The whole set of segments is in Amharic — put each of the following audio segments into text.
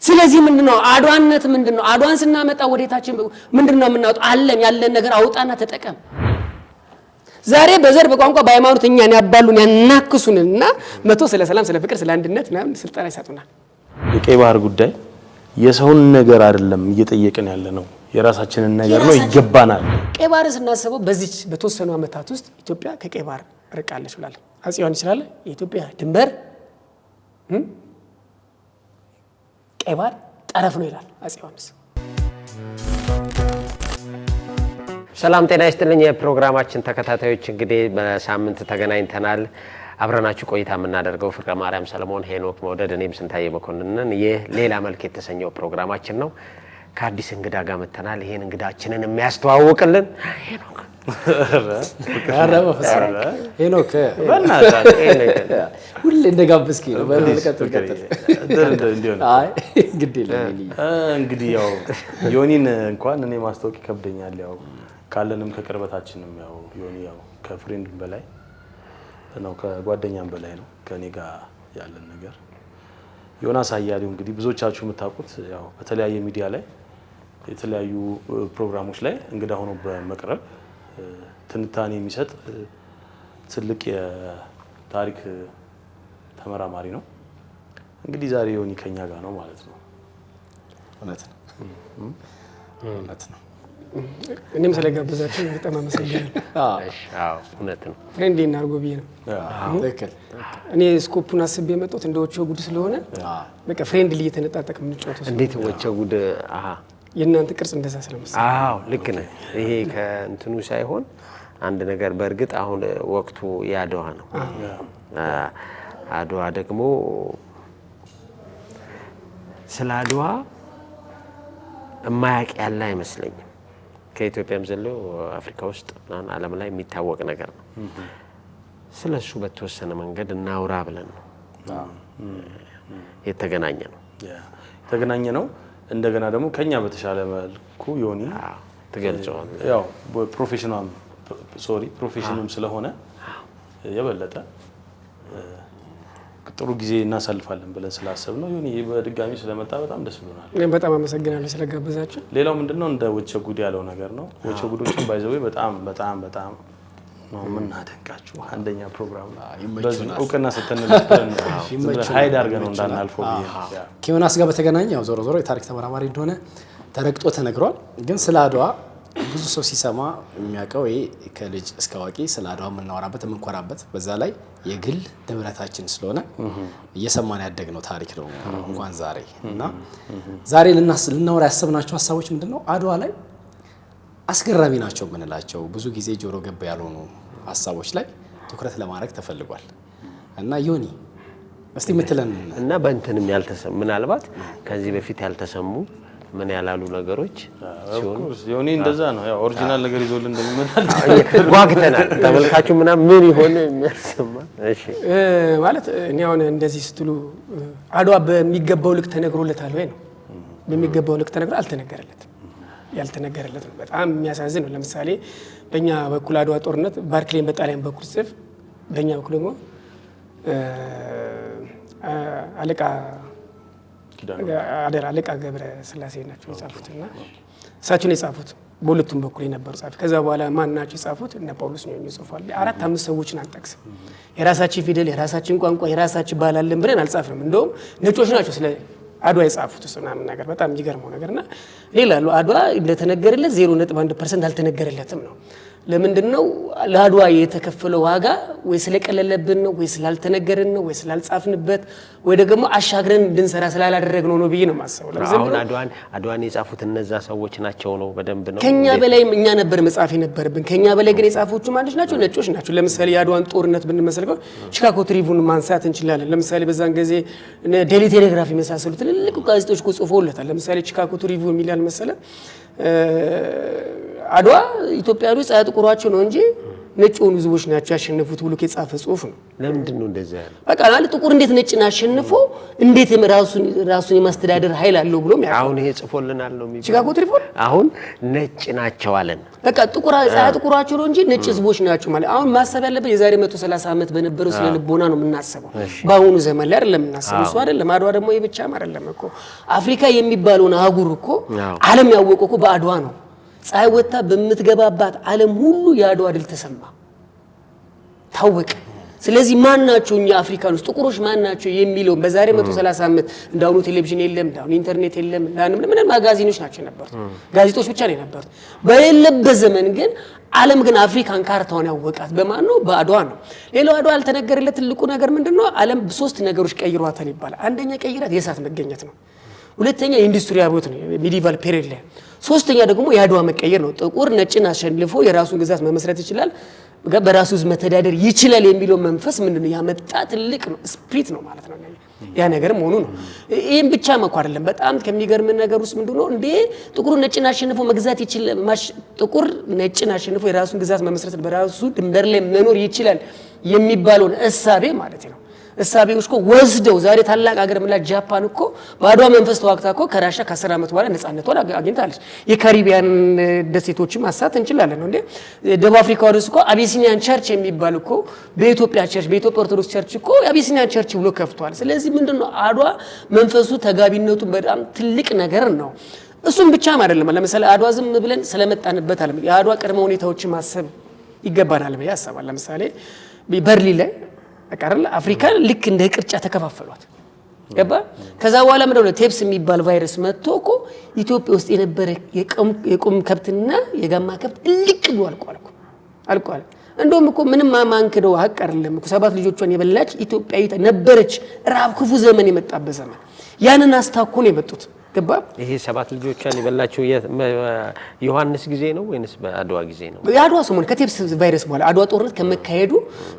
ስለዚህ ምንድነው አድዋነት ምንድነው አድዋን ስናመጣ ወዴታችን ምንድነው የምናወጣው አለም ያለን ነገር አውጣና ተጠቀም ዛሬ በዘር በቋንቋ በሃይማኖት እኛን ያባሉን ያናክሱንና መቶ ስለ ሰላም ስለ ፍቅር ስለ አንድነት ምናምን ስልጣን ይሰጡናል የቀይ ባህር ጉዳይ የሰውን ነገር አይደለም እየጠየቅን ያለ ነው የራሳችንን ነገር ነው ይገባናል ቀይ ባህር ስናስበው በዚህ በተወሰኑ አመታት ውስጥ ኢትዮጵያ ከቀይ ባህር ርቃለች ብላል አጼ ዮሐንስ ይችላል የኢትዮጵያ ድንበር ቀይ ባህር ጠረፍ ነው ይላል አጼ ዮሐንስ ሰላም ጤና ይስጥልኝ የፕሮግራማችን ተከታታዮች እንግዲህ በሳምንት ተገናኝተናል አብረናችሁ ቆይታ የምናደርገው ፍቅረ ማርያም ሰለሞን ሄኖክ መውደድ እኔም ስንታየ መኮንንን ይህ ሌላ መልክ የተሰኘው ፕሮግራማችን ነው ከአዲስ እንግዳ ጋር መተናል ይሄን እንግዳችንን የሚያስተዋውቅልን ሄኖክ ሄኖክ ሁሌ እንደጋብስኪ ነው በልቀጥል አይ እንግዲህ ያው ዮኒን እንኳን እኔ ማስተዋወቅ ከብደኛል ያው ካለንም ከቅርበታችንም ያው ዮኒ ያው ከፍሬንድም በላይ ነው ከጓደኛም በላይ ነው ከኔ ጋር ያለን ነገር ዮናስ አያሌው እንግዲህ ብዙዎቻችሁ የምታውቁት ያው በተለያየ ሚዲያ ላይ የተለያዩ ፕሮግራሞች ላይ እንግዳ ሆኖ በመቅረብ ትንታኔ የሚሰጥ ትልቅ የታሪክ ተመራማሪ ነው እንግዲህ ዛሬ ዮኒ ከኛ ጋር ነው ማለት ነው እውነት ነው እኔም ስለጋበዛችሁ በጣም አመሰግናለሁ አዎ እውነት ነው ፍሬንድ እናርጎ ቢዬ ነው ትክክል እኔ ስኮፑን አስቤ የመጣሁት እንደወቸው ጉድ ስለሆነ በቃ ፍሬንድሊ እየተነጣጠቅ የምንጫወተው እንዴት ወቸው ጉድ የእናንተ ቅርጽ እንደዛ ስለመሰለ አዎ ልክ ነህ ይሄ ከእንትኑ ሳይሆን አንድ ነገር በእርግጥ አሁን ወቅቱ ያድዋ ነው አድዋ ደግሞ ስለ አድዋ የማያውቅ ያለ አይመስለኝም ከኢትዮጵያም ዘለው አፍሪካ ውስጥ እና ዓለም ላይ የሚታወቅ ነገር ነው ስለሱ በተወሰነ መንገድ እናውራ ብለን ነው የተገናኘ ነው እንደገና ደግሞ ከኛ በተሻለ መልኩ ዮኒ ተገልጿል ያው ፕሮፌሽኑም ስለሆነ የበለጠ ጥሩ ጊዜ እናሳልፋለን ብለን ስላሰብነው ዮኒ በድጋሚ ስለመጣ በጣም ደስ ብሎናል እኔ በጣም አመሰግናለሁ ስለጋበዛችሁ ሌላው ምንድነው እንደ ወቸ ጉድ ያለው ነገር ነው ወቸ ጉዶችን ባይዘው በጣም ነው ምናደንቃችሁ አንደኛ ፕሮግራም በዚህ እውቅና ሰተንልብን ሃይድ አድርገን እንዳናልፈው ከዮናስ ጋር በተገናኘ ያው ዞሮ የታሪክ ተመራማሪ እንደሆነ ተረግጦ ተነግሯል ግን ስለ አድዋ ብዙ ሰው ሲሰማ የሚያውቀው ይሄ ከልጅ እስከ አዋቂ ስለ አድዋ የምናወራበት የምንኮራበት በዛ ላይ የግል ንብረታችን ስለሆነ እየሰማን ያደግነው ታሪክ ነው እንኳን ዛሬ እና ዛሬ ልናወራ ያሰብናቸው ሐሳቦች ምንድነው አድዋ ላይ አስገራሚ ናቸው የምንላቸው ብዙ ጊዜ ጆሮ ገብ ያልሆኑ ሐሳቦች ላይ ትኩረት ለማድረግ ተፈልጓል እና ዮኒ እስቲ ምትለን እና በእንተንም ያልተሰሙ ምናልባት ከዚህ በፊት ያልተሰሙ ምን ያላሉ ነገሮች ሲሆን ዮኒ እንደዛ ነው ያው ኦሪጂናል ነገር ይዞልን እንደሚመጣ ጓግተናል ተመልካቹ ምናምን ይሆን የሚያሰማ እሺ ማለት እኔ አሁን እንደዚህ ስትሉ አድዋ በሚገባው ልክ ተነግሮለታል ወይ ነው በሚገባው ልክ ተነግሮ አልተነገረለትም ያልተነገረለት ነው በጣም የሚያሳዝን ነው ለምሳሌ በእኛ በኩል አድዋ ጦርነት ባርክሌን በጣሊያን በኩል ጽፍ በእኛ በኩል ደግሞ አለቃ አለቃ ገብረ ስላሴ ናቸው የጻፉትና እሳቸው ነው የጻፉት በሁለቱም በኩል የነበሩ ጻፉ ከዛ በኋላ ማን ናቸው የጻፉት እነ ጳውሎስ ነው የሚጽፋል አራት አምስት ሰዎችን አንጠቅስም የራሳችን ፊደል የራሳችን ቋንቋ የራሳችን ባህል አለን ብለን አልጻፍንም እንደውም ነጮች ናቸው ስለ አድዋ የጻፉት ምናምን ነገር በጣም የሚገርመው ነገርና ሌላሉ አድዋ እንደተነገረለት 0.1% አልተነገረለትም ነው ለምንድነው ለአድዋ የተከፈለው ዋጋ ወይ ስለቀለለብን ነው ወይ ስላልተነገረን ነው ወይ ስላልጻፍንበት ወይ ደግሞ አሻግረን እንድንሰራ ስላላደረግነው ነው ብዬ ነው ማሰበው ለምን አድዋን የጻፉት እነዛ ሰዎች ናቸው ነው በደንብ ነው ከኛ በላይ እኛ ነበር መጻፍ የነበረብን ከኛ በላይ ግን የጻፉት ማንሽ ናቸው ነጮች ናቸው ለምሳሌ የአድዋን ጦርነት ብንመስልከው ቺካጎ ትሪቡን ማንሳት እንችላለን ለምሳሌ በዛን ጊዜ ዴሊ ቴሌግራፍ የመሳሰሉ ትልልቅ ጋዜጦች ጽፎለታል ለምሳሌ ቺካጎ ትሪቡ የሚላል መሰለ አድዋ ኢትዮጵያውያን ጻድቁሯቸው ነው እንጂ ነጭ የሆኑ ህዝቦች ናቸው ያሸነፉት ብሎ የጻፈ ጽሁፍ ነው። ለምንድን ነው እንደዛ ያለው? በቃ ማለት ጥቁር እንዴት ነጭን አሸንፎ እንዴት ራሱን የማስተዳደር ኃይል አለው ብሎም ያለው አሁን ይሄ ጽፎልናል ነው የሚባለው። ቺካጎ ትሪፖል አሁን ነጭ ናቸው አለን። በቃ ጥቁራቸው ነው እንጂ ነጭ ህዝቦች ናቸው ማለት አሁን ማሰብ ያለበት የዛሬ 130 ዓመት በነበረው ስለ ልቦና ነው የምናስበው። በአሁኑ ዘመን ላይ አይደለም የምናስበው። እሱ አይደለም አድዋ ደግሞ ይብቻም አይደለም እኮ አፍሪካ የሚባለውን አህጉር እኮ ዓለም ያወቀው እኮ በአድዋ ነው። ፀሐይ ወጣ በምትገባባት ዓለም ሁሉ የአድዋ ድል ተሰማ ታወቀ። ስለዚህ ማን ናቸው እኛ አፍሪካኖች ጥቁሮች ማን ናቸው የሚለው በዛሬ 130 ዓመት እንዳሁኑ ቴሌቪዥን የለም፣ እንዳሁኑ ኢንተርኔት የለም፣ ምን ማጋዚኖች ናቸው የነበሩት፣ ጋዜጦች ብቻ ነው የነበሩት። በሌለበት ዘመን ግን ዓለም ግን አፍሪካን ካርታውን ያወቃት በማን ነው? በአድዋ ነው። ሌላው አድዋ ያልተነገረለት ትልቁ ነገር ምንድነው? ዓለም በሶስት ነገሮች ቀይሯታል ይባላል። አንደኛ ቀይራት የእሳት መገኘት ነው። ሁለተኛ የኢንዱስትሪ አብዮት ነው ሚዲቫል ፔሪድ ላይ። ሶስተኛ ደግሞ የአድዋ መቀየር ነው። ጥቁር ነጭን አሸንፎ የራሱን ግዛት መመስረት ይችላል፣ በራሱ ህዝብ መተዳደር ይችላል የሚለው መንፈስ ምንድነው ያመጣ ትልቅ ነው ስፕሪት ነው ማለት ነው። ያ ነገር መሆኑ ነው። ይሄን ብቻ መኳ አይደለም። በጣም ከሚገርም ነገር ውስጥ ምንድነው እንዴ ጥቁር ነጭን አሸንፎ መግዛት ይችላል፣ ጥቁር ነጭን አሸንፎ የራሱን ግዛት መመስረት በራሱ ድንበር ላይ መኖር ይችላል የሚባለውን እሳቤ ማለት ነው። እሳቤዎች እኮ ወስደው ዛሬ ታላቅ ሀገር ምላ ጃፓን እኮ በአድዋ መንፈስ ተዋግታ እኮ ከራሻ ከ10 ዓመት በኋላ ነፃነቷን አግኝታለች። የካሪቢያን ደሴቶችን ማሳት እንችላለን ነው እንዴ። ደቡብ አፍሪካ ውስጥ እኮ አቢሲኒያን ቸርች የሚባል እኮ በኢትዮጵያ ኦርቶዶክስ ቸርች እኮ አቢሲኒያን ቸርች ብሎ ከፍቷል። ስለዚህ ምንድነው አድዋ መንፈሱ ተጋቢነቱ በጣም ትልቅ ነገር ነው። እሱም ብቻም አይደለም። ለምሳሌ አድዋ ዝም ብለን ስለመጣንበት አይደለም። የአድዋ ቅድመ ሁኔታዎችን ማሰብ ይገባናል ብዬ አስባለሁ። ለምሳሌ በርሊን ላይ አቀርለ አፍሪካ ልክ እንደ ቅርጫ ተከፋፈሏት ገባ። ከዛ በኋላ ምንድነው ቴፕስ የሚባል ቫይረስ መጥቶ እኮ ኢትዮጵያ ውስጥ የነበረ የቁም ከብትና የጋማ ከብት ልቅ ብሎ አልቋል። እንደውም እኮ ምንም ማንከደው ሀቅ አይደለም እኮ 7 ልጆቿን የበላች ኢትዮጵያዊት ነበረች። ራብ ክፉ ዘመን የመጣበት ዘመን ያንን አስታኮ ነው የመጡት ገባ። ይሄ 7 ልጆቿን የበላቸው ዮሐንስ ጊዜ ነው ወይንስ በአድዋ ጊዜ ነው? የአድዋ ሰሞን ከቴፕስ ቫይረስ በኋላ አድዋ ጦርነት ከመካሄዱ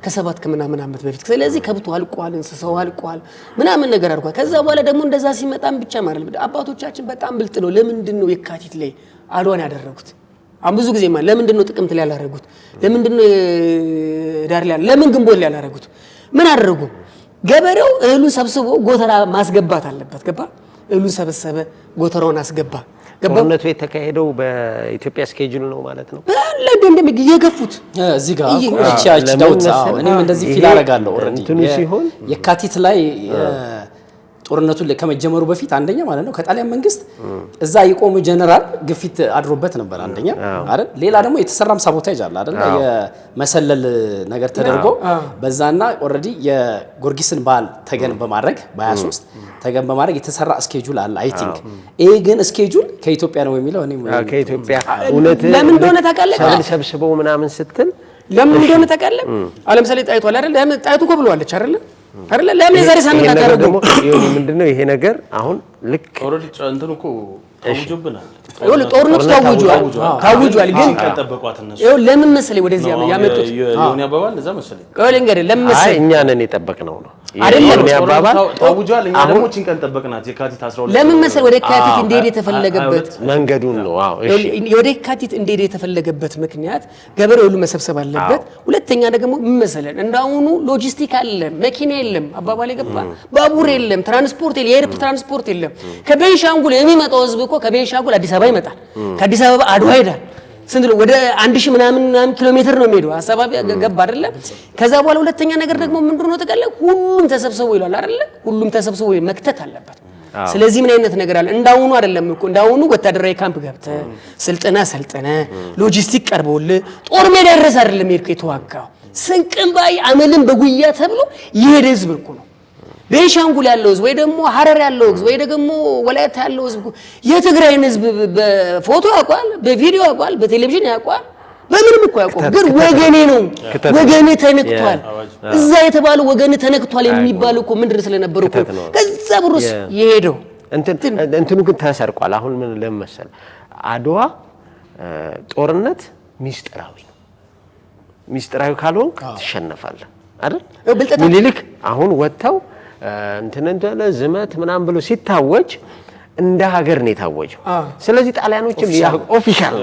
ከ7 ከምናምን ዓመት በፊት። ስለዚህ ከብቱ አልቋል፣ እንስሳው አልቋል፣ ምናምን ነገር አድርጓል። ከዛ በኋላ ደግሞ እንደዛ ሲመጣም ብቻ ማለት አባቶቻችን በጣም ብልጥ ነው። ለምንድነው የካቲት ላይ አድዋን ያደረጉት? አሁን ብዙ ጊዜ ማለት ለምንድነው ጥቅምት ላይ ያላደረጉት? ለምንድነው ዳር ላይ ለምን ግንቦት ላይ ያላደረጉት? ምን አደረጉ? ገበሬው እህሉን ሰብስቦ ጎተራ ማስገባት አለበት ገባ። እህሉን ሰበሰበ፣ ጎተራውን አስገባ። ጦርነቱ የተካሄደው በኢትዮጵያ ስኬጁል ነው ማለት ነው። ለደንደም የገፉት እዚህ ጋር እቺ ዳውት እኔም እንደዚህ ፊል አደርጋለሁ። ኦሬዲ የካቲት ላይ ጦርነቱ ከመጀመሩ በፊት አንደኛ ማለት ነው ከጣሊያን መንግስት እዛ የቆሙ ጀነራል ግፊት አድሮበት ነበር አንደኛ አይደል። ሌላ ደግሞ የተሰራም ሳቦታጅ አለ አይደል፣ የመሰለል ነገር ተደርጎ በዛና ኦሬዲ የጊዮርጊስን በዓል ተገን በማድረግ በ23 ተገን በማድረግ የተሰራ ስኬጁል አለ አይ ቲንክ። ይሄ ግን ስኬጁል ከኢትዮጵያ ነው የሚለው እኔ ከኢትዮጵያ እውነት ለምን እንደሆነ ታውቃለህ? ሰብስበው ምናምን ስትል ለምን እንደሆነ ታውቃለህ? ለምሳሌ ጣይቱ አለ አይደል፣ ጣይቱ እኮ ብለዋለች አይደል አይደል? ለምን የዛሬ ሳምንት አታደርጉም? ምንድነው ይሄ ነገር አሁን ልክ ኦሬዲ እንትን እኮ ታውጆብናል። ጦርነቱ ታውጇል። ግን ለምን መሰለኝ ወደዚህ ያመጡት የሆነ አባባል እዛ መሰለኝ እንግዲህ ለምን መሰለኝ እኛ ነን የጠበቅነው ነው አይደለም አባባል ታውጇል። እኛ ደግሞ እቺን ቀን ጠበቅናት የካቲት 12 ለምን መሰለኝ ወደ የካቲት እንደሄደ የተፈለገበት መንገዱን ነው። አዎ እሺ፣ ወደ የካቲት እንደሄደ የተፈለገበት ምክንያት ገበሬው ሁሉ መሰብሰብ አለበት። ሁለተኛ ደግሞ ምን መሰለኝ እንዳሁኑ ሎጂስቲክ አለ፣ መኪና የለም፣ አባባል የገባ ባቡር የለም፣ ትራንስፖርት የለም፣ የኤርፕ ትራንስፖርት የለም። ከቤንሻንጉል የሚመጣው ህዝብ እኮ ከቤንሻንጉል አዲስ አበባ ይመጣል፣ ከአዲስ አበባ አድዋ ይሄዳል። ስንት ነው? ወደ 1000 ምናምን ኪሎ ሜትር ነው የሚሄደው። ሐሳባቢ ገባ አይደለ? ከዛ በኋላ ሁለተኛ ነገር ደግሞ ምንድነው ተቀለለ ሁሉም ተሰብስበው ይላል አይደለ? ሁሉም ተሰብስበው መክተት አለበት። ስለዚህ ምን አይነት ነገር አለ? እንዳሁኑ አይደለም እኮ እንዳሁኑ ወታደራዊ ካምፕ ገብተህ ስልጠና ሰልጠነ ሎጂስቲክ ቀርቦልህ ጦር ሜዳ ድረስ አይደለም ሄድከው የተዋጋው። ስንቅም ባይ አመልን በጉያ ተብሎ ይሄድ ህዝብ እኮ ነው። ቤንሻንጉል ያለው ህዝብ ወይ ደግሞ ሐረር ያለው ህዝብ ወይ ደግሞ ወላይታ ያለው ህዝብ የትግራይን ህዝብ በፎቶ ያውቃል፣ በቪዲዮ ያውቃል፣ በቴሌቪዥን ያውቃል፣ በምንም እኮ ያውቃል። ግን ወገኔ ነው ወገኔ ተነክቷል፣ እዛ የተባለው ወገኔ ተነክቷል የሚባለው እኮ ምንድን ስለነበረ እኮ ከዛ ብሩስ የሄደው እንትኑ ግን ተሰርቋል። አሁን ምን ለመሰል አድዋ ጦርነት ሚስጥራዊ ካልሆንክ ትሸነፋለህ አይደል? ምኒልክ አሁን ወጥተው እንትን እንደለ ዝመት ምናምን ብሎ ሲታወጅ እንደ ሀገር ነው የታወጀው። ስለዚህ ጣሊያኖችም ያ ኦፊሻል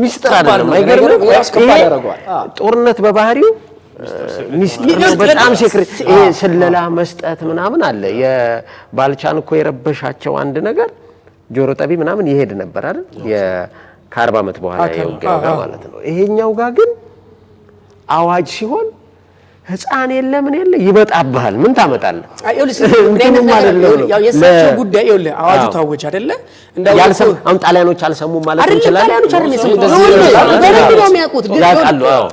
ሚስጥር አይደለም። አይገርምም? ጦርነት በባህሪው ሚስጥር በጣም ሴክሬት ይሄ ስለላ መስጠት ምናምን አለ። የባልቻን እኮ የረበሻቸው አንድ ነገር ጆሮ ጠቢ ምናምን ይሄድ ነበር አይደል? ከ40 ዓመት በኋላ የወጋው ጋር ማለት ነው። ይሄኛው ጋር ግን አዋጅ ሲሆን ህፃን የለ ምን የለ ይበጣብሃል። ምን ታመጣለህ? የእሳቸው ጉዳይ ይኸውልህ አዋጁ ታወጀ አይደለ? አሁን ጣሊያኖች አልሰሙም ማለት እንችላለን። ጣሊያኖች አይደለም የሰሙት፣ በደንብ ነው የሚያውቁት። ግን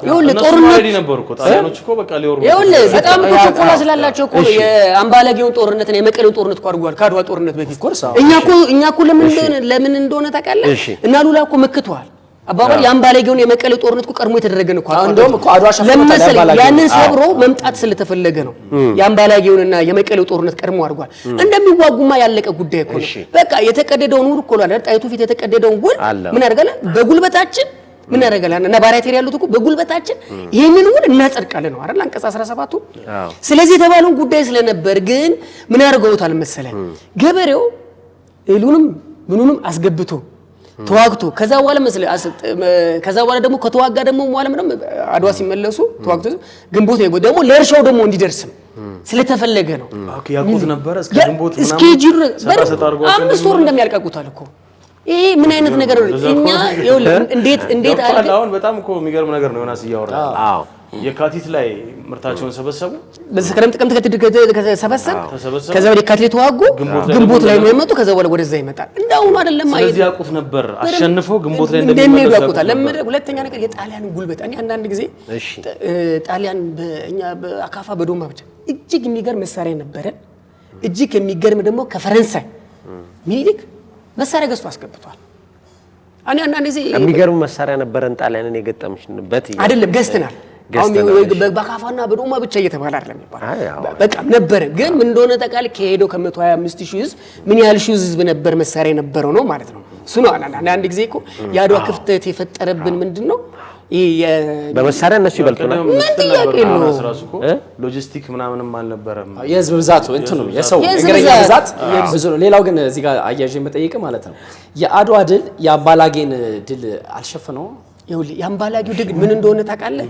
ይኸውልህ ጦርነት ነበሩ እኮ ጣሊያኖች እኮ በቃ ሊወሩ ይኸውልህ በጣም ችኮላ ስላላቸው እኮ የአምባላጌውን ጦርነትና የመቀሌውን ጦርነት እኮ አድርጓል ከአድዋ ጦርነት በፊት። እኛ እኮ ለምን እንደሆነ ታውቃለህ? እና ሉላ እኮ መክተዋል አባባል የአምባላጌውን የመቀሌው ጦርነት እኮ ቀድሞ የተደረገ ነው እኮ እንደውም እኮ አድዋ ሸፍቷል። ያንን ሰብሮ መምጣት ስለተፈለገ ነው የአምባላጌውንና የመቀሌው ጦርነት ቀድሞ አድርጓል። እንደሚዋጉማ ያለቀ ጉዳይ እኮ ነው። በቃ የተቀደደውን ውል እኮ አለ ጣይቱ ፊት የተቀደደውን ውል ምን አደረጋለን? በጉልበታችን ምን አደረጋለን? እና ባሪያቴር ያሉት እኮ በጉልበታችን ይሄንን ውል እናጸድቃለን ነው አይደል? አንቀጽ 17ቱ። ስለዚህ የተባለውን ጉዳይ ስለነበር ግን ምን አድርገውታል መሰለህ? ገበሬው እህሉንም ምኑንም አስገብቶ ተዋግቶ ከዛ በኋላ ደግሞ ከተዋጋ ደግሞ ምንም አድዋ ሲመለሱ ተዋግቶ ግንቦት ደግሞ ለእርሻው ደግሞ እንዲደርስም ስለተፈለገ ነው። ያቁት ነበር እስከ ግንቦት ምናምን እስከ 5 ወር እንደሚያልቃቁታል እኮ። ይሄ ምን አይነት ነገር ነው? እኛ እንዴት አሁን በጣም እኮ የሚገርም ነገር ነው ዮናስ እያወራ። የካቲት ላይ ምርታቸውን ሰበሰቡ። በሰከረም ጥቅምት ከተሰበሰበ ከዛ ወደ የካቲት ተዋጉ። ግንቦት ላይ ነው የመጡ። ከዛ በኋላ ወደዛ ይመጣል። እንዳውኑ አይደለም ማለት ስለዚህ ያውቁት ነበር አሸንፈው ግንቦት ላይ እንደሚመጡ ያውቁታል። ሁለተኛ ነገር የጣሊያን ጉልበት እኔ አንዳንድ ጊዜ ጣሊያን በእኛ በአካፋ በዶማ ብቻ እጅግ የሚገርም መሳሪያ ነበረን። እጅግ የሚገርም ደግሞ ከፈረንሳይ ሚኒሊክ መሳሪያ ገዝቶ አስገብቷል። እኔ አንዳንድ ጊዜ የሚገርም መሳሪያ ነበረን ጣሊያንን የገጠምሽበት አይደለም ገዝተናል። አሁን በካፋና በዶማ ብቻ እየተባለ አይደለም ይባላል። በቃ ነበር ግን ምን እንደሆነ ተቃል ከሄደው ከ125,000 ህዝብ ምን ያህል ሺህ ህዝብ ነበር መሳሪያ ነበረው ነው ማለት ነው። እሱ ነው አንዳንድ ጊዜ እኮ የአድዋ ክፍተት የፈጠረብን ምንድነው? በመሳሪያ እነሱ ይበልጡናል። ሎጂስቲክ ምናምንም አልነበረም። የህዝብ ብዛቱ እንትኑ የሰው እግረኛ ብዛት ብዙ ነው። ሌላው ግን እዚህ ጋር አያይዤ መጠየቅ ማለት ነው የአድዋ ድል የአምባላጌን ድል አልሸፈነውም። ይኸውልህ የአምባላጌው ድል ምን እንደሆነ ታውቃለህ?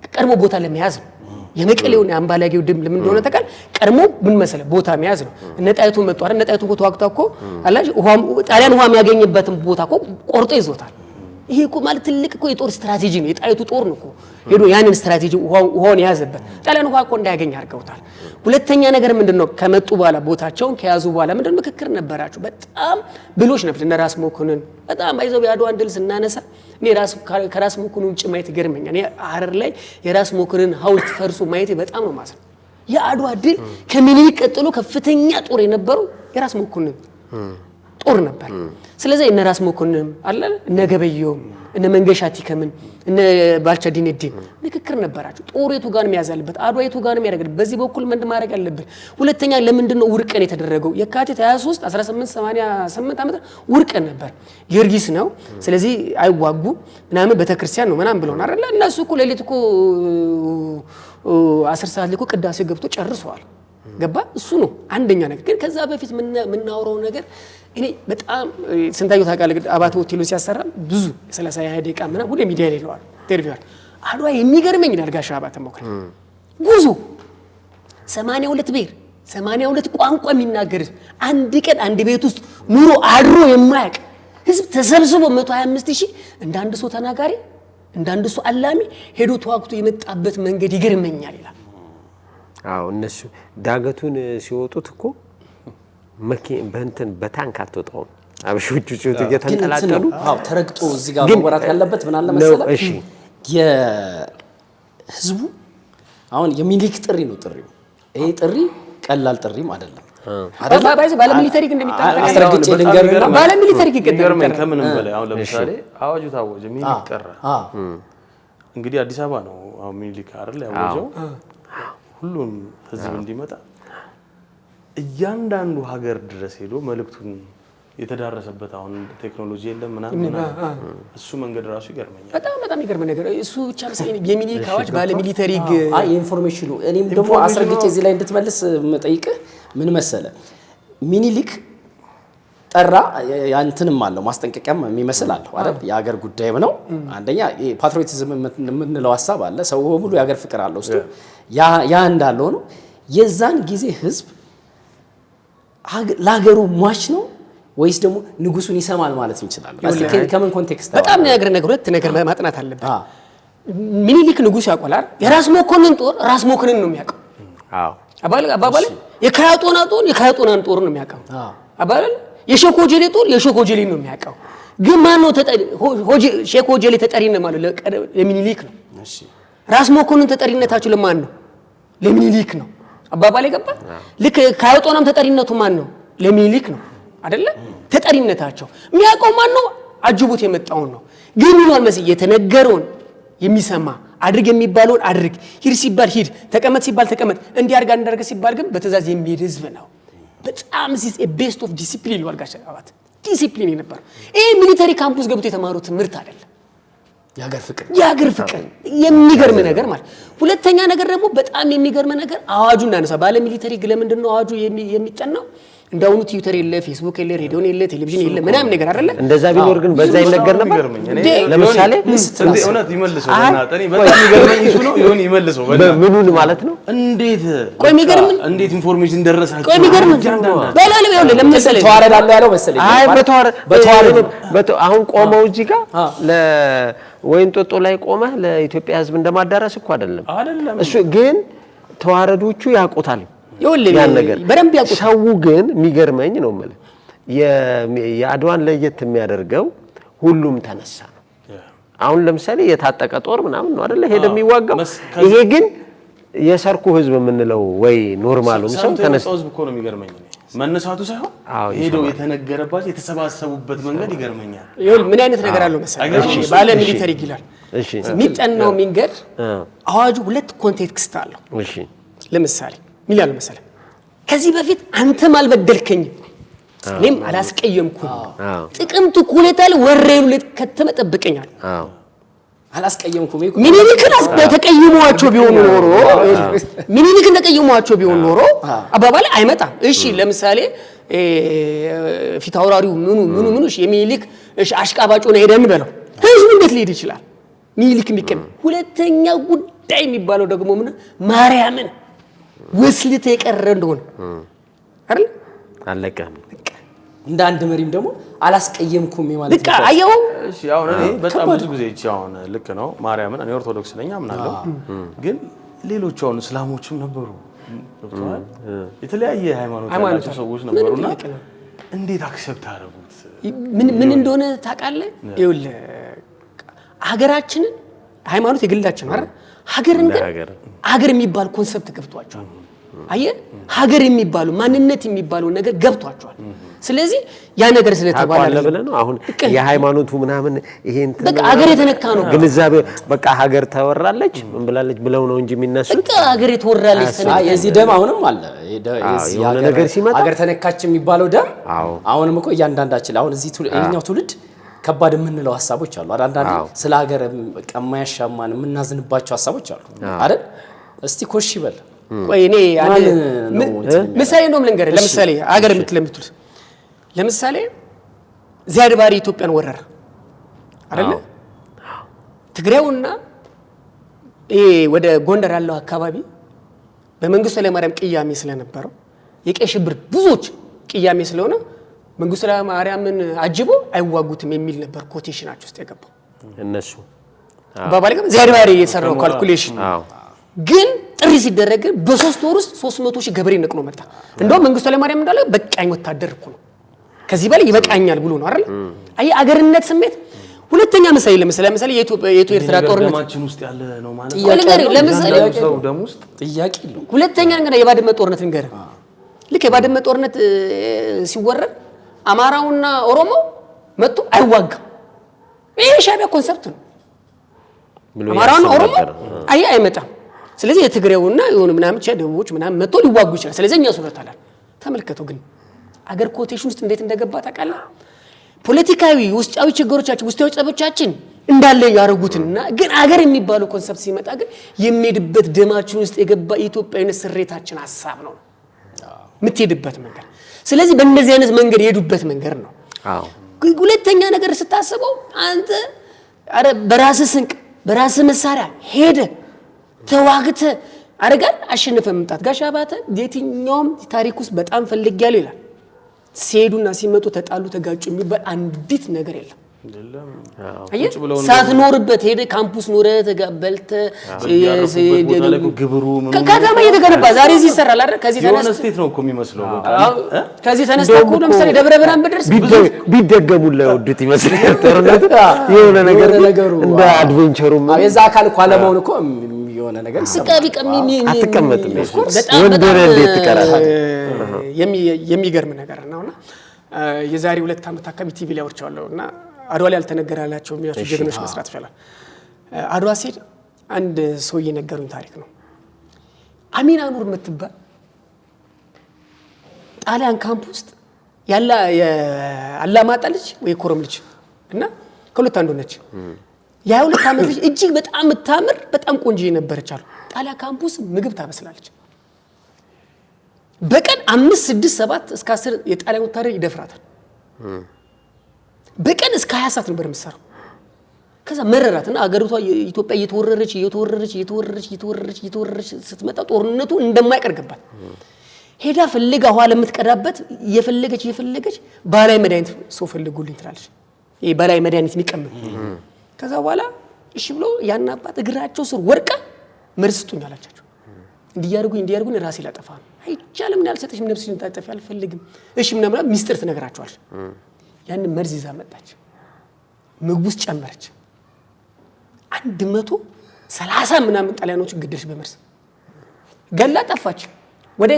ቀድሞ ቦታ ለመያዝ ነው። የመቀሌውን የአምባላጌው ድል ምን እንደሆነ ታውቃለህ? ቀድሞ ምን መሰለህ ቦታ መያዝ ነው። እነ ጣይቱ መጡ አይደል? እነ ጣይቱ እኮ ተዋግተው እኮ አላሽ ጣሊያን ውሃ የሚያገኝበትን ቦታ እኮ ቆርጦ ይዞታል። ይሄ እኮ ማለት ትልቅ እኮ የጦር ስትራቴጂ ነው። የጣይቱ ጦር ነው እኮ ሄዶ ያንን ስትራቴጂ ውሃውን ያዘበት። ጣሊያን ውሃ እኮ እንዳያገኝ አድርገውታል። ሁለተኛ ነገር ምንድነው? ከመጡ በኋላ ቦታቸውን ከያዙ በኋላ ምንድነው ምክክር ነበራቸው። በጣም ብሎች ነበር እነ ራስ መኮንን። በጣም አይዘው የአድዋን ድል ስናነሳ እኔ ከራስ መኮንን ውጭ ማየት ይገርመኛል። እኔ ሐረር ላይ የራስ መኮንን ሐውልት ፈርሶ ማየት በጣም ነው ማሰብ። የአድዋ ድል ከምኒልክ ቀጥሎ ከፍተኛ ጦር የነበረው የራስ መኮንን ጦር ነበር። ስለዚህ እነ ራስ መኮንን አለ እነ ገበየው እነ መንገሻ ቲከምን እነ ባልቻ ዲኔዲን ምክክር ነበራቸው። ጦሬቱ ጋር የሚያዝ ያለበት አድዋይቱ ጋር የሚያደርግ በዚህ በኩል ምን ማድረግ አለበት። ሁለተኛ ለምንድን ነው ውርቀን የተደረገው? የካቲት 23 1888 ዓመት ውርቀን ነበር። ጊዮርጊስ ነው። ስለዚህ አይዋጉ ምናምን ቤተክርስቲያን ነው ምናምን ብለውና አይደል? እነሱ እኮ ሌሊት እኮ 10 ሰዓት ላይ እኮ ቅዳሴ ገብቶ ጨርሰዋል። ገባ? እሱ ነው አንደኛ ነገር። ግን ከዛ በፊት የምናወራው ነገር እኔ በጣም ስንታየው ታውቃለህ? አባተ ሆቴሉ ሲያሰራ ብዙ 30 ደቂቃ ምናምን ሁሌ ሚዲያ ላይ ይለዋል ኢንተርቪው። አድዋ የሚገርመኝ ይላል ጋሻ አባተ መኮንን ጉዞ 82 ብሔር 82 ቋንቋ የሚናገር አንድ ቀን አንድ ቤት ውስጥ ኑሮ አድሮ የማያውቅ ህዝብ ተሰብስቦ 125,000 እንዳንድ ሰው ተናጋሪ እንዳንድ ሰው አላሚ ሄዶ ተዋግቶ የመጣበት መንገድ ይገርመኛል ይላል። አዎ እነሱ ዳገቱን ሲወጡት እኮ በእንትን በታንክ አትወጣውም። አብሾቹ ሲወጡ እየተንጠላጠሉ ተረግጦ እዚህ ጋር መወራት ያለበት ምን አለ መሰለህ? እሺ የህዝቡ አሁን የሚኒሊክ ጥሪ ነው ጥሪው። ይሄ ጥሪ ቀላል ጥሪም አይደለም። ባለ ሚሊተሪ እንደሚጠራ አስተረግጬ ልንገርና ባለ ሚሊተሪ ይገርመኝ ከምንም በላይ አሁን ለምሳሌ አዋጁ ታወጀ፣ ሚኒሊክ ጠራ። እንግዲህ አዲስ አበባ ነው አሁን ሚኒሊክ አይደል ያወጀው ሁሉም ህዝብ እንዲመጣ እያንዳንዱ ሀገር ድረስ ሄዶ መልእክቱን የተዳረሰበት አሁን ቴክኖሎጂ የለም ምናምን እሱ መንገድ ራሱ ይገርመኛል። በጣም ይገርም ነገር እሱ ብቻ መሰለኝ። የሚኒሊክ አዋጅ ባለ ሚሊተሪ የኢንፎርሜሽኑ እኔም ደግሞ አስረግጬ እዚህ ላይ እንድትመልስ መጠይቅህ ምን መሰለ ሚኒሊክ ጠራ ያንተንም አለው ማስጠንቀቂያም የሚመስል አለው አይደል? የሀገር ጉዳይም ነው። አንደኛ ፓትሪዮቲዝም የምንለው ሐሳብ አለ። ሰው በሙሉ የሀገር ፍቅር አለው ውስጡ። ያ እንዳለው ነው። የዛን ጊዜ ህዝብ ለሀገሩ ሟች ነው ወይስ ደግሞ ንጉሱን ይሰማል ማለት እንችላለን? ከምን ኮንቴክስት በጣም ነገር ሁለት ነገር ማጥናት አለበት። ምኒልክ ንጉስ ያቆላል። የራስ መኮንን ጦር ራስ መኮንን ነው የሚያውቀው። አባባል የካያጦና ጦር ነው የሚያውቀው። አባባል የሸኮጀሌ ጦር የሸኮጀሌ ነው የሚያውቀው። ግን ማን ነው ተጠሪ? ሸኮጀሌ ተጠሪ ነው ማለት ለምኒልክ ነው። ራስ መኮንን ተጠሪነታቸው ለማን ነው? ለምኒልክ ነው። አባባል ይገባ። ልክ ካያጦናም ተጠሪነቱ ማን ነው? ለምኒልክ ነው አይደለ? ተጠሪነታቸው የሚያውቀው ማን ነው? አጅቡት የመጣውን ነው። ግን ይሏል መስ የተነገረውን የሚሰማ አድርግ የሚባለውን አድርግ፣ ሂድ ሲባል ሂድ፣ ተቀመጥ ሲባል ተቀመጥ፣ እንዲያርጋ እንዳርገ ሲባል ግን በትእዛዝ የሚሄድ ህዝብ ነው። በጣም ዚስ ቤስት ኦፍ ዲሲፕሊን ይሏል ጋሽ አባት። ዲሲፕሊን የነበረው ይሄ ሚሊተሪ ካምፕስ ገብቶ የተማሩት ትምህርት አይደለም። የሀገር ፍቅር የሚገርም ነገር ማለት። ሁለተኛ ነገር ደግሞ በጣም የሚገርም ነገር አዋጁ እንዳነሳ ባለ ሚሊተሪ ለምንድን ነው አዋጁ የሚጠናው? እንዳውኑ ትዊተር የለ፣ ፌስቡክ የለ፣ ሬዲዮ የለ፣ ቴሌቪዥን የለ፣ ምናምን ነገር አይደለ? እንደዛ ቢኖር ግን በዛ ይነገር ነበር። ለምሳሌ እውነት ይመልሰው በእናትህ እኔ በጣም የሚገርመኝ እሱ ነው። ይሁን ይመልሰው ምኑን ማለት ነው? እንዴት ኢንፎርሜሽን ደረሳችሁ? ቆይ የሚገርም በላለ ይኸውልህ ለምሳሌ ተዋረዳለሁ ያለው መሰለኝ። አይ በተዋረድ አሁን ቆመው እዚህ ጋር ለወይን ጦጦ ላይ ቆመህ ለኢትዮጵያ ህዝብ እንደማዳረስ እኮ አይደለም። እሱ ግን ተዋረዶቹ ያውቁታል ያን ነገር በደንብ ያውቁታል። ሰው ግን የሚገርመኝ ነው ማለት የአድዋን ለየት የሚያደርገው ሁሉም ተነሳ ነው። አሁን ለምሳሌ የታጠቀ ጦር ምናምን ነው አይደለ ሄደ የሚዋጋው። ይሄ ግን የሰርኩ ህዝብ የምንለው ወይ ኖርማሉም ሰው ተነሳ ህዝብ እኮ ነው የሚገርመኝ መነሳቱ ሳይሆን ሄደው የተነገረባቸው የተሰባሰቡበት መንገድ ይገርመኛል። ይሁን ምን አይነት ነገር አለው መሰለኝ ባለ ሚሊተሪ ይላል። እሺ የሚጠናው መንገድ አዋጁ ሁለት ኮንቴክስት አለው። እሺ ለምሳሌ ምን ያለው መሰለህ ከዚህ በፊት አንተም አልበደልከኝም እኔም አላስቀየምኩም ጥቅምት ኩሌታል ወሬሉ ለከተመ ጠብቀኛል አላስቀየምኩም ምኒልክን ተቀይሟቸው ቢሆን ኖሮ አባባል አይመጣም። እሺ ለምሳሌ ፊታውራሪው ምኑ እሺ የሚኒልክ እሺ አሽቃባጭ ነው ሄደን በለው ህዝቡ እንዴት ሊሄድ ይችላል? ሚኒልክ የሚቀም ሁለተኛ ጉዳይ የሚባለው ደግሞ ምን ማርያምን ወስልት የቀረ እንደሆነ አይደል አለቀም። እንደ አንድ መሪም ደግሞ አላስቀየምኩም ማለት በቃ አየው። እሺ አሁን እኔ በጣም ብዙ ጊዜ አሁን ልክ ነው ማርያምን እኔ ኦርቶዶክስ ነኝ አምናለሁ። ግን ሌሎች አሁን እስላሞችም ነበሩ የተለያየ ሃይማኖት ያላቸው ሰዎች ነበሩና እንዴት አክሰፕት አደረጉት? ምን እንደሆነ ታውቃለህ? ይኸውልህ ሀገራችንን ሃይማኖት የግላችን አይደል ሀገርን ግን ሀገር የሚባል ኮንሰፕት ገብቷቸዋል። አየህ ሀገር የሚባሉ ማንነት የሚባሉ ነገር ገብቷቸዋል። ስለዚህ ያ ነገር ስለተባለ ብለህ ነው አሁን የሃይማኖቱ ምናምን ይሄን በቃ ሀገር የተነካ ነው ግንዛቤ በቃ ሀገር ተወራለች ምን ብላለች ብለው ነው እንጂ የሚነሱት በቃ ሀገር የተወራለች የዚህ ደም አሁንም አለ የሆነ ነገር ሲመጣ ሀገር ተነካች የሚባለው ደም አሁንም እኮ እያንዳንዳችን አሁን እዚህ ይሄኛው ትውልድ ከባድ የምንለው ሐሳቦች አሉ። አንዳንድ ስለ ሀገር ቀማያሻማን የምናዝንባቸው ሐሳቦች አሉ አይደል? እስቲ ኮሽ ይበል። ቆይ እኔ ምሳሌ ነው ልንገርህ። ለምሳሌ ሀገር የምትለምቱት ለምሳሌ ዚያድ ባሬ ኢትዮጵያን ወረረ አይደል? ትግሬውና ይሄ ወደ ጎንደር ያለው አካባቢ በመንግስቱ ኃይለማርያም ቅያሜ ስለነበረው የቀይ ሽብር ብዙዎች ቅያሜ ስለሆነ መንግስቱ ኃይለማርያምን አጅቦ አይዋጉትም የሚል ነበር ኮቴሽናቸው ውስጥ የገባው እነሱ ባባልከም ዚያድ ባሬ የሰራው ካልኩሌሽን ግን ጥሪ ሲደረግ በ3 ወር ውስጥ 300,000 ገበሬ ነቅሎ መጣ። እንደውም መንግስቱ ኃይለማርያም እንዳለ በቃኝ ወታደር እኮ ነው ከዚህ በላይ ይበቃኛል ብሎ ነው አይደል? አይ አገርነት ስሜት ሁለተኛ ምሳሌ ለምሳሌ የኢትዮ ኤርትራ ጦርነት ደማችን ውስጥ ያለ ነው ማለት ነው። ለምሳሌ ሰው ደም ውስጥ ጥያቄ ነው። ሁለተኛ ነገር የባድመ ጦርነት ንገር። ልክ የባድመ ጦርነት ሲወረድ አማራውና ኦሮሞ መጡ አይዋጋም። ይሄ ሻዕቢያ ኮንሰፕት ነው። አማራውና ኦሮሞ አይመጣም። ስለዚህ የትግሬውና የሆነ ምናምን ደቡቦች ምናምን መጥቶ ሊዋጉ ይችላል። ስለዚህ እኛ ሱረታላል ተመልከቱ። ግን አገር ኮቴሽን ውስጥ እንዴት እንደገባ ታውቃለህ? ፖለቲካዊ ውስጣዊ ችግሮቻችን ውስጣዊ ጸቦቻችን እንዳለ ያረጉትና ግን አገር የሚባለው ኮንሰፕት ሲመጣ ግን የሚሄድበት ደማችን ውስጥ የገባ ኢትዮጵያዊነት ስሬታችን ሐሳብ ነው የምትሄድበት መንገድ። ስለዚህ በእንደዚህ አይነት መንገድ የሄዱበት መንገድ ነው። አዎ ሁለተኛ ነገር ስታስበው አንተ አረ በራስ ስንቅ በራስ መሳሪያ ሄደ ተዋግተ አረጋን አሸነፈ መምጣት ጋሽ አባተ የትኛውም ታሪክ ውስጥ በጣም ፈልጊያለሁ ይላል። ሲሄዱና ሲመጡ ተጣሉ ተጋጩ የሚባል አንዲት ነገር የለም። ሳትኖርበት ሄደ ካምፑስ ኖረ ተጋበልተ ግብሩ ከተማ እየተገነባ ዛሬ እዚህ ይሰራል አይደል? ከዚህ ተነስቶ ስቴት ነው እኮ የሚመስለው። ከዚህ ተነስቶ እኮ ለምሳሌ ደብረ ብርሃን ብደርስ ቢደገሙ ለውድት ይመስላል ጦርነት የሆነ ነገር እንደ አድቬንቸሩም የዛ አካል እኮ አለመሆን እኮ የሆነ ነገር አትቀመጥም። በጣም እንዴት ትቀራለህ? የሚገርም ነገር ነውና የዛሬ 2 ዓመት አካባቢ ቲቪ ላይ ወርቻለሁና አድዋ ላይ ያልተነገራላቸው የሚያቸው ጀግኖች መስራት ይችላል። አድዋ ሲል አንድ ሰው የነገሩኝ ታሪክ ነው። አሚና ኑር የምትባል ጣሊያን ካምፕ ውስጥ ያላ የአላማጣ ልጅ ወይ ኮረም ልጅ እና ከሁለት አንዱ ነች። የ22 ዓመት ልጅ እጅግ በጣም የምታምር በጣም ቆንጆ የነበረች አሉ። ጣሊያን ካምፕ ውስጥ ምግብ ታበስላለች። በቀን 5 6 7 እስከ 10 የጣሊያን ወታደር ይደፍራታል። በቀን እስከ 20 ሰዓት ነበር የምትሰራው። ከዛ መረራትና አገሪቷ ኢትዮጵያ እየተወረረች ስትመጣ ጦርነቱ እንደማይቀር ገባት። ሄዳ ፍልጋ ውሃ ለምትቀዳበት የፈለገች ባላይ መድኃኒት ሰው ፈልጉልኝ ትላለች። ይሄ ባላይ መድኃኒት የሚቀመም ከዛ በኋላ እሺ ብሎ ያን አባት እግራቸው ስር ወርቃ መርዝ ስጡኝ አላቻቸው። እንዲያርጉኝ ራሴ ላጠፋ ነው። አይቻልም ምን ያልሰጠሽም ነፍስሽን ታጠፊ አልፈልግም። እሺ ምናምን ሚስጥር ትነግራቸዋለች። ያን መርዝ ይዛ መጣች። ምግብ ውስጥ ጨመረች። 130 ምናምን ጣሊያኖች ገደለች በመርዝ ገላ ጠፋች። ወደ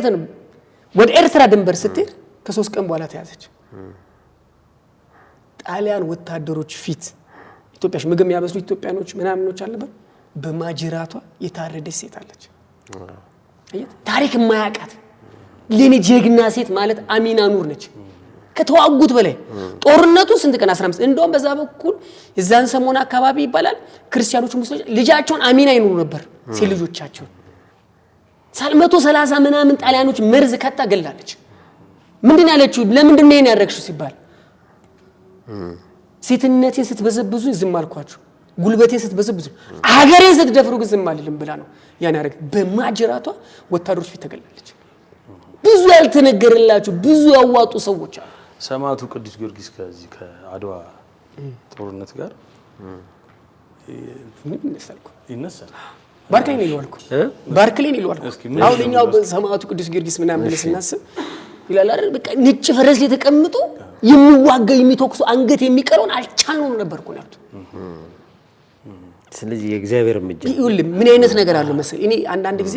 ኤርትራ ድንበር ስትሄድ ከ3 ቀን በኋላ ተያዘች። ጣሊያን ወታደሮች ፊት ኢትዮጵያሽ ምግብ የሚያበስሉ ኢትዮጵያኖች ምናምኖች አለበት በማጅራቷ የታረደች ሴት አለች። ታሪክ የማያውቃት ለኔ ጀግና ሴት ማለት አሚና ኑር ነች። ከተዋጉት በላይ ጦርነቱ ስንት ቀን 15 እንደውም በዛ በኩል የዛን ሰሞን አካባቢ ይባላል ክርስቲያኖች ሙስሊሞች ልጃቸውን አሚና ይኑሩ ነበር ሴት ልጆቻቸው 130 ምናምን ጣሊያኖች መርዝ ከታ ገላለች። ምንድነው ያለችው? ለምንድን ነው ያደረግሽው ሲባል ሴትነቴን ስትበዘብዙ ዝም አልኳችሁ፣ ጉልበቴን ስትበዘብዙ አገሬን ስትደፍሩ ግን ዝም አልልም ብላ ነው ያን ያደረገ። በማጅራቷ ወታደሮች ፊት ተገላለች። ብዙ ያልተነገረላችሁ ብዙ ያዋጡ ሰዎች አሉ። ሰማዕቱ ቅዱስ ጊዮርጊስ ከዚህ ከአድዋ ጦርነት ጋር ይነሳል። ባርክሌን ይልዋልኩ አሁን እኛው ሰማዕቱ ቅዱስ ጊዮርጊስ ምናምን ስናስብ ይላል አይደል? በቃ ነጭ ፈረስ ላይ ተቀምጦ የሚዋጋ የሚተኩሱ አንገት የሚቀረውን አልቻልነውም ነበርኩ ነው ያሉት። ስለዚህ የእግዚአብሔር ምጅ ይሁን ምን አይነት ነገር አለ መሰል እኔ አንዳንድ ጊዜ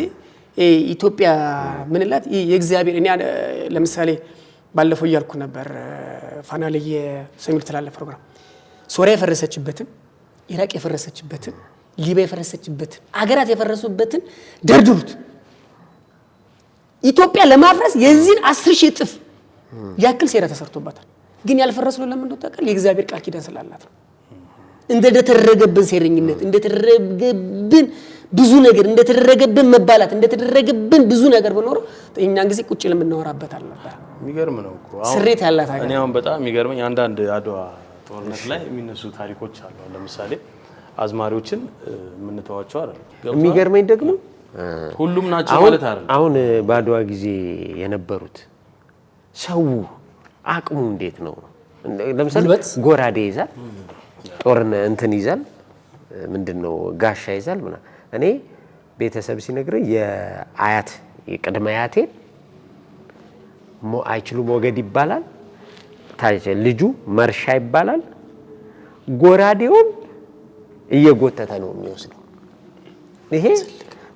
ኢትዮጵያ ምንላት የእግዚአብሔር እኔ ለምሳሌ ባለፈው እያልኩ ነበር ፋና ላይ የሰሚር ተላለ ፕሮግራም ሶሪያ የፈረሰችበትን ኢራቅ የፈረሰችበትን ሊቢያ የፈረሰችበትን አገራት የፈረሱበትን ደርድሩት። ኢትዮጵያ ለማፍረስ የዚህን 10,000 እጥፍ ያክል ሴራ ተሰርቶባታል። ግን ያልፈረስነው ለምን ነው ታውቃለህ? የእግዚአብሔር ቃል ኪዳን ስላላት ነው። እንደተደረገብን ሴረኝነት እንደተደረገብን ብዙ ነገር እንደተደረገብን መባላት እንደተደረገብን ብዙ ነገር በኖር እኛን ጊዜ ቁጭ ለምናወራበት አልነበረ። የሚገርም ነው እኮ ስሬት ያላት ሀገር። እኔ አሁን በጣም የሚገርመኝ አንዳንድ አድዋ ጦርነት ላይ የሚነሱ ታሪኮች አሉ። ለምሳሌ አዝማሪዎችን የምንተዋቸው አይደል? የሚገርመኝ ደግሞ ሁሉም ናቸው ማለት አይደል? አሁን በአድዋ ጊዜ የነበሩት ሰው አቅሙ እንዴት ነው? ለምሳሌ ጎራዴ ይዛል፣ ጦርነት እንትን ይዛል፣ ምንድነው ጋሻ ይዛል ምናምን። እኔ ቤተሰብ ሲነግረኝ የአያት የቅድመ አያቴ አይችሉ ሞገድ ይባላል፣ ልጁ መርሻ ይባላል። ጎራዴውን እየጎተተ ነው የሚወስደው። ይሄ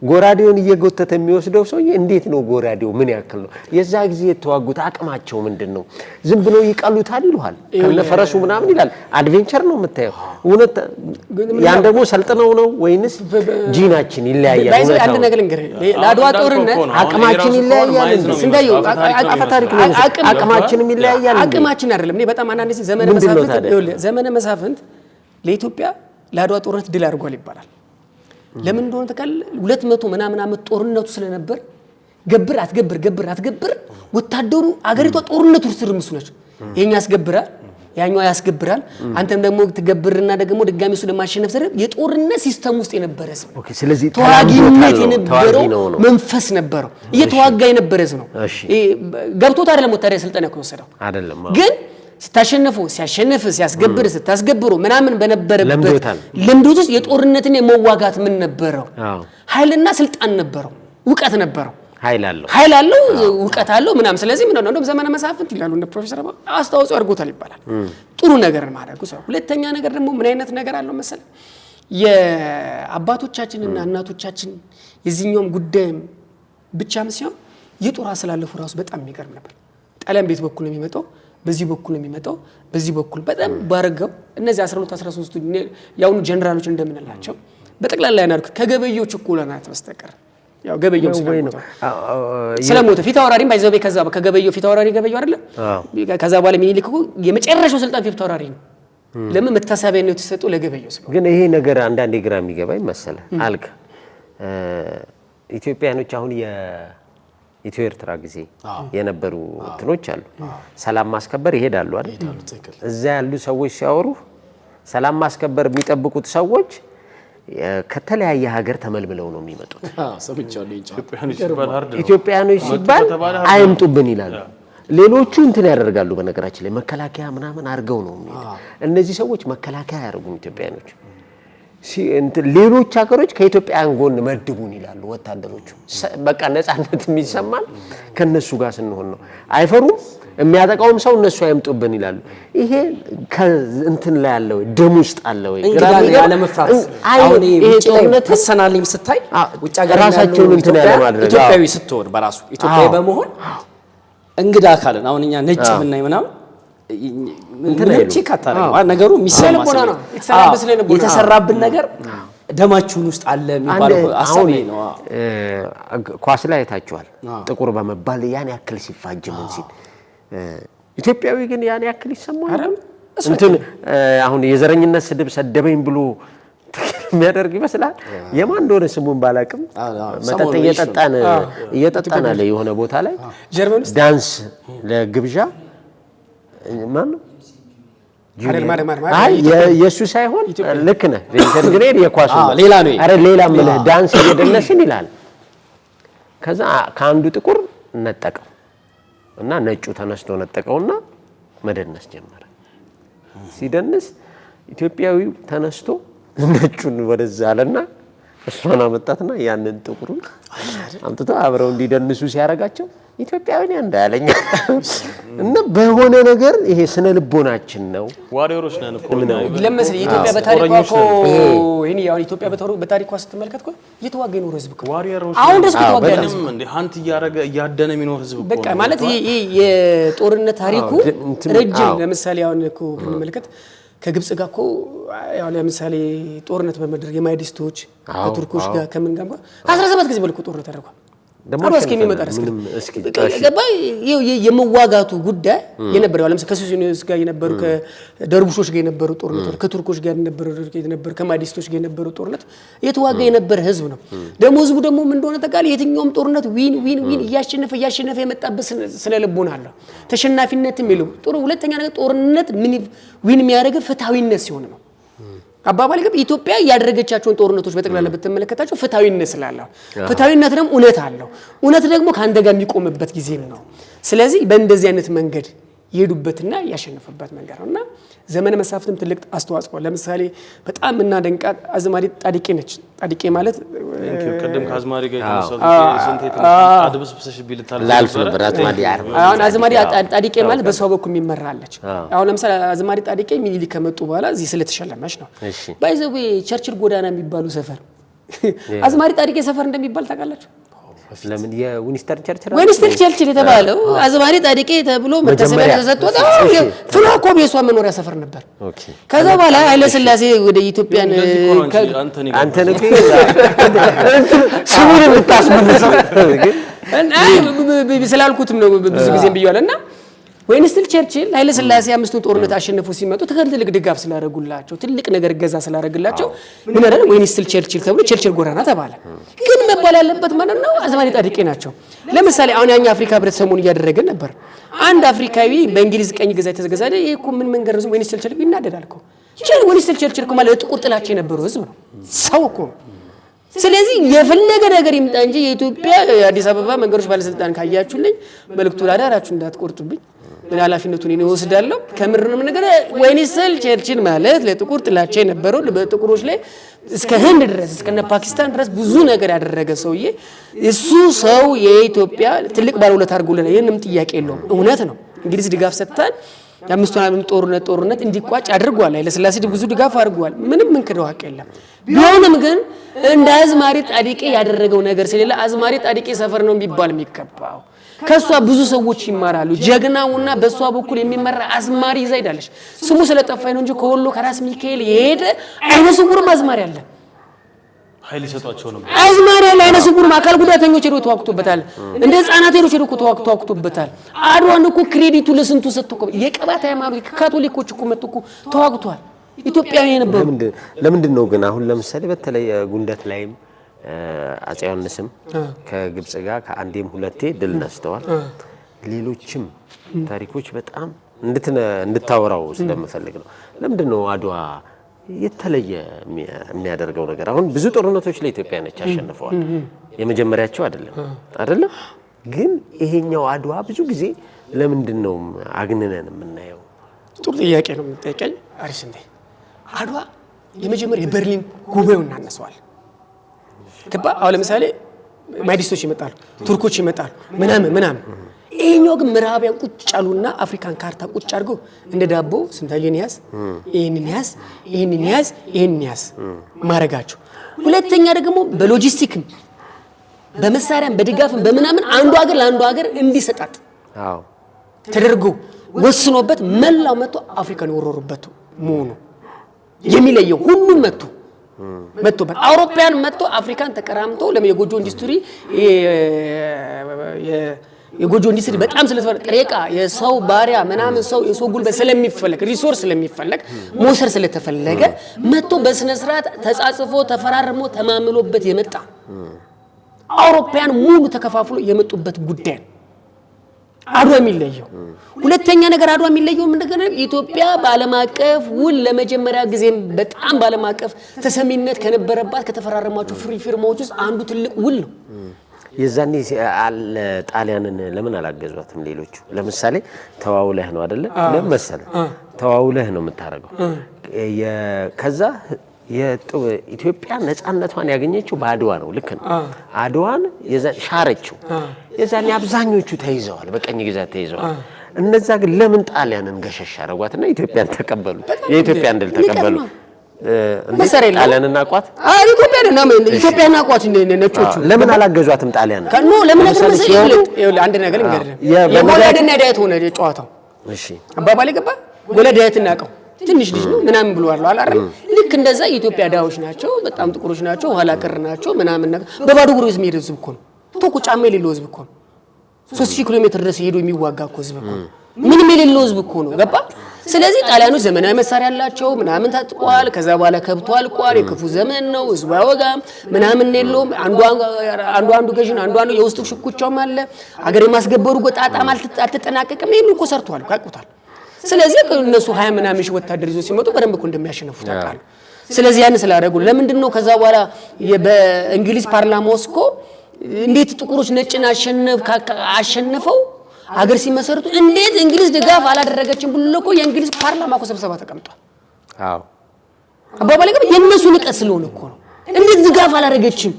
ጎራዴውን እየጎተተ የሚወስደው ሰውዬ እንዴት ነው? ጎራዴው ምን ያክል ነው? የዛ ጊዜ የተዋጉት አቅማቸው ምንድነው? ዝም ብለው ይቀሉታል ይሉሃል ከነፈረሱ ምናምን ይላል። አድቬንቸር ነው የምታየው። እውነት ያን ደግሞ ሰልጥነው ነው ወይንስ ጂናችን ይለያያል? ባይዘ አንድ ነገር ልንገርህ፣ ለአድዋ ጦርነት አቅማችን ይለያያል እንዴ? ስንታየው አፈታሪክ ነው። አቅማችንም ይለያያል። አቅማችን አይደለም። እኔ በጣም አንዳንድ ጊዜ ዘመነ መሳፍንት ለኢትዮጵያ ለአድዋ ጦርነት ድል አድርጓል ይባላል። ለምን እንደሆነ ተካል 200 ምናምን ዓመት ጦርነቱ ስለነበር ገብር አትገብር ወታደሩ አገሪቷ ጦርነት ውስጥ ትርምሱ ነች። ይሄኛ ያስገብራል ያኛው ያስገብራል። አንተም ደግሞ ትገብርና ደግሞ ድጋሚ እሱ ለማሸነፍ ዘረ የጦርነት ሲስተም ውስጥ የነበረ ሰው ኦኬ። ስለዚህ ተዋጊነት የነበረው መንፈስ ነበረው። እየተዋጋ የነበረ ሰው ነው። ገብቶት አይደለም ወታደራዊ ስልጠና የወሰደው አይደለም፣ ግን ሲያሸንፍ ሲያስገብር ስታስገብሩ ምናምን በነበረበት ልምዶት ውስጥ የጦርነትን የመዋጋት ምን ነበረው? ኃይልና ስልጣን ነበረው፣ ዕውቀት ነበረው። ኃይል አለው ዕውቀት አለው ምናምን። ስለዚህ ምን ነው ዘመነ መሳፍንት ይላሉ እንደ ፕሮፌሰር አስተዋጽኦ አድርጎታል ይባላል። ጥሩ ነገር ማድረጉ ሰው። ሁለተኛ ነገር ደግሞ ምን አይነት ነገር አለው መሰለ የአባቶቻችንና እናቶቻችን የዚህኛውም ጉዳይም ብቻም ሲሆን የጦር አሰላለፉ ራሱ በጣም የሚገርም ነበር። ጣሊያን ቤት በኩል ነው የሚመጣው፣ በዚህ በኩል ነው የሚመጣው፣ በዚህ በኩል በጣም ባረጋው እነዚህ 12 13 ያውኑ ጀነራሎች እንደምንላቸው በጠቅላላ ያናርኩ ከገበየው ችኩላናት በስተቀር ያው ገበየው ስለሞተ ፊት አውራሪም ባይዘው ከዛ ከገበየው ፊት አውራሪ ገበየው አይደለም። ከዛ በኋላ ሚኒሊክ እኮ የመጨረሻው ስልጣን ፊት አውራሪ ነው። ለምን መታሰቢያ ነው የተሰጠው ለገበየው ስለሆነ። ግን ይሄ ነገር አንዳንዴ ግራ የሚገባኝ መሰለ አልክ ኢትዮጵያኖች አሁን የኢትዮ ኤርትራ ጊዜ የነበሩ እንትኖች አሉ። ሰላም ማስከበር ይሄዳሉ አይደል? እዛ ያሉ ሰዎች ሲያወሩ ሰላም ማስከበር የሚጠብቁት ሰዎች ከተለያየ ሀገር ተመልምለው ነው የሚመጡት። ኢትዮጵያኖች ሲባል አይምጡብን ይላሉ። ሌሎቹ እንትን ያደርጋሉ። በነገራችን ላይ መከላከያ ምናምን አድርገው ነው የሚሄዱት። እነዚህ ሰዎች መከላከያ ያደርጉን ኢትዮጵያኖች። ሌሎች ሀገሮች ከኢትዮጵያን ጎን መድቡን ይላሉ ወታደሮቹ። በቃ ነፃነት የሚሰማን ከነሱ ጋር ስንሆን ነው። አይፈሩም። የሚያጠቃውም ሰው እነሱ አይምጡብን ይላሉ። ይሄ እንትን ላይ ያለው ደም ውስጥ አለ ወይ እንግዲህ ያለ መፍራት አሁን ይሄ ጦርነት ተሰናልም ስታይ ውጭ ሀገር ራሳቸውን እንትን ያለ ማድረግ ኢትዮጵያዊ ስትሆን በራሱ ኢትዮጵያዊ በመሆን እንግዳ አካልን አሁን እኛ ነጭ ምናይ ምናምን እንትን ቼክ አታረጋው ነገሩ የሚሰማ ነው የተሰራብን ነገር ደማችሁን ውስጥ አለ የሚባለው አሳብ ነው። ኳስ ላይ ታይቷል። ጥቁር በመባል ያን ያክል ሲፋጅ ምን ሲል ኢትዮጵያዊ ግን ያን ያክል ይሰማል። እንትን አሁን የዘረኝነት ስድብ ሰደበኝ ብሎ የሚያደርግ ይመስላል። የማን እንደሆነ ስሙን ባላቅም መጠጥ እየጠጣን አለ የሆነ ቦታ ላይ ዳንስ ለግብዣ ማን ነው የሱ ሳይሆን ልክ ነህ። ኢንተርግሬድ የኳሱ ሌላ ነው። አረ ሌላ ምን ዳንስ እየደነስን ይላል። ከዛ ከአንዱ ጥቁር ነጠቀው እና ነጩ ተነስቶ ነጠቀውና መደነስ ጀመረ። ሲደንስ ኢትዮጵያዊው ተነስቶ ነጩን ወደዛ አለና እሷን አመጣትና ያንን ጥቁሩን አምጥቶ አብረው እንዲደንሱ ሲያረጋቸው ኢትዮጵያዊ ነው እንዳለኝ እና በሆነ ነገር ይሄ ስነ ልቦናችን ነው። ዋሪዮሮች ነን እኮ ለምሳሌ ኢትዮጵያ በታሪኳ እኮ ይሄን ያው ኢትዮጵያ በታሪኳ ስትመለከት እኮ እየተዋጋ የኖረ ህዝብ እኮ አሁን ድረስ እየተዋጋ ነው እንዴ ሀንት እያረገ እያደነ የሚኖር ህዝብ እኮ በቃ ማለት ይሄ የጦርነት ታሪኩ ረጅም። ለምሳሌ አሁን እኮ ብንመለከት ከግብጽ ጋር እኮ ያው ለምሳሌ ጦርነት በመድረግ የማይዲስቶች ከቱርኮች ጋር ከምን ጋር 17 ጊዜ በልኩ ጦርነት ተደርጓል። ደሞ እስኪመጣ የመዋጋቱ ጉዳይ የነበረው ለምሳሌ ከሱሲኒዮስ ጋር የነበሩ ከደርቡሾች ጋር የነበሩ ጦርነት ከቱርኮች ጋር የነበሩ ከማይዲስቶች ጋር የነበሩ ጦርነት የተዋጋ የነበረ ህዝብ ነው። ደሞ ህዝቡ ደሞ ምን እንደሆነ ተቃል የትኛውም ጦርነት ዊን እያሸነፈ የመጣበት ስነ ልቦና አለ። ተሸናፊነትም የለው ጥሩ። ሁለተኛ ነገር ጦርነት ምን ዊን የሚያደርገው ፍትሃዊነት ሲሆን ነው። አባባል ግን ኢትዮጵያ ያደረገቻቸውን ጦርነቶች በተግላላ በተመለከታቸው ፍትሃዊነት ስላለው ፍትሃዊነት ደግሞ እውነት አለው። እውነት ደግሞ ካንተ ጋር የሚቆምበት ጊዜም ነው። ስለዚህ በእንደዚህ አይነት መንገድ ይሄዱበትና ያሸነፉበት መንገድ ነውና ዘመነ መሳፍንትም ትልቅ አስተዋጽኦ ለምሳሌ በጣም እናደንቃት አዝማሪ ጣዲቄ ነች። ጣዲቄ ማለት ቀደም ከአዝማሪ ጋር የተነሳው ስንት አድብስብሰሽ ቢልታል አሁን አዝማሪ ጣዲቄ ማለት በሰው በኩል የሚመራለች። አሁን ለምሳሌ አዝማሪ ጣዲቄ ሚኒሊክ ከመጡ በኋላ እዚህ ስለተሸለመች ነው። ባይዘው ቸርችል ጎዳና የሚባሉ ሰፈር አዝማሪ ጣዲቄ ሰፈር እንደሚባል ታውቃላችሁ? ለምን የዊንስተን ቸርችል የተባለው አዝማሪ ጣዲቄ ተብሎ መታሰቢያ ተሰጥቶት ፍሎኮ ቤሷ መኖሪያ ሰፈር ነበር። ከዛ በኋላ ኃይለ ሥላሴ ወደ ኢትዮጵያን አንተን ስሙን የምታስመልሰው ስላልኩትም ነው ብዙ ጊዜ ብያለና ዊንስተን ቸርችል ኃይለ ሥላሴ አምስቱን ጦርነት አሸንፎ ሲመጡ ትልቅ ድጋፍ ስላደረጉላቸው ትልቅ ነገር ገዛ ስላደረጉላቸው ምን አለ ዊንስተን ቸርችል ተብሎ ቸርችል ጎዳና ተባለ። ግን መባል ያለበት ማለት ነው አዝማሪ ጻድቄ ናቸው። ለምሳሌ አሁን ያኛ አፍሪካ ህብረት ሰሞኑን እያደረገ ነበር። አንድ አፍሪካዊ በእንግሊዝ ቀኝ ግዛት የተገዛ ይሄ እኮ ምን መንገር ነው ዊንስተን ቸርችል ይናደዳል እኮ ዊንስተን ቸርችል እኮ ማለት ጥቁር ጥላቸው የነበረው ህዝብ ነው ሰው እኮ። ስለዚህ የፈለገ ነገር ይምጣ እንጂ የኢትዮጵያ የአዲስ አበባ መንገዶች ባለስልጣን ካያችሁልኝ መልእክቱ ላዳራችሁ እንዳትቆርጡብኝ ምን ኃላፊነቱን እኔ ወስዳለሁ። ከምርንም ነገር ዊንስተን ቸርችል ማለት ለጥቁር ጥላቻ የነበረው በጥቁሮች ላይ እስከ ህንድ ድረስ እስከ ፓኪስታን ድረስ ብዙ ነገር ያደረገ ሰውዬ እሱ ሰው የኢትዮጵያ ትልቅ ባለውለታ አድርጎልናል። ይሄንም ጥያቄ የለውም። እውነት ነው እንግሊዝ ድጋፍ ሰጥታን የአምስቱን ዓመት ጦርነት እንዲቋጭ አድርጓል። ኃይለ ሥላሴ ብዙ ድጋፍ አድርጓል። ምንም እንክደው ሀቅ የለም። ቢሆንም ግን እንደ አዝማሪ ጻድቄ ያደረገው ነገር ስለሌለ አዝማሪ ጻድቄ ሰፈር ነው የሚባል የሚገባው ከሷ ብዙ ሰዎች ይማራሉ። ጀግናውና በሷ በኩል የሚመራ አዝማሪ ይዛ ሄዳለች። ስሙ ስለጠፋኝ ነው እንጂ ከወሎ ከራስ ሚካኤል የሄደ አይነ ስውርም አዝማሪ አለ። ኃይል ይሰጧቸው ነው አዝማሪ አለ። አይነ ስውርም አካል ጉዳተኞች ሄዶ ተዋክቶበታል። እንደ ህፃናት ሄዶ ተዋክቶበታል። አድዋን እኮ ክሬዲቱ ለስንቱ ሰጥቶ የቀባት ሃይማኖት ካቶሊኮች እኮ መጥቶ ተዋክቷል። ኢትዮጵያዊ የነበሩ ለምንድን ነው ግን አሁን ለምሳሌ በተለይ ጉንደት ላይም አፄ ዮሐንስም ከግብጽ ጋር ከአንዴም ሁለቴ ድል ነስተዋል። ሌሎችም ታሪኮች በጣም እንድታወራው ስለምፈልግ ነው። ለምንድን ነው አድዋ የተለየ የሚያደርገው ነገር? አሁን ብዙ ጦርነቶች ለኢትዮጵያ ነች አሸንፈዋል። የመጀመሪያቸው አይደለም ግን ይሄኛው አድዋ ብዙ ጊዜ ለምንድን ነው አግንነን የምናየው? ጥሩ ጥያቄ ነው የምትጠይቀኝ። አሪፍ እንዴ አድዋ የመጀመሪያ የበርሊን ጉባኤውን እናነሳዋል። አሁን ለምሳሌ ማይዲስቶች ይመጣሉ፣ ቱርኮች ይመጣሉ ምናምን። ይሄኛው ግን ምዕራቢያን ቁጭ አሉና አፍሪካን ካርታ ቁጭ አድርገው እንደ ዳቦ ስንታየን ያዝ ይሄንን ያዝ ማረጋቸው። ሁለተኛ ደግሞ በሎጂስቲክም በመሳሪያም በድጋፍም በምናምን አንዱ ሀገር ለአንዱ ሀገር እንዲሰጣጥ ተደርጎ ወስኖበት መላው መጥቶ አፍሪካን የወረሩበት መሆኑ የሚለየው ሁሉም መጥቶበት አውሮፓውያን መጥቶ አፍሪካን ተቀራምቶ የጎጆ ኢንዱስትሪ የጎጆ ኢንዱስትሪ በጣም ስለተፈለገ ጥሬቃ የሰው ባሪያ ምናምን ሰው የሰው ጉልበት ስለሚፈልግ ሪሶርስ ስለሚፈልግ ሞሰር ስለተፈለገ መጥቶ በስነ ስርዓት ተጻጽፎ ተፈራርሞ ተማምሎበት የመጣ አውሮፓውያን ሙሉ ተከፋፍሎ የመጡበት ጉዳይ አድዋ የሚለየው። ሁለተኛ ነገር አድዋ የሚለየው ምንድነው? ኢትዮጵያ በዓለም አቀፍ ውል ለመጀመሪያ ጊዜ በጣም በዓለም አቀፍ ተሰሚነት ከነበረባት ከተፈራረማቸው ፊርማዎች ውስጥ አንዱ ትልቅ ውል ነው። የዛኔ ጣሊያንን ለምን አላገዟትም? ሌሎቹ ለምሳሌ ተዋውለህ ነው አይደለ? ለምን መሰለህ ተዋውለህ ነው የምታረገው። ከዛ የኢትዮጵያ ነፃነቷን ያገኘችው በአድዋ ነው። ልክ ነው። አድዋን ሻረችው። የዛኔ አብዛኞቹ ተይዘዋል፣ በቀኝ ግዛት ተይዘዋል። እነዛ ግን ለምን ጣሊያንን ገሸሽ አረጓትና ኢትዮጵያን ተቀበሉ? የኢትዮጵያን ድል ተቀበሉ። ጣሊያንን አቋት ኢትዮጵያን አቋት ነጮቹ ለምን አላገዟትም? ጣሊያን ከኖ ለምን ነገር አንድ ነገር እንገርደም የሞላድና ዳያት ሆነ ጨዋታው። እሺ አባባሌ ገባ። ወለዳያት እናቀው ትንሽ ልጅ ነው ምናምን ብለዋል አይደል? ልክ እንደዛ የኢትዮጵያ ዳዎች ናቸው፣ በጣም ጥቁሮች ናቸው፣ ኋላ ቀር ናቸው ምናምን ነገር በባዶ እግሩ የሚሄድ ህዝብ እኮ ነው። ቶኩ ጫማ የሌለው ህዝብ እኮ ነው። 3000 ኪሎ ሜትር ድረስ ሄዶ የሚዋጋ እኮ ህዝብ እኮ ነው። ምንም የሌለው ህዝብ እኮ ነው። ገባ? ስለዚህ ጣሊያኖች ዘመናዊ መሳሪያ ያላቸው ምናምን ታጥቋል። ከዛ በኋላ ከብቶ አልቋል። የክፉ ዘመን ነው። ህዝቡ ያወጋም ምናምን የለውም። አንዱ ገዥ ነው፣ አንዱ የውስጥ ሽኩቻውም አለ። አገር የማስገበሩ ጎጣጣም አልተጠናቀቀም። ይሄን እኮ ሰርቷል፣ ያውቁታል። ስለዚህ እነሱ 20 ምናምን ሺህ ወታደር ይዞ ሲመጡ በደንብ እኮ እንደሚያሸንፉ ታውቃለህ። ስለዚህ ያን ስላደረጉ ለምንድን ነው ከዛ በኋላ በእንግሊዝ ፓርላማ ውስጥ እኮ እንዴት ጥቁሮች ነጭን አሸንፈው አገር ሲመሰርቱ እንዴት እንግሊዝ ድጋፍ አላደረገችም ብሎ እኮ የእንግሊዝ ፓርላማ እኮ ስብሰባ ተቀምጧል። አዎ አባባሌ ግን የነሱ ንቀት ስለሆነ እኮ ነው። እንዴት ድጋፍ አላደረገችም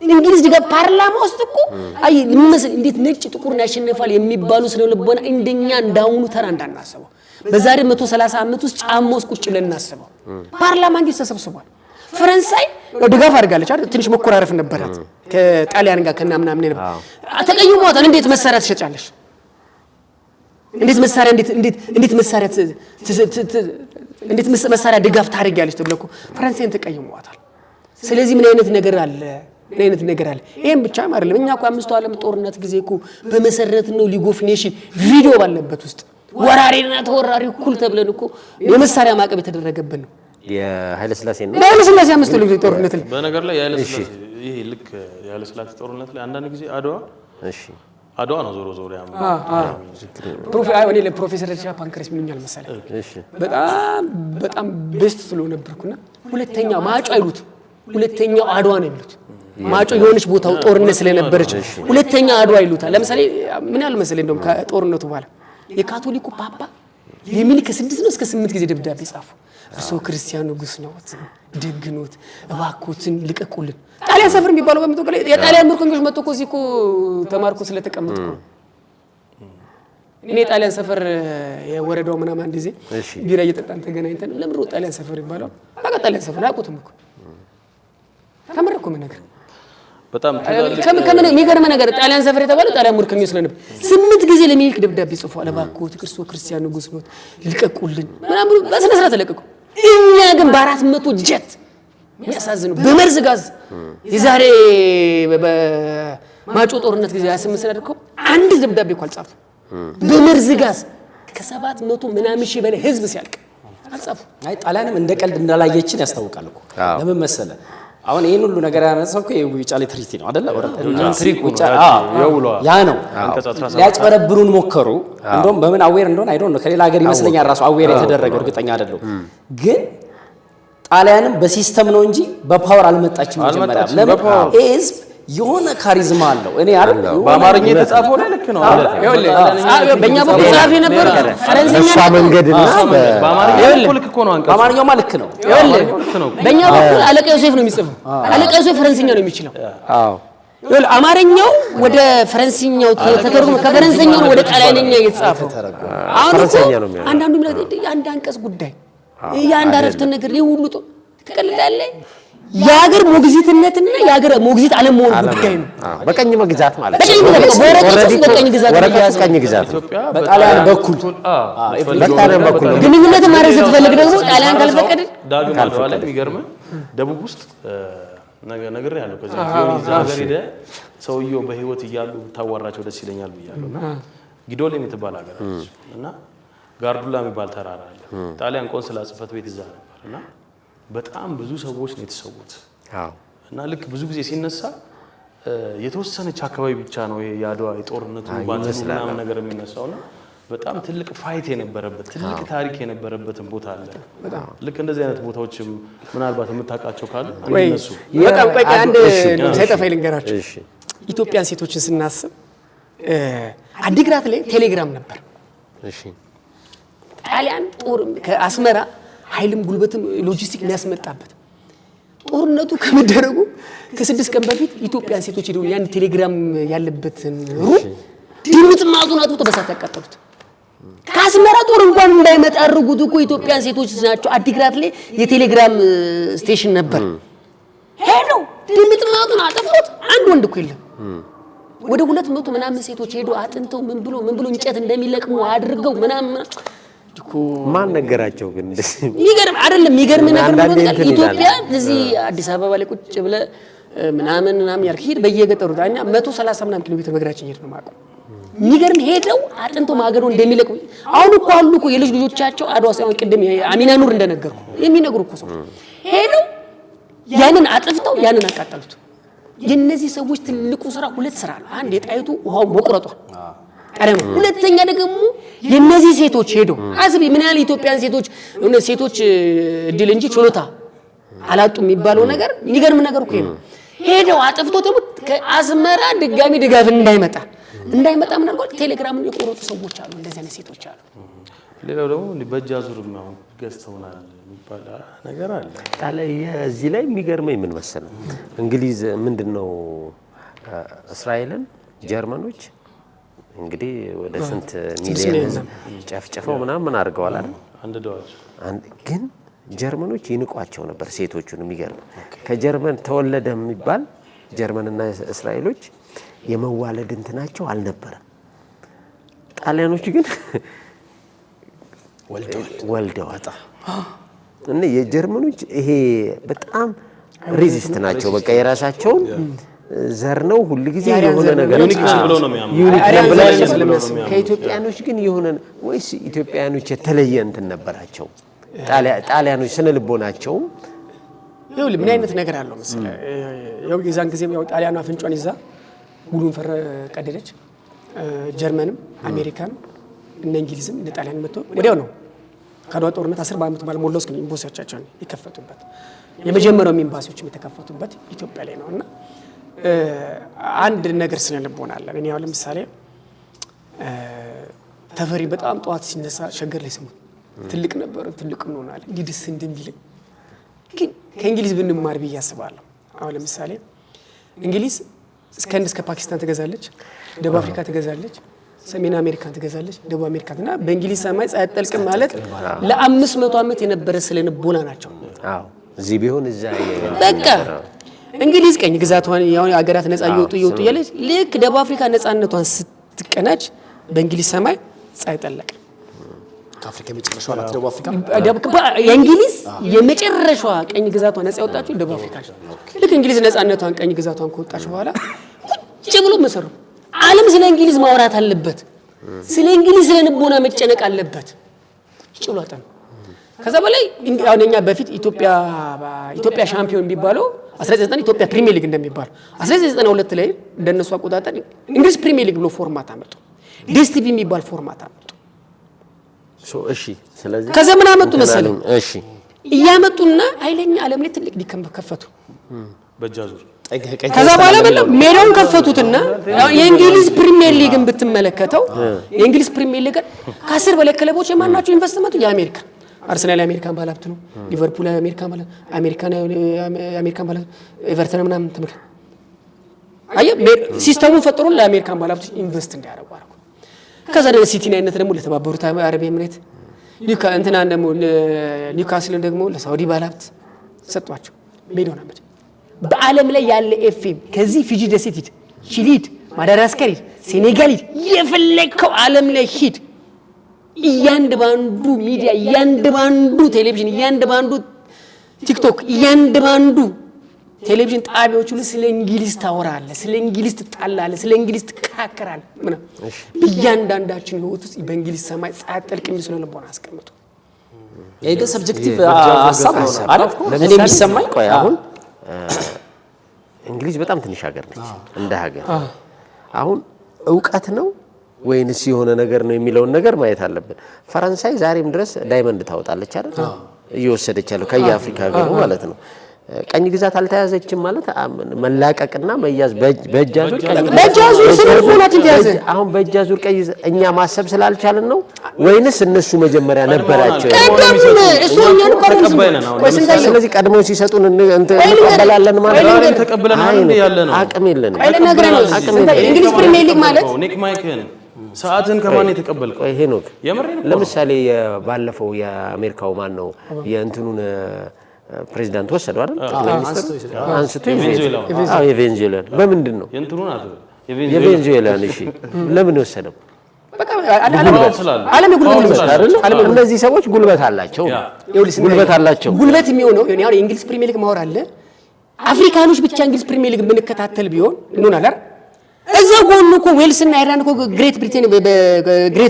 እንግሊዝ ድጋፍ ፓርላማ ውስጥ እኮ አይ ለምን እንዴት ነጭ ጥቁርን ያሸንፋል የሚባሉ ስለልቦና እንደኛ እንዳውኑ ተራ እንዳናስበው በዛሬ 130 ዓመት ውስጥ ጫማ ውስጥ ቁጭ ብለን እናስበው። ፓርላማ እንዴት ተሰብስቧል። ፈረንሳይ ድጋፍ አድርጋለች አይደል? ትንሽ መኮራረፍ ነበራት ከጣሊያን ጋር ከናምናምን ነበር። ተቀይሟታል። እንዴት መሳሪያ ትሸጫለሽ? እንዴት መሳሪያ ድጋፍ ታደርጊያለሽ ተብሎ እኮ ፈረንሳይን ተቀይሟታል። ስለዚህ ምን አይነት ነገር አለ? ይሄን ብቻ አይደለም። እኛ እኮ አምስቱ ዓለም ጦርነት ጊዜ እኮ በመሰረት ነው ሊግ ኦፍ ኔሽን ቪዲዮ ባለበት ውስጥ ወራሪና ተወራሪ እኩል ተብለን እኮ የመሳሪያ ማዕቀብ የተደረገብን ነው። የኃይለ ሥላሴ ነው ለኃይለ ሥላሴ አምስት ልጅ ጦርነት ላይ በነገር ላይ የኃይለ ሥላሴ ይሄ ልክ የኃይለ ሥላሴ ጦርነት ላይ አንዳንድ ጊዜ አድዋ ነው ዞሮ እኔ ለፕሮፌሰር ደረጃ ፓንክረስ ምንኛል መሰለህ በጣም ቤስት ስለነበርኩና ሁለተኛው ማጮ አይሉት ሁለተኛው አድዋ ነው የሚሉት ማጮ የሆነች ቦታው ጦርነት ስለነበረች ሁለተኛው አድዋ ይሉታል። ለምሳሌ ምን ያህል መሰለኝ እንደውም ከጦርነቱ በኋላ የካቶሊኩ ፓፓ የሚኒክ ከ6 ነው እስከ 8 ጊዜ ደብዳቤ ጻፉ። እርሶ ክርስቲያን ንጉስ ነዎት፣ ደግኖት፣ እባክዎትን ልቀቁልን። ጣሊያን ሰፈር የሚባለው በመቶ ከላይ የጣሊያን ምርኮኞች መጥቶ እኮ ሲኮ ተማርኮ ስለተቀመጡ ነው። እኔ ጣሊያን ሰፈር የወረዳው ምናምን አንድ ጊዜ ቢራ እየጠጣን ተገናኝተን ለምን ነው ጣሊያን ሰፈር ይባላል? በቃ ጣሊያን ሰፈር አያውቁትም እኮ ተመረኩ ምን ነገር በጣም ከምን የሚገርም ነገር ጣሊያን ሰፈር የተባለው ጣሊያን ምርኮኞች ስለነበር 8 ጊዜ ለሚኒክ ደብዳቤ ጽፏል። እባክዎት እርሶ ክርስቲያን ንጉስ ነዎት ልቀቁልን ምናምን በስነ ስርዓት ተለቀቁ። እኛ ግን በ400 ጀት የሚያሳዝነው በመርዝ ጋዝ የዛሬ በማጮ ጦርነት ጊዜ 28 ስለደረከው አንድ ደብዳቤ እኮ አልጻፉ። በመርዝ ጋዝ ከ700 ምናምን ሺህ በላይ ህዝብ ሲያልቅ አልጻፉ። አይ ጣሊያንም እንደ ቀልድ እንዳላየችን ያስታውቃል እኮ ለምን መሰለ አሁን ይሄን ሁሉ ነገር ያነሳው እኮ የውጫሌ ትሪቲ ነው አይደል? ያ ነው ሊያጭበረብሩን ሞከሩ። እንደውም በምን አዌር እንደሆነ አይዶን ነው ከሌላ ሀገር ይመስለኛል ራሱ አዌር የተደረገው እርግጠኛ አይደለሁም። ግን ጣሊያንም በሲስተም ነው እንጂ በፓወር አልመጣችም። መጀመሪያ ለምን ህዝብ የሆነ ካሪዝማ አለው። እኔ አይደል በአማርኛ የተጻፈው ላይ ልክ ነው ማለት ነው። በእኛ በኩል ጻፊ ነበር ፈረንሳይኛ መንገድና በአማርኛ ልክ እኮ ነው። በአማርኛውማ ልክ ነው። በእኛ በኩል አለቃ ዮሴፍ ነው የሚጽፈው። አለቃ ዮሴፍ ፈረንሳይኛ ነው የሚችለው። አማርኛው ወደ ፈረንሳይኛው ተተርጉሞ ከፈረንሳይኛው ወደ ጣሊያንኛ እየተጻፈው አሁን እኮ አንዳንዱ አንድ አንቀጽ ጉዳይ የአንድ አረፍተ ነገር ይሁሉ ተቀልዳለ የሀገር ሞግዚትነትና የሀገር ሞግዚት አለመሆን ጉዳይ ነው። በቀኝ መግዛት ማለት ነው። በቀኝ ግዛት በጣሊያን በኩል ግንኙነት ማድረግ ስትፈልግ ደግሞ ጣሊያን ካልፈቀደ ዳግም አለ። የሚገርምህ ደቡብ ውስጥ ነገር ያለው ከዚህ ሀገር ሄደህ ሰውየው በህይወት እያሉ ታዋራቸው ደስ ይለኛል ብያለሁ። ጊዶሌ የምትባል ሀገር አለች እና ጋርዱላ የሚባል ተራራ አለ። ጣሊያን ቆንስላ ጽሕፈት ቤት እዛ ነበር እና በጣም ብዙ ሰዎች ነው የተሰዉት። እና ልክ ብዙ ጊዜ ሲነሳ የተወሰነች አካባቢ ብቻ ነው የአድዋ የጦርነቱ ባንተና ነገር የሚነሳውና በጣም ትልቅ ፋይት የነበረበት ትልቅ ታሪክ የነበረበትን ቦታ አለ። ልክ እንደዚህ አይነት ቦታዎችም ምናልባት የምታውቃቸው ካሉ አንደነሱ በጣም ቆይ አንድ ሳይጠፋ ልንገራችሁ። ኢትዮጵያን ሴቶችን ስናስብ አዲግራት ላይ ቴሌግራም ነበር። ጣሊያን ጦር ከአስመራ ኃይልም ጉልበትም ሎጂስቲክ የሚያስመጣበት ጦርነቱ ከመደረጉ ከ6 ቀን በፊት ኢትዮጵያን ሴቶች ሄደው ያን ቴሌግራም ያለበትን ሩም ድምጥ ማጡናቱ ተበሳተ ያቃጠሉት። ከአስመራ ጦር እንኳን እንዳይመጣ አድርጉት እኮ ኢትዮጵያን ሴቶች ናቸው። አዲግራት ላይ የቴሌግራም ስቴሽን ነበር። ሄደው ድምጥ ማጡን አጠፉት። አንድ ወንድ እኮ የለም። ወደ 200 ምናምን ሴቶች ሄደው አጥንተው ምን ብሎ እንጨት እንደሚለቅሙ አድርገው ምናምን ማን ነገራቸው? ግን የሚገርም አይደለም። የሚገርም ነገር ነው። ኢትዮጵያ እዚህ አዲስ አበባ ላይ ቁጭ ብለ ምናምን ያልክ ሄድ በየገጠሩ ታኛ 130 ምናምን ኪሎ ሜትር በእግራችን ሄድ ነው ማቀው። የሚገርም ሄደው አጥንተው ማገዶ እንደሚለቅሙ አሁን እኮ አሉ እኮ የልጅ ልጆቻቸው አድዋ ሳይሆን ቅድም አሚና ኑር እንደነገርኩ የሚነግሩ እኮ ሰው ሄደው ያንን አጥፍተው ያንን አቃጠሉት። የነዚህ ሰዎች ትልቁ ስራ ሁለት ስራ ነው። አንድ የጣይቱ ውሃው መቁረጧ ቀደም፣ ሁለተኛ ደግሞ የነዚህ ሴቶች ሄዶ አስቢ ምን ያህል ኢትዮጵያን ሴቶች እድል እንጂ ችሎታ አላጡ የሚባለው ነገር የሚገርም ነገር እኮ ነው። ሄደው አጥፍቶ ደግሞ ከአስመራ ድጋሚ ድጋፍ እንዳይመጣ ምን አልኳት ቴሌግራምን የቆረጡ ሰዎች አሉ። እንደዚህ አይነት ሴቶች አሉ። ሌላው ደግሞ በእጅ አዙር ነው ገዝተውናል የሚባል ነገር አለ። እዚህ ላይ የሚገርመኝ ምን መሰለህ እንግሊዝ ምንድነው እስራኤልን ጀርመኖች እንግዲህ ወደ ስንት ሚሊዮን ጨፍጨፈው ምናምን አድርገዋል አይደል? ግን ጀርመኖች ይንቋቸው ነበር ሴቶቹን። የሚገርም ከጀርመን ተወለደ የሚባል ጀርመንና እስራኤሎች የመዋለድ እንትናቸው አልነበረም። ጣሊያኖች ግን ወልደዋል። እና የጀርመኖች ይሄ በጣም ሬዚስት ናቸው። በቃ የራሳቸውን ዘር ነው ሁሉ ጊዜ የሆነ ነገር ዩኒክ ብለው ነው የሚያምኑ። ዩኒክ ብለው ከኢትዮጵያኖች ግን የሆነ ወይስ ኢትዮጵያኖች የተለየ እንትን ነበራቸው? ጣሊያኖች ስነ ልቦናቸው ይኸውልህ ምን አይነት ነገር አለው መሰለህ? የዛን ጊዜ ጣሊያኑ አፍንጫን ይዛ ሙሉን ቀደደች። ጀርመንም አሜሪካንም እነ እንግሊዝም እነ ጣሊያን መጥቶ ወዲያው ነው ከአድዋ ጦርነት 10 ዓመት ባልሞላው እስከ ኤምባሲዎቻቸውን የከፈቱበት የመጀመሪያው ኤምባሲዎችም የተከፈቱበት ኢትዮጵያ ላይ ነውና አንድ ነገር ስነ ልቦና አለ። እኔ አሁን ለምሳሌ ተፈሪ በጣም ጠዋት ሲነሳ ሸገር ላይ ስሙ ትልቅ ነበር ትልቅ እንሆናለን እንግዲህ እንደሚል ግን ከእንግሊዝ ብንማር ብዬ አስባለሁ። አሁን ለምሳሌ እንግሊዝ እስከ ፓኪስታን ትገዛለች፣ ደቡብ አፍሪካ ትገዛለች፣ ሰሜን አሜሪካን ትገዛለች፣ ደቡብ አሜሪካን እና በእንግሊዝ ሰማይ ፀሐይ አትጠልቅም ማለት ለ500 ዓመት የነበረ ስለንቦና ናቸው። አዎ እዚህ ቢሆን እዛ በቃ እንግሊዝ ቀኝ ግዛቷን ያው አገራት ነፃ እየወጡ ያለች ልክ ደቡብ አፍሪካ ነፃነቷን ስትቀናጅ በእንግሊዝ ሰማይ ፀሐይ ጠለቀ። ከአፍሪካ የመጨረሻው ናት ደቡብ አፍሪካ። የእንግሊዝ የመጨረሻዋ ቀኝ ግዛቷን ነፃ ያወጣችው ደቡብ አፍሪካ ነች። ልክ እንግሊዝ ነፃነቷን ቀኝ ግዛቷን ከወጣች በኋላ ቁጭ ብሎ መሰሩ ዓለም ስለ እንግሊዝ ማውራት አለበት። ስለ እንግሊዝ ስለ ንቦና መጨነቅ አለበት። ቁጭ ብሎ አጠኑ። ከዛ በላይ አሁን እኛ በፊት ኢትዮጵያ ሻምፒዮን የሚባለው 1990 ኢትዮጵያ ፕሪሚየር ሊግ እንደሚባለው 1992 ላይ እንደነሱ አቆጣጠር እንግሊዝ ፕሪሚየር ሊግ ብሎ ፎርማት አመጡ። ዲስቲቪ የሚባል ፎርማት አመጡ። እሺ ስለዚህ ከዘመን አመጡ መሰለኝ። እሺ እያመጡና ኃይለኛ ዓለም ላይ ትልቅ ሊከም ከፈቱ በእጃዙር ከዛ በኋላ ሜዳውን ከፈቱትና የእንግሊዝ ፕሪሚየር ሊግን ብትመለከተው የእንግሊዝ ፕሪሚየር ሊግ ከ10 በላይ ክለቦች የማናቸው ኢንቨስትመንቱ የአሜሪካ አርሰናል የአሜሪካን ባለሀብት ነው። ሊቨርፑል የአሜሪካን ባለሀብት ኤቨርተን ምናምን ተመልከት። አየህ ሲስተሙን ፈጥሮ ለአሜሪካን ባለሀብት ኢንቨስት እንዲያደርጉ አደረጉ። ከዛ ደግሞ ሲቲን አይነት ደግሞ ለተባበሩት አረብ ኤምሬት ኒውካስልን ደግሞ ለሳውዲ ባለሀብት ሰጧቸው። ሜዳውን አመድ በዓለም ላይ ያለ ኤፍኤም ከዚህ ፊጂ ደሴት ሂድ፣ ቺሊ ሂድ፣ ማዳጋስካር ሂድ፣ ሴኔጋል ሂድ፣ የፈለከው ዓለም ላይ ሂድ። እያንዳንዱ ሚዲያ፣ እያንዳንዱ ቴሌቪዥን፣ እያንዳንዱ ቲክቶክ፣ እያንዳንዱ ቴሌቪዥን ጣቢያዎች ሁሉ ስለ እንግሊዝ ታወራለህ፣ ስለ እንግሊዝ ትጣላለህ፣ ስለ እንግሊዝ ትከራከራለህ። ምን እያንዳንዳችን ህይወት ውስጥ በእንግሊዝ ሰማይ ፀሐይ አትጠልቅም የሚል ስለ ልቦና አስቀምጡ። ይሄ ግን ሰብጀክቲቭ ሀሳብ ነው አይደል? እኔ የሚሰማኝ ቆይ አሁን እንግሊዝ በጣም ትንሽ ሀገር ነች እንደ ሀገር። አሁን እውቀት ነው ወይንስ የሆነ ነገር ነው የሚለውን ነገር ማየት አለብን። ፈረንሳይ ዛሬም ድረስ ዳይመንድ ታወጣለች አይደል? እየወሰደች ያለው ከየአፍሪካ ሀገሩ ማለት ነው። ቀኝ ግዛት አልተያዘችም ማለት መላቀቅና መያዝ በእጃዙር ስለልቦናችን ተያዘ። አሁን በእጃዙር ቀይ እኛ ማሰብ ስላልቻልን ነው ወይንስ እነሱ መጀመሪያ ነበራቸው? ስለዚህ ቀድመው ሲሰጡን እንቀበላለን ማለት ነው። ተቀበለናል እንዴ ያለ ነው። አቅም የለንም። እንግሊዝ ፕሪሚየር ሊግ ማለት ኔክ ማይክን ሰዓትን ከማን የተቀበልከው? ይሄ ነው። ለምሳሌ ባለፈው የአሜሪካው ማን ነው የእንትኑን ፕሬዚዳንት ወሰደው አይደል? አንስቶ የቬንዙዌላን በምንድን ነው የቬንዙዌላን? እሺ ለምን ወሰደው? በቃ ዓለም ጉልበት አይደል? እነዚህ ሰዎች ጉልበት አላቸው። ጉልበት የሚሆነው ያው የእንግሊዝ ፕሪሚየር ሊግ ማወር አለ። አፍሪካኖች ብቻ እንግሊዝ ፕሪሚየር ሊግ ብንከታተል ቢሆን እንሆናል አይደል? እዛ ጎን እኮ ዌልስ እና አይርላንድ እኮ ግሬት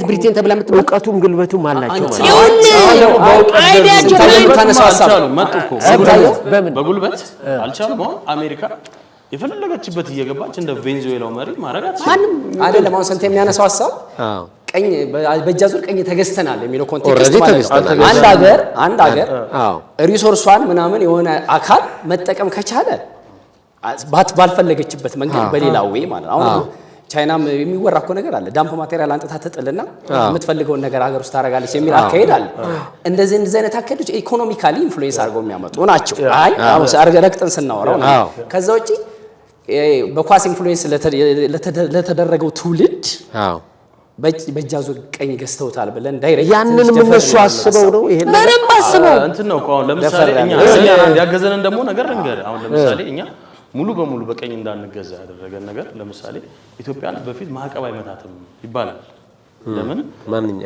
ብሪቴን ተብላ የምትመጣው እውቀቱም ጉልበቱም አላቸው ማለት ነው። በጉልበት አልቻሉም። አሜሪካ የፈለገችበት እየገባች እንደ ቬንዙዌላው መሪ ማረግ ማንም አይደለም። አሁን ሰንተ የሚያነሳው ሀሳብ ቀኝ በእጃዙር ቀኝ ተገዝተናል የሚለው ኮንቴክስት ማለት ነው። አንድ ሀገር ሪሶርሷን ምናምን የሆነ አካል መጠቀም ከቻለ ባልፈለገችበት መንገድ በሌላው ወይ ማለት ነው። አሁን ቻይናም የሚወራ እኮ ነገር አለ። ዳምፕ ማቴሪያል አንጥታ ተጥልና የምትፈልገውን ነገር ሀገር ውስጥ ታረጋለች የሚል አካሄድ አለ። እንደዚህ አይነት አካሄዶች ኢኮኖሚካሊ ኢንፍሉዌንስ አድርገው የሚያመጡ ናቸው። ረግጠን ስናወራው ነው። ከዛ ውጪ በኳስ ኢንፍሉዌንስ ለተደረገው ትውልድ በእጃዙር ቀኝ ገዝተውታል ብለን ዳይሬክት ያንንም እነሱ አስበው ነው። ይሄን በደንብ አስበው እንትን ነው። አሁን ለምሳሌ እኛ ያገዘንን ደግሞ ነገር ልንገር። አሁን ለምሳሌ እኛ ሙሉ በሙሉ በቀኝ እንዳንገዛ ያደረገን ነገር ለምሳሌ ኢትዮጵያን በፊት ማዕቀብ አይመታትም ይባላል። ለምን?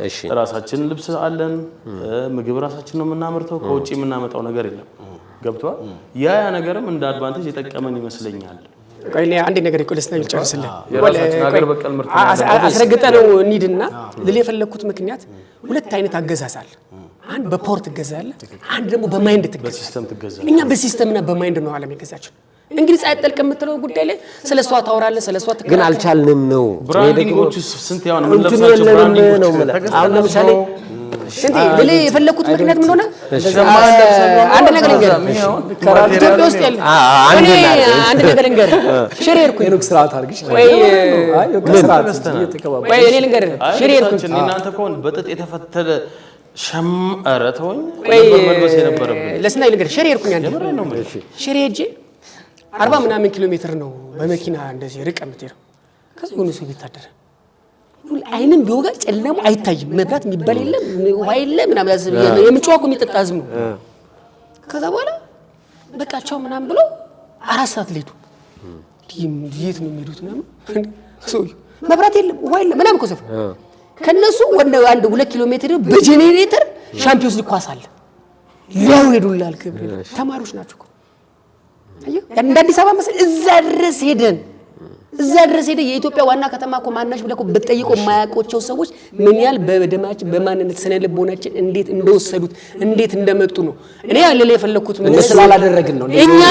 እሺ ራሳችንን ልብስ አለን፣ ምግብ ራሳችን ነው የምናመርተው፣ ከውጪ የምናመጣው ነገር የለም። ገብቷል? ያ ነገርም እንደ አድቫንቴጅ የጠቀመን ይመስለኛል። ቆይ አንድ ነገር ይቆልስና ይጨርስልህ የራሳችን ሀገር በቀል ምርት አስረግጠ ነው እንሂድና ልል የፈለኩት ምክንያት ሁለት አይነት አገዛዝ አለ። አንድ በፓወር ትገዛለ፣ አንድ ደግሞ በማይንድ ትገዛለ። በሲስተም ትገዛለ። እኛ በሲስተምና በማይንድ ነው ዓለም የገዛችን። እንግሊዝ አይጠልቅ የምትለው ጉዳይ ላይ ስለሷ ታወራለህ፣ ስለሷ ግን አልቻልንም ነው። ብራንዲንጎቹ ስንት ያው ነው እንትን የምንለብሳቸው የለንም ብራንዲንጎች ነው የምልህ። አሁን ለምሳሌ ስንቴ ልል የፈለኩት ምክንያት ምን ሆነ? አንድ ነገር ልንገርህ፣ ኢትዮጵያ ውስጥ ያለ እኔ አንድ ነገር ልንገርህ፣ ሽሬ ሄድኩኝ የኑክ ስርዓት አድርግሽ ወይ እየተቀባበል ወይ እኔ ልንገርህ፣ ሽሬ ሄድኩኝ እናንተ ከሆነ በጥጥ የተፈተለ ሸምኧረ ተወኝ መልበስ የነበረብን ለስናይ ልንገርህ፣ ሽሬ ሄድኩኝ አንዴ ሽሬ ሄጄ 40 ምናምን ኪሎ ሜትር ነው በመኪና እንደዚህ ርቀህ የምትሄደው። ከዛ የሆነ ሰው ቤት ታደረ አይንም ቢወጋ ጨለሙ አይታይም፣ መብራት የሚባል የለም፣ ውሃ የለም ምናምን የምንጫዋቁ የሚጠጣ ህዝብ ነው። ከዛ በኋላ በቃ ቻው ምናምን ብሎ 4 ሰዓት ሊሄዱ የት ነው የሚሄዱት ምናምን ሰውዬው መብራት የለም ውሃ የለም ምናምን እኮ ሰፈር ከነሱ ወደ 1-2 ኪሎ ሜትር በጄኔሬተር ሻምፒዮንስ ሊግ ኳስ አለ ሊያው ሄዱላል። ክብር ተማሪዎች ናቸው እኮ አየህ፣ እንደ አዲስ አበባ መሰል እዛ ድረስ ሄደን የኢትዮጵያ ዋና ከተማ እኮ ማናሽ ብለህ እኮ ብትጠይቀው የማያውቋቸው ሰዎች ምን ያህል በደማችን በማንነት ስነ ልቦናችን እንዴት እንደወሰዱት እንዴት እንደመጡ ነው። እኔ ያለ የፈለኩት ምን ስላላደረግን ነው። እኛ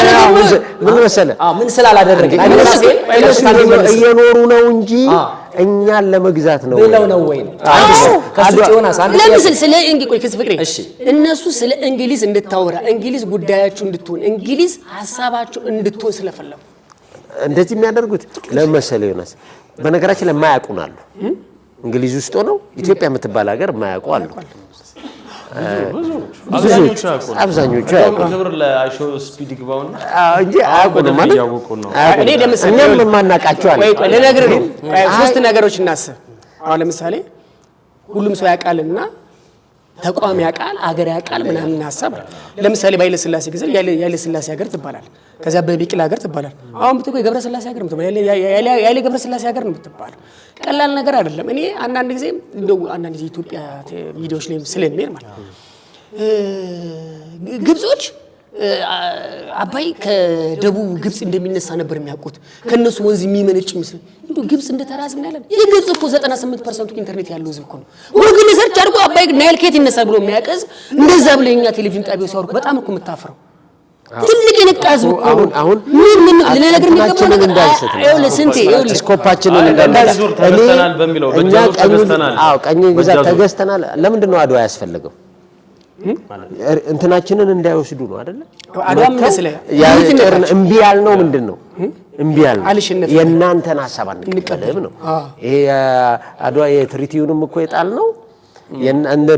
ምን መሰለህ ምን ስላላደረግን እየኖሩ ነው እንጂ እኛን ለመግዛት ነው ብለው ወይ ከሱ ጆናስ አንድ ለምሳሌ ስለ እንግሊዝ ቆይ ከዚህ ፍቅሬ እነሱ ስለ እንግሊዝ እንድታወራ እንግሊዝ ጉዳያችሁ እንድትሆን እንግሊዝ ሐሳባችሁ እንድትሆን ስለፈለጉ እንደዚህ የሚያደርጉት ለመሰለ ዮናስ በነገራችን ላይ የማያውቁን አሉ። እንግሊዝ ውስጥ ሆነው ኢትዮጵያ የምትባል ሀገር የማያውቁ አሉ። አብዛኞቹ ያውቁ ክብር ለአይሾ ስፒድ ይግባውና እንጂ አያውቁንም ማለት ነው። እኔ ለምሳሌ እኛም የማናውቃቸው አለ። ቆይ ለነገር ነው 3 ነገሮች እናስብ። አሁን ለምሳሌ ሁሉም ሰው ያውቃልና ተቋም ያውቃል፣ አገር ያውቃል ምናምን ሐሳብ ለምሳሌ ባይለ ስላሴ ጊዜ ያለ ስላሴ ሀገር ትባላል። ከዛ በቢቅላ ሀገር ትባላል። አሁን ብትቆይ ገብረ ስላሴ ሀገር ነው ያለ ገብረ ስላሴ ሀገር ነው የምትባለው። ቀላል ነገር አይደለም። እኔ አንዳንድ ጊዜ እንደው አንዳንድ ጊዜ ኢትዮጵያ ሚዲያዎች ላይ ስለሚሄድ ማለት ግብጾች አባይ ከደቡብ ግብጽ እንደሚነሳ ነበር የሚያውቁት። ከነሱ ወንዝ የሚመነጭ ምስል እንዴ ግብጽ እንደተራዝም ያለን የግብጽ እኮ 98% ኢንተርኔት ያለው ህዝብ እኮ ነው። ወግን ሰርች አድርጎ አባይ ናይል ኬት ይነሳል ብሎ የሚያቀዝ እንደዛ ብለኛ ቴሌቪዥን ጣቢያው ሲያወርኩ በጣም እኮ የምታፍረው ትልቅ የነቃ ህዝብ አሁን ምን ለነገር የሚገባው ነገር እንዳልሰጥ ነው። ስንቴ ስኮፓችንን እንዳልሰጥ ተገዝተናል በሚለው በጃዞር ተገዝተናል። ቀኝ ግዛት ተገዝተናል። ለምንድን ነው አድዋ ያስፈልገው? እንትናችንን እንዳይወስዱ ነው አይደለ? አድዋም መስለ እምቢ ያልነው ምንድን ነው? እምቢ ያልነው የእናንተን ሐሳብ አንቀበልም ነው። ይሄ አድዋ የትሪቲውንም እኮ የጣልነው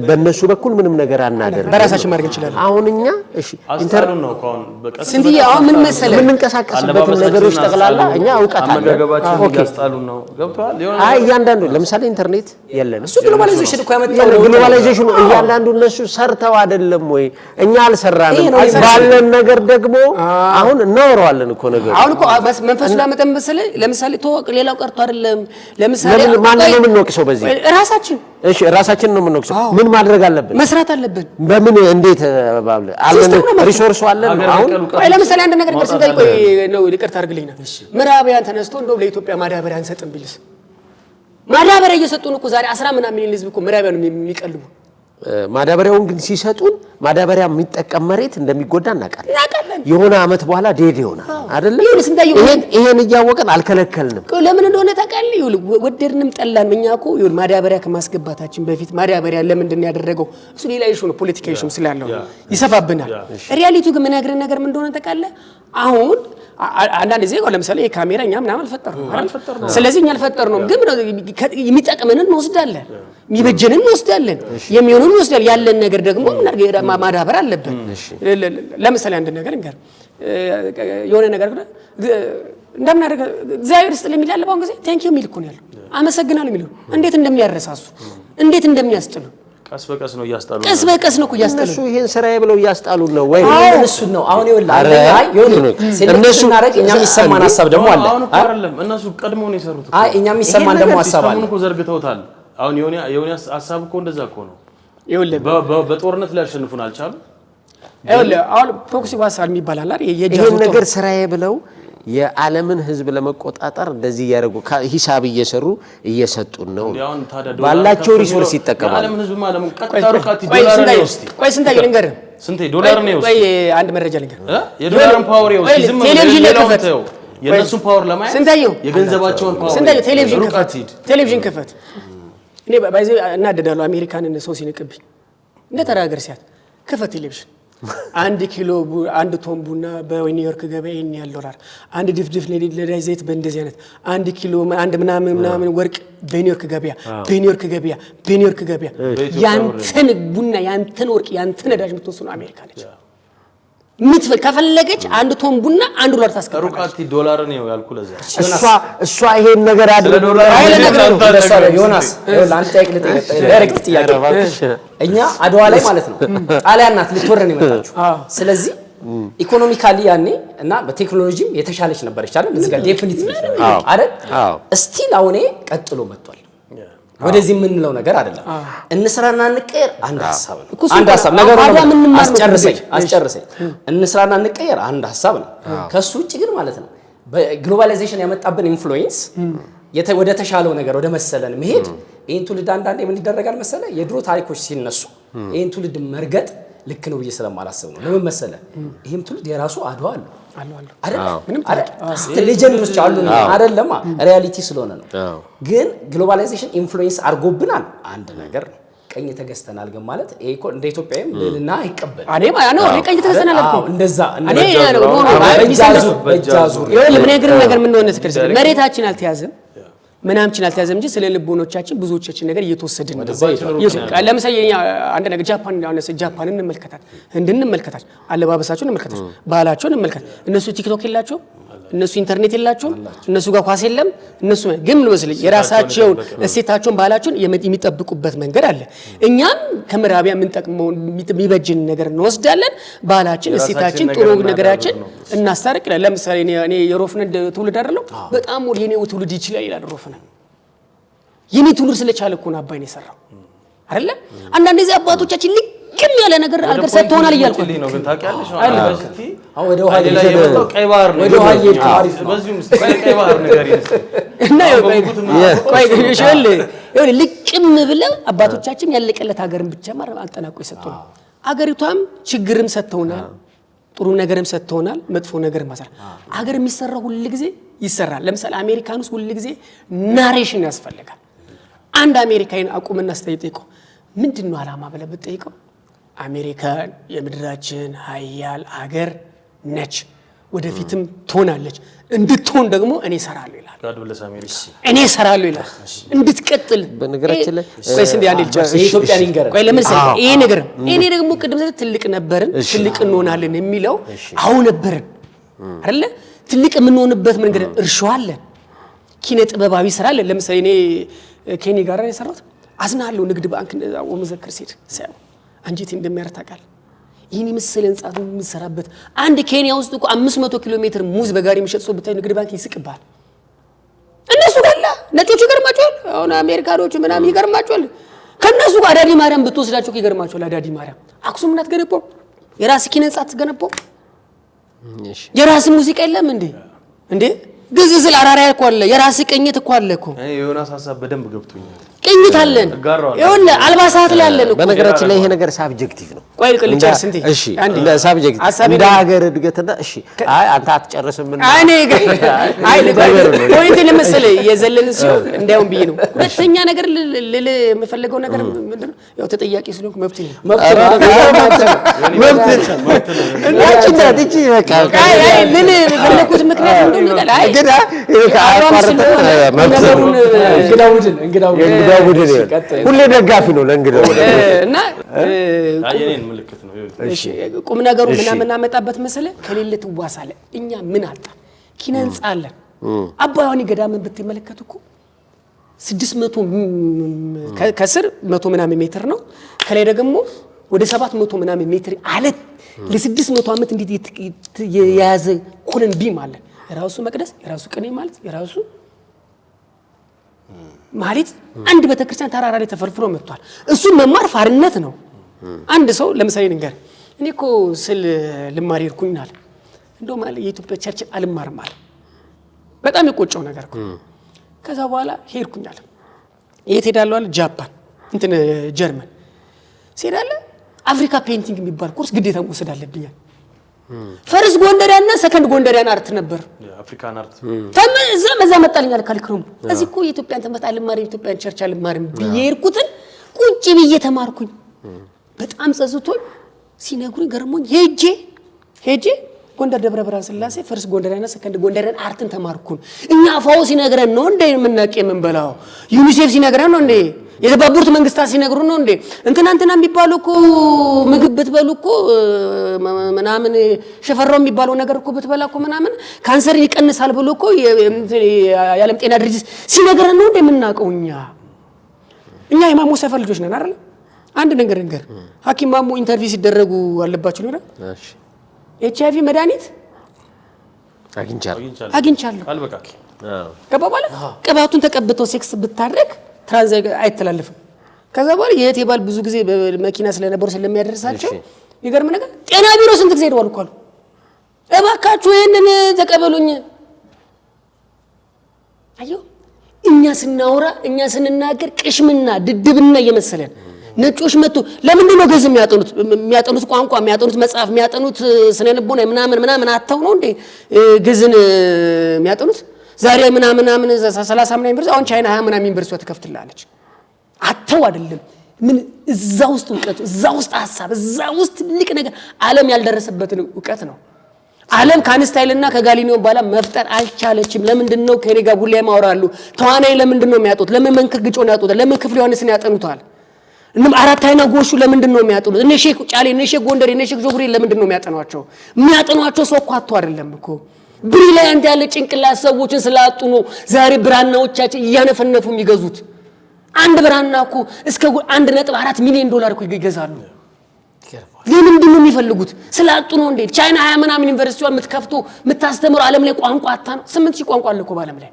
በእነሱ በኩል ምንም ነገር አናደርግም፣ በራሳችን ማድረግ እንችላለን። አሁን እኛ እሺ ኢንተርኔት ነው ካሁን በቀስ ስንትዬ አሁን ምን መሰለህ የምንቀሳቀስበት ነገሮች ጠቅላላ እኛ እውቀት አለ። አመጋገባችን እያስጣሉን ነው። ገብቶሃል? አይ እያንዳንዱ ለምሳሌ ኢንተርኔት የለንም። እሱ ግሎባላይዜሽን እኮ ያመጣው ነው። ግሎባላይዜሽኑ እያንዳንዱ እነሱ ሰርተው አይደለም ወይ? እኛ አልሰራንም። ባለን ነገር ደግሞ አሁን እናወራዋለን እኮ ነገር አሁን እኮ መንፈሱ ላመጣን መሰለህ። ለምሳሌ ተወቅ ሌላው ቀርቶ አይደለም። ለምሳሌ ማን ነው የምንወቅሰው በዚህ? ራሳችን እሺ ራሳችን ነው የምንወቅሰው። ምን ማድረግ አለብን? መስራት አለብን። በምን እንዴት አለን? ሪሶርሱ አለን። አሁን ለምሳሌ አንድ ነገር ከስንታይ ቆይ ነው ይቅርታ አድርግልኝና ምዕራባውያን ተነስቶ እንደው ለኢትዮጵያ ማዳበሪያ አንሰጥም ቢልስ ማዳበሪያ እየሰጡን እኮ ዛሬ 10 ምናምን ሚሊዮን ህዝብ እኮ ምዕራባውያን የሚቀልቡ ማዳበሪያውን ግን ሲሰጡን ማዳበሪያ የሚጠቀም መሬት እንደሚጎዳ እናውቃለን። የሆነ አመት በኋላ ዴድ ይሆናል አይደል? ይሄን እያወቀን አልከለከልንም። ለምን እንደሆነ ታውቃለህ? ወደድንም ጠላን እኛ እኮ ማዳበሪያ ከማስገባታችን በፊት ማዳበሪያ ለምንድን ነው ያደረገው? እሱ ሌላ ኢሹ ነው፣ ፖለቲካ ኢሹም ስላለው ይሰፋብናል። ሪያሊቲው ግን ምን ያገረን ነገር ምን እንደሆነ ታውቃለህ? አሁን አንዳንድ ጊዜ ለምሳሌ የካሜራ እኛ ምናምን አልፈጠርነው። ስለዚህ እኛ አልፈጠርነውም፣ ግን የሚጠቅመንን እንወስዳለን፣ የሚበጀንን እንወስዳለን፣ የሚሆነውን እንወስዳለን። ያለን ነገር ደግሞ ማዳበር አለብን። ለምሳሌ አንድ ነገር እንገር የሆነ ነገር እንደምናደርግ እግዚአብሔር ይስጥልኝ የሚል ያለባውን ጊዜ ቴንኪው የሚል እኮ ነው ያለው። አመሰግናለሁ የሚለው እንዴት እንደሚያረሳሱ እንዴት እንደሚያስጥሉ ቀስ በቀስ ነው እያስጣሉ ቀስ በቀስ ነው እያስጣሉ። እነሱ ይሄን ስራዬ ብለው እያስጣሉ ነው ወይ? እሱ ነው አሁን እነሱ እናረግ እኛ የሚሰማን ሐሳብ ደግሞ አለ። አሁን አይደለም እነሱ ቀድመው ነው የሰሩት። አይ እኛ የሚሰማን ደግሞ ሐሳብ አለ። እኮ ዘርግተውታል። አሁን የሆነ ሐሳብ እኮ እንደዛ እኮ ነው። ይኸውልህ በጦርነት ላይ ያሸንፉን አልቻሉ። ይኸውልህ አሁን ፕሮክሲ ዋሳል የሚባል አለ አይደል? ይሄን ነገር ስራዬ ብለው የዓለምን ህዝብ ለመቆጣጠር እንደዚህ ያደርጉ ሂሳብ እየሰሩ እየሰጡን ነው ባላቸው ሪሶርስ ይጠቀማሉ የዓለምን ህዝብ ማለት ነው ቀጥታሩቃት ዶላር ነው እስቲ ቆይ ስንታየው ልንገር ስንቴ ዶላር ነው እስቲ ቆይ አንድ መረጃ ልንገር የዶላርን ፓወር ነው እስቲ ዝም ቴሌቪዥን ከፈት የነሱን ፓወር ለማየት ስንታየው የገንዘባቸውን ፓወር ስንታየው ቴሌቪዥን ከፈት እኔ ባይዘ እናደዳለሁ አሜሪካንን ሰው ሲንቅብኝ እንደ ተራገር ሲያት ከፈት ቴሌቪዥን አንድ ኪሎ አንድ ቶን ቡና በኒውዮርክ ገበያ ይሄን ያህል ዶላር አንድ ድፍድፍ ነዳጅ ዘይት በእንደዚህ አይነት አንድ ኪሎ አንድ ምናምን ወርቅ በኒውዮርክ ገበያ ያንተን ቡና ያንተን ወርቅ ያንተን ነዳጅ የምትወስነው አሜሪካ ነች ከፈለገች አንድ ቶን ቡና አንድ ዶላር ታስቀምጣለች ሩቃቲ ዶላር ነው ያልኩ ለዛ እሷ ይሄን ነገር አድርገው ዶላር ዮናስ ላንተ ዳይሬክት ጥያቄ እኛ አድዋ ላይ ማለት ነው ጣሊያን ናት ልትወረን የመጣችው ስለዚህ ኢኮኖሚካሊ ያኔ እና በቴክኖሎጂም የተሻለች ነበረች አይደል እዚህ ጋር ዴፊኒትሊ አይደል ስቲል አሁን ቀጥሎ መጥቷል ወደዚህ የምንለው ነገር አይደለም እንስራና እንቀየር አንድ ሐሳብ ነው አንድ ሐሳብ ነገሩ አስጨርሰኝ እንስራና እንቀየር አንድ ሐሳብ ነው ከሱ ውጪ ግን ማለት ነው በግሎባላይዜሽን ያመጣብን ኢንፍሉዌንስ ወደ ተሻለው ነገር ወደ መሰለን መሄድ ይሄን ትውልድ አንዳንዴ ምን ይደረጋል መሰለ የድሮ ታሪኮች ሲነሱ ይሄን ትውልድ መርገጥ ልክ ነው ብዬ ስለማላስብ ነው ለምን መሰለ ይሄም ትውልድ የራሱ አድዋ አለ ምንም ሌጀንዶች አሉ አይደለም ሪያሊቲ ስለሆነ ነው ግን ግሎባላይዜሽን ኢንፍሉዌንስ አርጎብናል አንድ ነገር ነው ቀኝ ተገዝተናል ግን ማለት እኮ እንደ ኢትዮጵያም ለልና አይቀበል እኔ ቀኝ ተገዝተናል አልኩ እንደዛ እኔ በጃዙር ምን ነገር ምን ሆነ ተከርሰ መሬታችን አልተያዘም ምናምችን አልተያዘም እንጂ ስለ ልቦኖቻችን ብዙዎቻችን ነገር እየተወሰድን ነው ለምሳሌ አንድ ነገር ጃፓንን እንመልከታት እንድንመልከታች አለባበሳቸውን እንመልከታች ባህላቸውን እንመልከት እነሱ ቲክቶክ የላቸው እነሱ ኢንተርኔት የላቸው እነሱ ጋር ኳስ የለም እነሱ ግን ምን መስለኝ የራሳቸው እሴታቸውን ባህላቸውን የሚጠብቁበት መንገድ አለ እኛም ከምራቢያ ምን ጠቅመው የሚበጅን ነገር እንወስዳለን ባህላችን እሴታችን ጥሩ ነገራችን እናስታርቅለን ለምሳሌ እኔ የሮፍነ ትውልድ አይደለም በጣም ወደ የኔው ትውልድ ይችላል ይላል ሮፍነ የኔ ትውልድ ስለቻለ እኮ ነው አባይን የሰራው አይደለ አንዳንድ ጊዜ አባቶቻችን ልቅም ያለ ነገር አገር ሰጥተውናል ይያልኩ ነው ግን ታውቂያለሽ ዩኒቨርሲቲ አሁን ወደ ውሃ የመጣው ቀይ ባህር ነው ወደ ውሃ ይታሪፍ በዚህም ቀይ ባህር ነገር እና ቆይ ልቅም ብለው አባቶቻችን ያለቀለት ሀገርን ብቻ ማረም አጠናቆ ይሰጡናል አገሪቷም ችግርም ሰጥተውናል ጥሩ ነገርም ሰጥተውናል መጥፎ ነገርም ማሰራ አገር የሚሰራው ሁሉ ጊዜ ይሰራል ለምሳሌ አሜሪካንስ ሁሉ ጊዜ ናሬሽን ያስፈልጋል አንድ አሜሪካን አቁምና አስተያየው ምንድነው አላማ ብለህ ብትጠይቀው አሜሪካ የምድራችን ኃያል ሀገር ነች ወደፊትም ትሆናለች እንድትሆን ደግሞ እኔ እሰራለሁ ይላል ጋድ ብለስ አሜሪካ እኔ እሰራለሁ ይላል እንድትቀጥል በነገራችን ላይ ወይስ እንደ አንድ ልጅ የኢትዮጵያ ሊንገር ቆይ ለምን ሰው ይሄ ነገር እኔ ደግሞ ቅድም ሰለ ትልቅ ነበርን ትልቅ እንሆናለን የሚለው አሁን ነበርን አይደለ ትልቅ የምንሆንበት መንገድ እርሻው አለ ኪነ ጥበባዊ ስራ አለ ለምሳሌ እኔ ኬኒ ጋር የሰራሁት አዝናለሁ ንግድ ባንክ ወመዘክር ሲል ሰው አንጂት እንደሚያርታቃል ይሄን ምስል እንጻት የምሰራበት አንድ ኬንያ ውስጥ እኮ 500 ኪሎ ሜትር ሙዝ በጋሪ የሚሸጥ ሰው ብታይ ንግድ ባንክ ይስቅባል እነሱ ጋር ነጮቹ ይገርማቸዋል አሁን አሜሪካኖቹ ምናምን ይገርማቸዋል ከነሱ ጋር አዳዲ ማርያም ብትወስዳቸው ይገርማቸዋል አዳዲ ማርያም አክሱም እናት ገነባው የራስ ኪነ እንጻት ገነባው የራስ ሙዚቃ የለም እንዴ ግዝዝል አራራያ እኮ አለ የራስ ቅኝት እኮ አለ እኮ ዮናስ ሐሳብ በደንብ ገብቶኛል ቅኝት አለን ይሁን አልባሳት ላይ አለን እኮ በነገራችን ላይ ይሄ ነገር ሳብጀክቲቭ ነው ቆይ ልጨርስ እንዴ እሺ እንደ ሳብጀክት እንደ ሀገር እድገትና እሺ አይ አንተ አትጨርስም ምን አይ ፖይንት ለምሳሌ የዘለን ሲሆን እንዳውም ብዬ ነው ሁለተኛ ነገር ልል የምፈልገው ነገር ምንድነው ያው ተጠያቂ ስለሆንኩ መብት እቺ በቃ አይ ምን ፈለኩት ምክንያት እንደሆነ አይ ግን እንግዳው ቡድን ሁሌ ደጋፊ ነው ለእንግዳው እና አየኔን ምልክት ነው እሺ ቁም ነገሩ ምናምን እናመጣበት መሰለ ከሌለ ትዋሳለ እኛ ምን አጣ ኪነ ህንጻ አለን አባያኒ ገዳምን ብትመለከቱ እኮ 600 ከስር 100 ምናምን ሜትር ነው ከላይ ደግሞ ወደ 700 ምናምን ሜትር አለት ለ600 ዓመት እንዴት የያዘ ኮለን ቢም አለ የራሱ መቅደስ የራሱ ቅኔ ማለት የራሱ ማለት አንድ ቤተክርስቲያን ተራራ ላይ ተፈልፍሎ መጥቷል እሱ መማር ፋርነት ነው አንድ ሰው ለምሳሌ ንገር እኔ እኮ ስል ልማር ይርኩኛል እንደው ማለት የኢትዮጵያ ቸርች አልማርም አለ በጣም የቆጨው ነገር እኮ። ከዛ በኋላ ሄድኩኛል። የት ሄዳለሁ አለ ጃፓን እንትን ጀርመን ሲሄዳለ አፍሪካ ፔይንቲንግ የሚባል ኮርስ ግዴታ መውሰድ አለብኛል። ፈርስት ጎንደሪያና ሰከንድ ጎንደሪያን አርት ነበር አፍሪካን አርት እዛ መጣልኛል ካልክሩም እዚህ እኮ የኢትዮጵያን ትምህርት አልማርም የኢትዮጵያን ቸርች አልማርም ብዬ ሄድኩትን ቁጭ ብዬ ተማርኩኝ። በጣም ጸጽቶኝ ሲነግሩኝ ገርሞኝ ሄጄ ጎንደር ደብረ ብርሃን ስላሴ ፈርስት ጎንደሪያና ሰከንድ ጎንደሪያን አርትን ተማርኩን። እኛ ፋው ሲነግረን ነው እንደ የምናውቅ የምንበላው ዩኒሴፍ ሲነግረን ነው እንደ የተባበሩት መንግስታት ሲነግሩ ነው እንዴ እንትና የሚባለው እኮ ምግብ ብትበሉ እኮ ምናምን ሸፈራው የሚባለው ነገር እኮ ብትበላ እኮ ምናምን ካንሰር ይቀንሳል ብሎ እኮ የዓለም ጤና ድርጅት ሲነግረን ነው እንዴ የምናውቀው። እኛ የማሞ ሰፈር ልጆች ነን አይደል? አንድ ነገር ሐኪም ማሞ ኢንተርቪው ሲደረጉ አለባችሁ ነው እሺ HIV መድኃኒት አግኝቻለሁ አልበቃ ገባባለ ቅባቱን ተቀብተው ሴክስ ብታደርግ ትራንስ አይተላለፍም። ከዛ በኋላ የት ይባል ብዙ ጊዜ በመኪና ስለነበሩ ስለሚያደርሳቸው ይገርም ነገር ጤና ቢሮ ስንት ጊዜ ሄደዋል እኮ አሉ እባካችሁ ይሄንን ተቀበሉኝ። አዩ እኛ ስናወራ እኛ ስንናገር ቅሽምና ድድብና እየመሰለን ነጮች መጡ። ለምንድን ነው ገዝ የሚያጠኑት ቋንቋ የሚያጠኑት መጽሐፍ የሚያጠኑት ስነ ልቦና ምናምን አተው ነው እንዴ ገዝን የሚያጠኑት? ዛሬ ምናምን 30 ምናምን ዩኒቨርሲቲ አሁን ቻይና 20 ምናምን ዩኒቨርሲቲ ተከፍትላለች። አተው አይደለም ምን እዛ ውስጥ እውቀት እዛ ውስጥ ሐሳብ እዛ ውስጥ ትልቅ ነገር ዓለም ያልደረሰበትን እውቀት ነው። ዓለም ከአንስታይልና ከጋሊሊዮ ባላ መፍጠር አልቻለችም። ለምንድን ነው ከኔ ጋር ሁሌ ያወራሉ ተዋናይ ለምንድን ነው የሚያጡት? ለምን መንክር ግጮን ያጡት? ለምን ክፍል ዮሐንስን ያጠኑታል? አራታይና ጎሹ ለምንድን ነው የሚያጠኑት? እነ ሼክ ጫሌ እነ ሼክ ጎንደር እነ ሼክ ጆግሪ ለምንድን ነው የሚያጠኗቸው? የሚያጠኗቸው ሰው እኮ አጥቶ አይደለም እኮ ብሪሊያንት ያለ ጭንቅላት ሰዎችን ስላጡ ነው ዛሬ ብራናዎቻችን እያነፈነፉ የሚገዙት። አንድ ብራና እኮ እስከ 1.4 ሚሊዮን ዶላር እኮ ይገዛሉ። ለምንድን ነው የሚፈልጉት? ስላጡ ነው እንዴ? ቻይና 20 ምናምን ዩኒቨርሲቲዋን የምትከፍቶ የምታስተምሩ ዓለም ላይ ቋንቋ አታ ነው። 8000 ቋንቋ አለ እኮ በዓለም ላይ።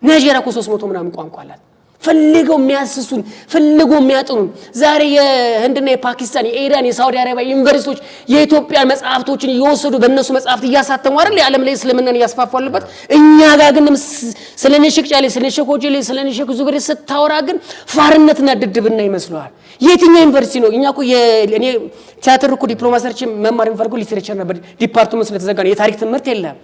ናይጄሪያ እኮ 300 ምናምን ቋንቋ አላት። ፈልገው የሚያስሱን ፈልገው የሚያጥኑን ዛሬ የህንድና የፓኪስታን የኢራን የሳውዲ አረቢያ ዩኒቨርሲቲዎች የኢትዮጵያ መጽሐፍቶችን እየወሰዱ በእነሱ መጽሐፍት እያሳተሙ አይደል የዓለም ላይ እስልምናን እያስፋፋሉበት። እኛ ጋር ግን ስለነሽክ ጫሌ ስለነሽክ ሆጄሌ ስለነሽክ ዙበሬ ስታወራ ግን ፋርነትና ድድብና ይመስለዋል። የትኛው ዩኒቨርሲቲ ነው? እኛ እኮ እኔ ቲያትር እኮ ዲፕሎማ ሰርቼ መማር የምፈልገው ሊትሬቸር ነበር። ዲፓርትመንት ስለተዘጋ ነው የታሪክ ትምህርት የለም።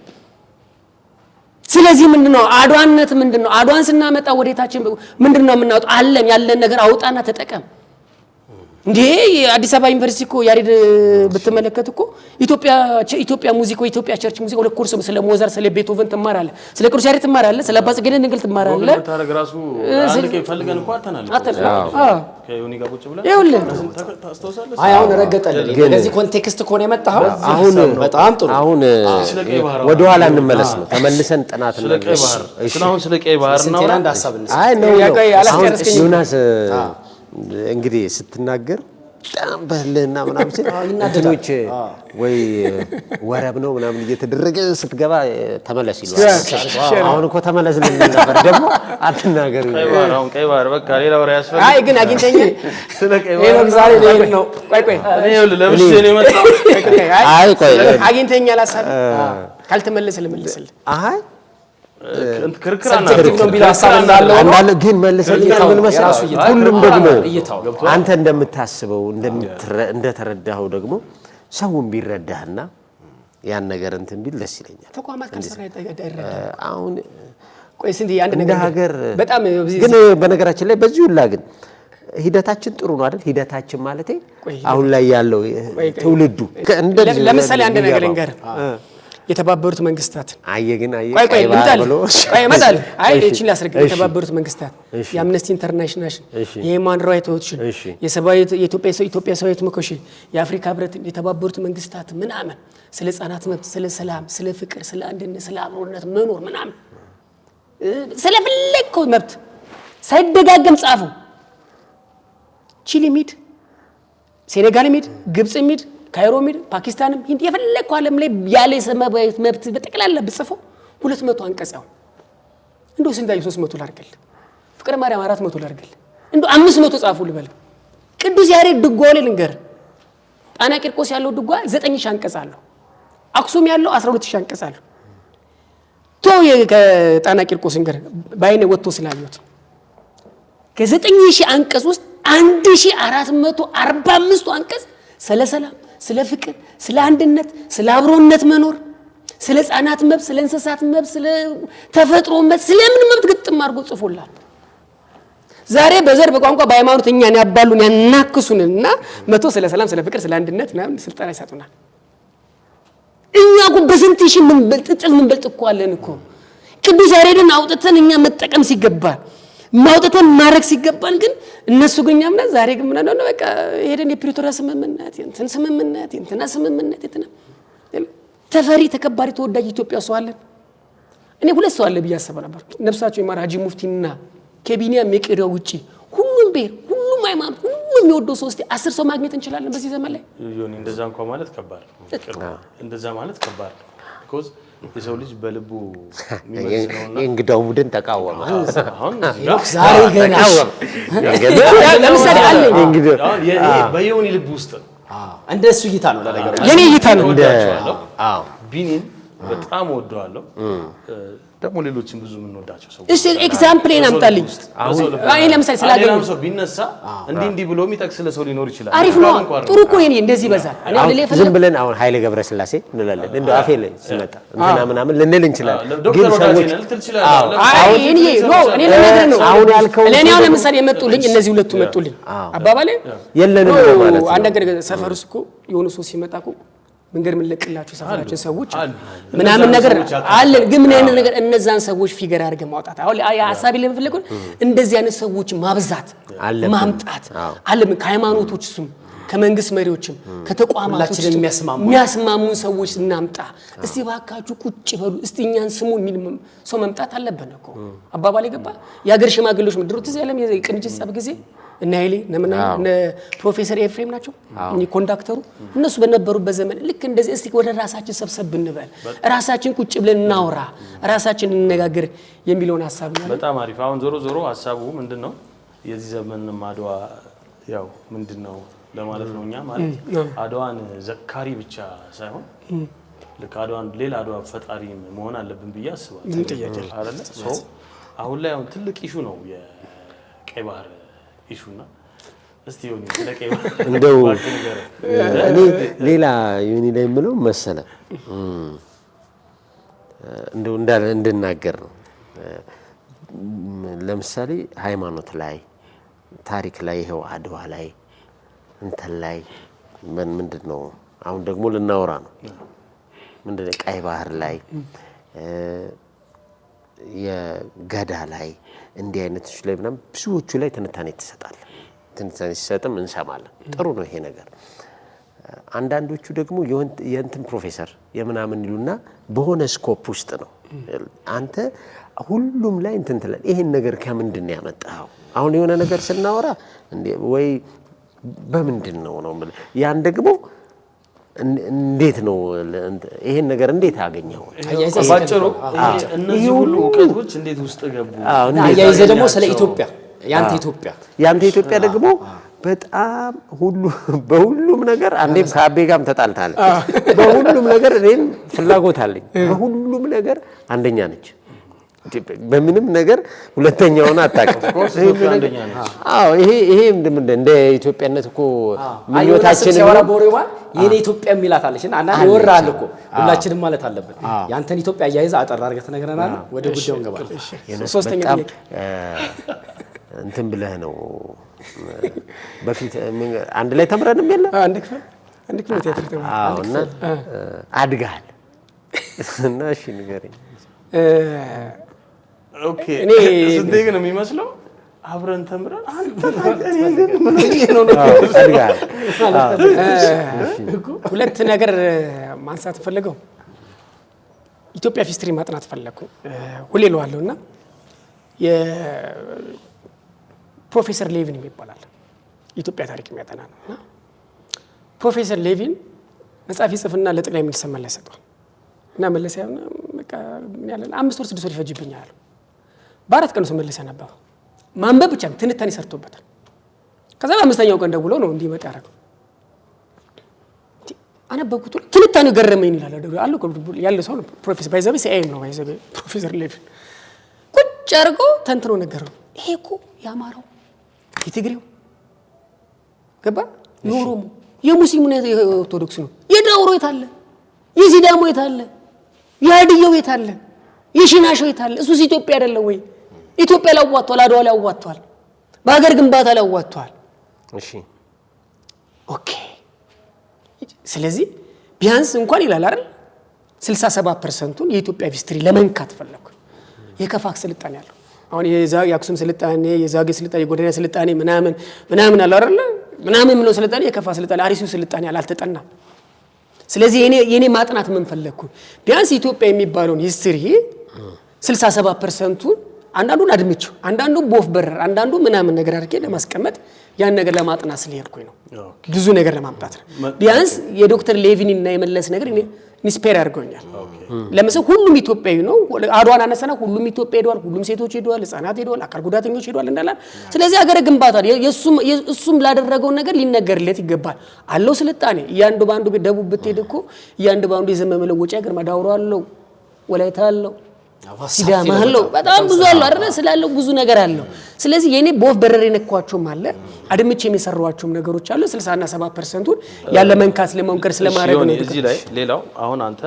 ስለዚህ ምንድነው አድዋነት ምንድነው? አድዋን ስናመጣ ወዴታችን ምንድነው የምናወጣው? አለን ያለን ነገር አውጣና ተጠቀም። እንዴ አዲስ አበባ ዩኒቨርሲቲ እኮ ያሬድ ብትመለከት እኮ ኢትዮጵያ ሙዚቃ ኢትዮጵያ ቸርች ሙዚቃ ሁለት ኮርስ ስለ ሞዛር ስለ ቤቶቨን ትማራለህ፣ ስለ ቅዱስ ያሬድ ትማራለህ፣ ስለ አባ ጽጌ ድንግል ትማራለህ። ታረግ ራሱ አንድ ከይ ፈልገን እንኳን አተናል ከዮኒ ጋር ቁጭ ብለን ይኸውልህ ታስተውሳለህ። አሁን ረገጠልህ። ለዚህ ኮንቴክስት ኮን የመጣው አሁን በጣም ጥሩ። አሁን ወደ ኋላ እንመለስ ነው ተመልሰን ጥናት ስለ ቀይ ባህር ስለአሁን ስለ ቀይ ባህር ነው አንድ ሐሳብ እንስ አይ ነው ዮናስ እንግዲህ ስትናገር በጣም በህልና ምናምን እንትኖች ወይ ወረብ ነው ምናምን እየተደረገ ስትገባ ተመለስ ይላል። አሁን እኮ ተመለስ ነበር ደግሞ አትናገሩ። ቀይ ባህር በቃ ሌላ ወሬ ያስፈልግ። አይ ግን አግኝተኛ ስለ ቀይ ባህር ዛሬ ነው። ቆይ እኔ ለብሼ ነው የመጣው። አይ ቆይ አግኝተኛ ላሳብ ካልተመለሰ ልመልስልህ። አይ ክርክራና ነው ቢላ ሐሳብ እንዳለ ግን መልሰልኝ ምን መሰለህ ሁሉም ደግሞ አንተ እንደምታስበው እንደተረዳኸው ደግሞ ሰውን ቢረዳህና ያን ነገር እንትን ቢል ደስ ይለኛል። ተቋማት ከሰራ ይደረጋል። አሁን ቆይ ስንት አንድ ነገር በጣም ግን በነገራችን ላይ በዚህ ሁላ ግን ሂደታችን ጥሩ ነው አይደል? ሂደታችን ማለቴ አሁን ላይ ያለው ትውልዱ ለምሳሌ አንድ ነገር ልንገርህ የተባበሩት መንግስታት አየግን ቆይ መጣል እቺን ላስረግ። የተባበሩት መንግስታት የአምነስቲ ኢንተርናሽናል የሂውማን ራይትስ ዎች የሰብአዊ የኢትዮጵያ ሰብአዊ ኮሚሽን የአፍሪካ ህብረት የተባበሩት መንግስታት ምናምን ስለ ህጻናት መብት ስለ ሰላም ስለ ፍቅር ስለ አንድነት ስለ አብሮነት መኖር ምናምን ስለ ፍለከው መብት ሳይደጋገም ጻፉ። ቺሊ ሚድ ሴኔጋል ሚድ ግብጽ ሚድ ካይሮ ሚድ ፓኪስታንም ሂንድ የፈለከው ዓለም ላይ ያለ ሰማይ መብት በጠቅላላ ብጽፈው 200 አንቀጽ ያው እንደው ስንታዩ 300 ላርገል ፍቅረ ማርያም 400 ላርገል እንደው 500 ጻፉ ልበል። ቅዱስ ያሬድ ድጓው ላይ ልንገር ጣና ቂርቆስ ያለው ድጓ 9000 አንቀጽ አለው። አክሱም ያለው 12000 አንቀጽ አለው። ከጣና ቂርቆስ እንግዲህ ባይኔ ወጥቶ ስላየሁት ከ9000 አንቀጽ ውስጥ 1445 አንቀጽ ስለ ሰላም፣ ስለ ፍቅር፣ ስለ አንድነት፣ ስለ አብሮነት መኖር፣ ስለ ሕፃናት መብት፣ ስለ እንስሳት መብት፣ ስለ ተፈጥሮ መብት፣ ስለምን መብት ግጥም አድርጎ ጽፎላል። ዛሬ በዘር በቋንቋ በሃይማኖት እኛን ያባሉን ያናክሱንና መቶ ስለ ሰላም፣ ስለ ፍቅር፣ ስለ አንድነት ምናምን ስልጣን ይሰጡናል። እኛ እኮ በስንት ሺህ ምን በልጥ እኮ አለን እኮ ቅዱስ ያሬድን አውጥተን እኛ መጠቀም ሲገባል ማውጣተን ማረክ ሲገባን ግን እነሱ ግን ያምና ዛሬ ግን ምን ነው በቃ ሄደን የፕሪቶሪያ ስምምነት እንትን ስምምነት እንትና ስምምነት እንትና ተፈሪ ተከባሪ ተወዳጅ ኢትዮጵያ ሰው አለን። እኔ ሁለት ሰው አለ ብዬ አስበ ነበር። ነፍሳቸው የማር ሀጂ ሙፍቲና ከቢኒያም የቀረው ውጪ ሁሉም ቤር ሁሉም ሃይማኖት ሁሉም የሚወደው ሰው እስቲ 10 ሰው ማግኘት እንችላለን በዚህ ዘመን ላይ። ዮኒ እንደዛ እንኳን ማለት ከባድ ነው። እንደዛ ማለት ከባድ ነው። because የሰው ልጅ በልቡ የሚመስለውና እንግዳው ቡድን ተቃወመ። አሁን ዛሬ ገና ለምሳሌ አለ እንግዲህ በዮኒ ልብ ውስጥ እንደሱ እይታ ነው ለነገሩ የኔ እይታ ነው። አዎ ቢኒን በጣም ወደዋለሁ። ደግሞ ሌሎችን ብዙ የምንወዳቸው ሰዎች እሺ ኤግዛምፕልን አምጣልኝ። አይ ለምሳሌ ስላገኘው ሰው ቢነሳ እንዲህ ብሎ የሚጠቅስ ለሰው ሊኖር ይችላል። አሪፍ ነው ጥሩ እኮ የኔ እንደዚህ ይበዛል። እኔ አይደለ ዝም ብለን አሁን ኃይሌ ገብረስላሴ እንላለን እንደው አፌ ላይ ሲመጣ እንትና ምናምን ልንል እንችላለን። ግን ሰዎች አይ እኔ ለነገር ነው አሁን ያልከው እኔ አሁን ለምሳሌ የመጡልኝ እነዚህ ሁለቱ መጡልኝ አባባሌ የለንም ማለት ነው። አንድ ነገር ሰፈር ውስጥ እኮ የሆነ ሰው ሲመጣ እኮ መንገድ ምን ለቅላችሁ ሰፈራችን ሰዎች ምናምን ነገር አለ። ግን ምን አይነት ነገር እነዛን ሰዎች ፊገር አድርገን ማውጣት አሁን ሐሳቢ ለምፈልገው እንደዚህ አይነት ሰዎች ማብዛት ማምጣት አለ። ከሃይማኖቶችም ከመንግስት መሪዎችም ከተቋማቶችም የሚያስማሙን ሰዎች እናምጣ። እስቲ ባካችሁ ቁጭ በሉ እስቲ እኛን ስሙ የሚል ሰው መምጣት አለበት እኮ አባባል ይገባ። የሀገር ሽማግሌዎች ምድሩት እዚህ ዓለም የቅንጅት ጸብ ጊዜ እና ኃይሌ እነ ፕሮፌሰር ኤፍሬም ናቸው እኒ ኮንዳክተሩ እነሱ በነበሩበት ዘመን ልክ እንደዚህ እስቲ ወደ ራሳችን ሰብሰብ ብንበል ራሳችን ቁጭ ብለን እናውራ ራሳችን እንነጋገር የሚለውን ሐሳብ ነው። በጣም አሪፍ። አሁን ዞሮ ሐሳቡ ምንድነው የዚህ ዘመን አድዋ ያው ምንድነው ለማለት ነው። እኛ ማለት አድዋን ዘካሪ ብቻ ሳይሆን ልክ አድዋን ሌላ አድዋ ፈጣሪ መሆን አለብን ብዬ አስባለሁ አይደል? አሁን ላይ አሁን ትልቅ ኢሹ ነው የቀይ ባህር ኢሹና እስቲ ዮኒ ስለቀይ እንደው እኔ ሌላ ዮኒ ላይ የምለው መሰለ እንደው እንድናገር ነው። ለምሳሌ ሃይማኖት ላይ ታሪክ ላይ ይሄው አድዋ ላይ እንትን ላይ ምንድነው አሁን ደግሞ ልናወራ ነው ምንድነው ቀይ ባህር ላይ የገዳ ላይ እንዲህ አይነቶች ላይ ምናምን ብዙዎቹ ላይ ትንታኔ ተሰጣለ። ትንታኔ ሲሰጥም እንሰማለን። ጥሩ ነው ይሄ ነገር። አንዳንዶቹ ደግሞ የእንትን ፕሮፌሰር የምናምን ይሉና በሆነ ስኮፕ ውስጥ ነው አንተ ሁሉም ላይ እንትን ትላል። ይሄን ነገር ከምንድን ነው ያመጣው? አሁን የሆነ ነገር ስናወራ ወይ በምንድን ነው ማለት ያን ደግሞ እንዴት ነው ይሄን ነገር እንዴት አገኘው? ባጭሩ እነዚህ ሁሉ ዕውቀቶች እንዴት ውስጥ ገቡ? አያይዘ ደግሞ ስለ ኢትዮጵያ ያንተ ኢትዮጵያ ደግሞ በጣም በሁሉም ነገር አንዴም ከአቤ ጋርም ተጣልታለ። በሁሉም ነገር እኔም ፍላጎት አለኝ። በሁሉም ነገር አንደኛ ነች። በምንም ነገር ሁለተኛውን አጣቀም። አዎ ይሄ እንደ ኢትዮጵያነት እኮ ምኞታችን ነው። ቦሬዋ የኔ ኢትዮጵያ የሚላት አለሽና እና ይወራል እኮ ሁላችንም ማለት አለበት። ያንተን ኢትዮጵያ አያይዘ አጠራ አድርገህ ተነግረናል። ወደ ጉዳዩ እንገባለን። ሶስተኛ እንትን ብለህ ነው በፊት አንድ ላይ ተምረንም የለ አንድ ክፍል ተያትልተው እና አድጋል እና እሺ ንገረኝ። ኦኬ እኔ ስንቴ ግን የሚመስለው አብረን ተምረን አንተ ታገኝ ግን ምን አድጋል። ሁለት ነገር ማንሳት ፈልገው ኢትዮጵያ ሂስትሪ ማጥናት ፈለኩ ሁሌ ለዋለውና ፕሮፌሰር ሌቪን ይባላል ኢትዮጵያ ታሪክ የሚያጠና ነውና ፕሮፌሰር ሌቪን መጽሐፍ ይጽፍና ለጠቅላይ ሚኒስትር መለስ ሰጠው እና መለስ ያውና በቃ ምን ያለ 5 ወር 6 ወር ይፈጅብኛል በአራት ቀን ነው መለስ ያነበው ማንበብ ብቻ ትንታኔ ሰርቶበታል። ከዛ በአምስተኛው ቀን ደውሎ ነው እንዲመጣ ያደረገው። አነበብኩት ትንታኔው ገረመኝ ይላል አሉ ያለ ሰው ነው ፕሮፌሰር ባይዘቤ ሲአይኤም ነው ባይዘቤ ፕሮፌሰር ሌቪን ቁጭ አድርጎ ተንትኖ ነገረው። ይሄ እኮ የአማራው የትግሬው ገባ የኦሮሞ የሙስሊሙ ነው የኦርቶዶክስ ነው የዳውሮ የታለ የሲዳሞ የታለ የሀዲያው የታለ የሽናሻው የታለ እሱስ ኢትዮጵያ አይደለም ወይ? ኢትዮጵያ ላዋጥቷል፣ አድዋ ላዋጥቷል፣ በሀገር ግንባታ ላዋጥቷል። እሺ ኦኬ ስለዚህ ቢያንስ እንኳን ይላል አይደል 67%ን የኢትዮጵያ ሂስትሪ ለመንካት ፈለኩ። የከፋ ስልጣኔ ያለው አሁን የአክሱም ስልጣኔ የዛጌ ስልጣኔ የጎንደር ስልጣኔ ምናምን አለ አይደል ምናምን ነው ስልጣኔ የከፋ ስልጣኔ አሪሲው ስልጣኔ አልተጠናም። ስለዚህ የኔ ማጥናት ምን ፈለኩ ቢያንስ ኢትዮጵያ የሚባለውን ሂስትሪ 67%ን አንዳንዱን አድምጬው አንዳንዱን ቦፍ በረር አንዳንዱ ምናምን ነገር አድርጌ ለማስቀመጥ ያን ነገር ለማጥናት ስለሄድኩኝ ነው። ብዙ ነገር ለማምጣት ነው። ቢያንስ የዶክተር ሌቪን እና የመለስ ነገር ኢንስፓየር አድርጎኛል። ለምሳሌ ሁሉም ኢትዮጵያዊ ነው። አድዋን አነሳና ሁሉም ኢትዮጵያ ሄዷል፣ ሁሉም ሴቶች ሄዷል፣ ህፃናት ሄዷል፣ አካል ጉዳተኞች ሄዷል እንዳላል። ስለዚህ ሀገር ግንባታ የሱም ላደረገው ነገር ሊነገርለት ይገባል። አለው ስልጣኔ እያንዱ ባንዱ ደቡብ ብትሄድ እኮ እያንዱ ባንዱ የዘመን መለወጫ ግርማ ዳውሮ አለው፣ ወላይታ አለው፣ ሲዳማ አለው፣ በጣም ብዙ አለው አይደል? ስላለው ብዙ ነገር አለው። ስለዚህ የኔ ቦፍ በረር የነኳቸውም አለ አድምቼ የሚሰሯቸውም ነገሮች አሉ። 60 እና 70%ን ያለ መንካስ ለመንከር ስለማድረግ ነው። እዚህ ላይ ሌላው አሁን አንተ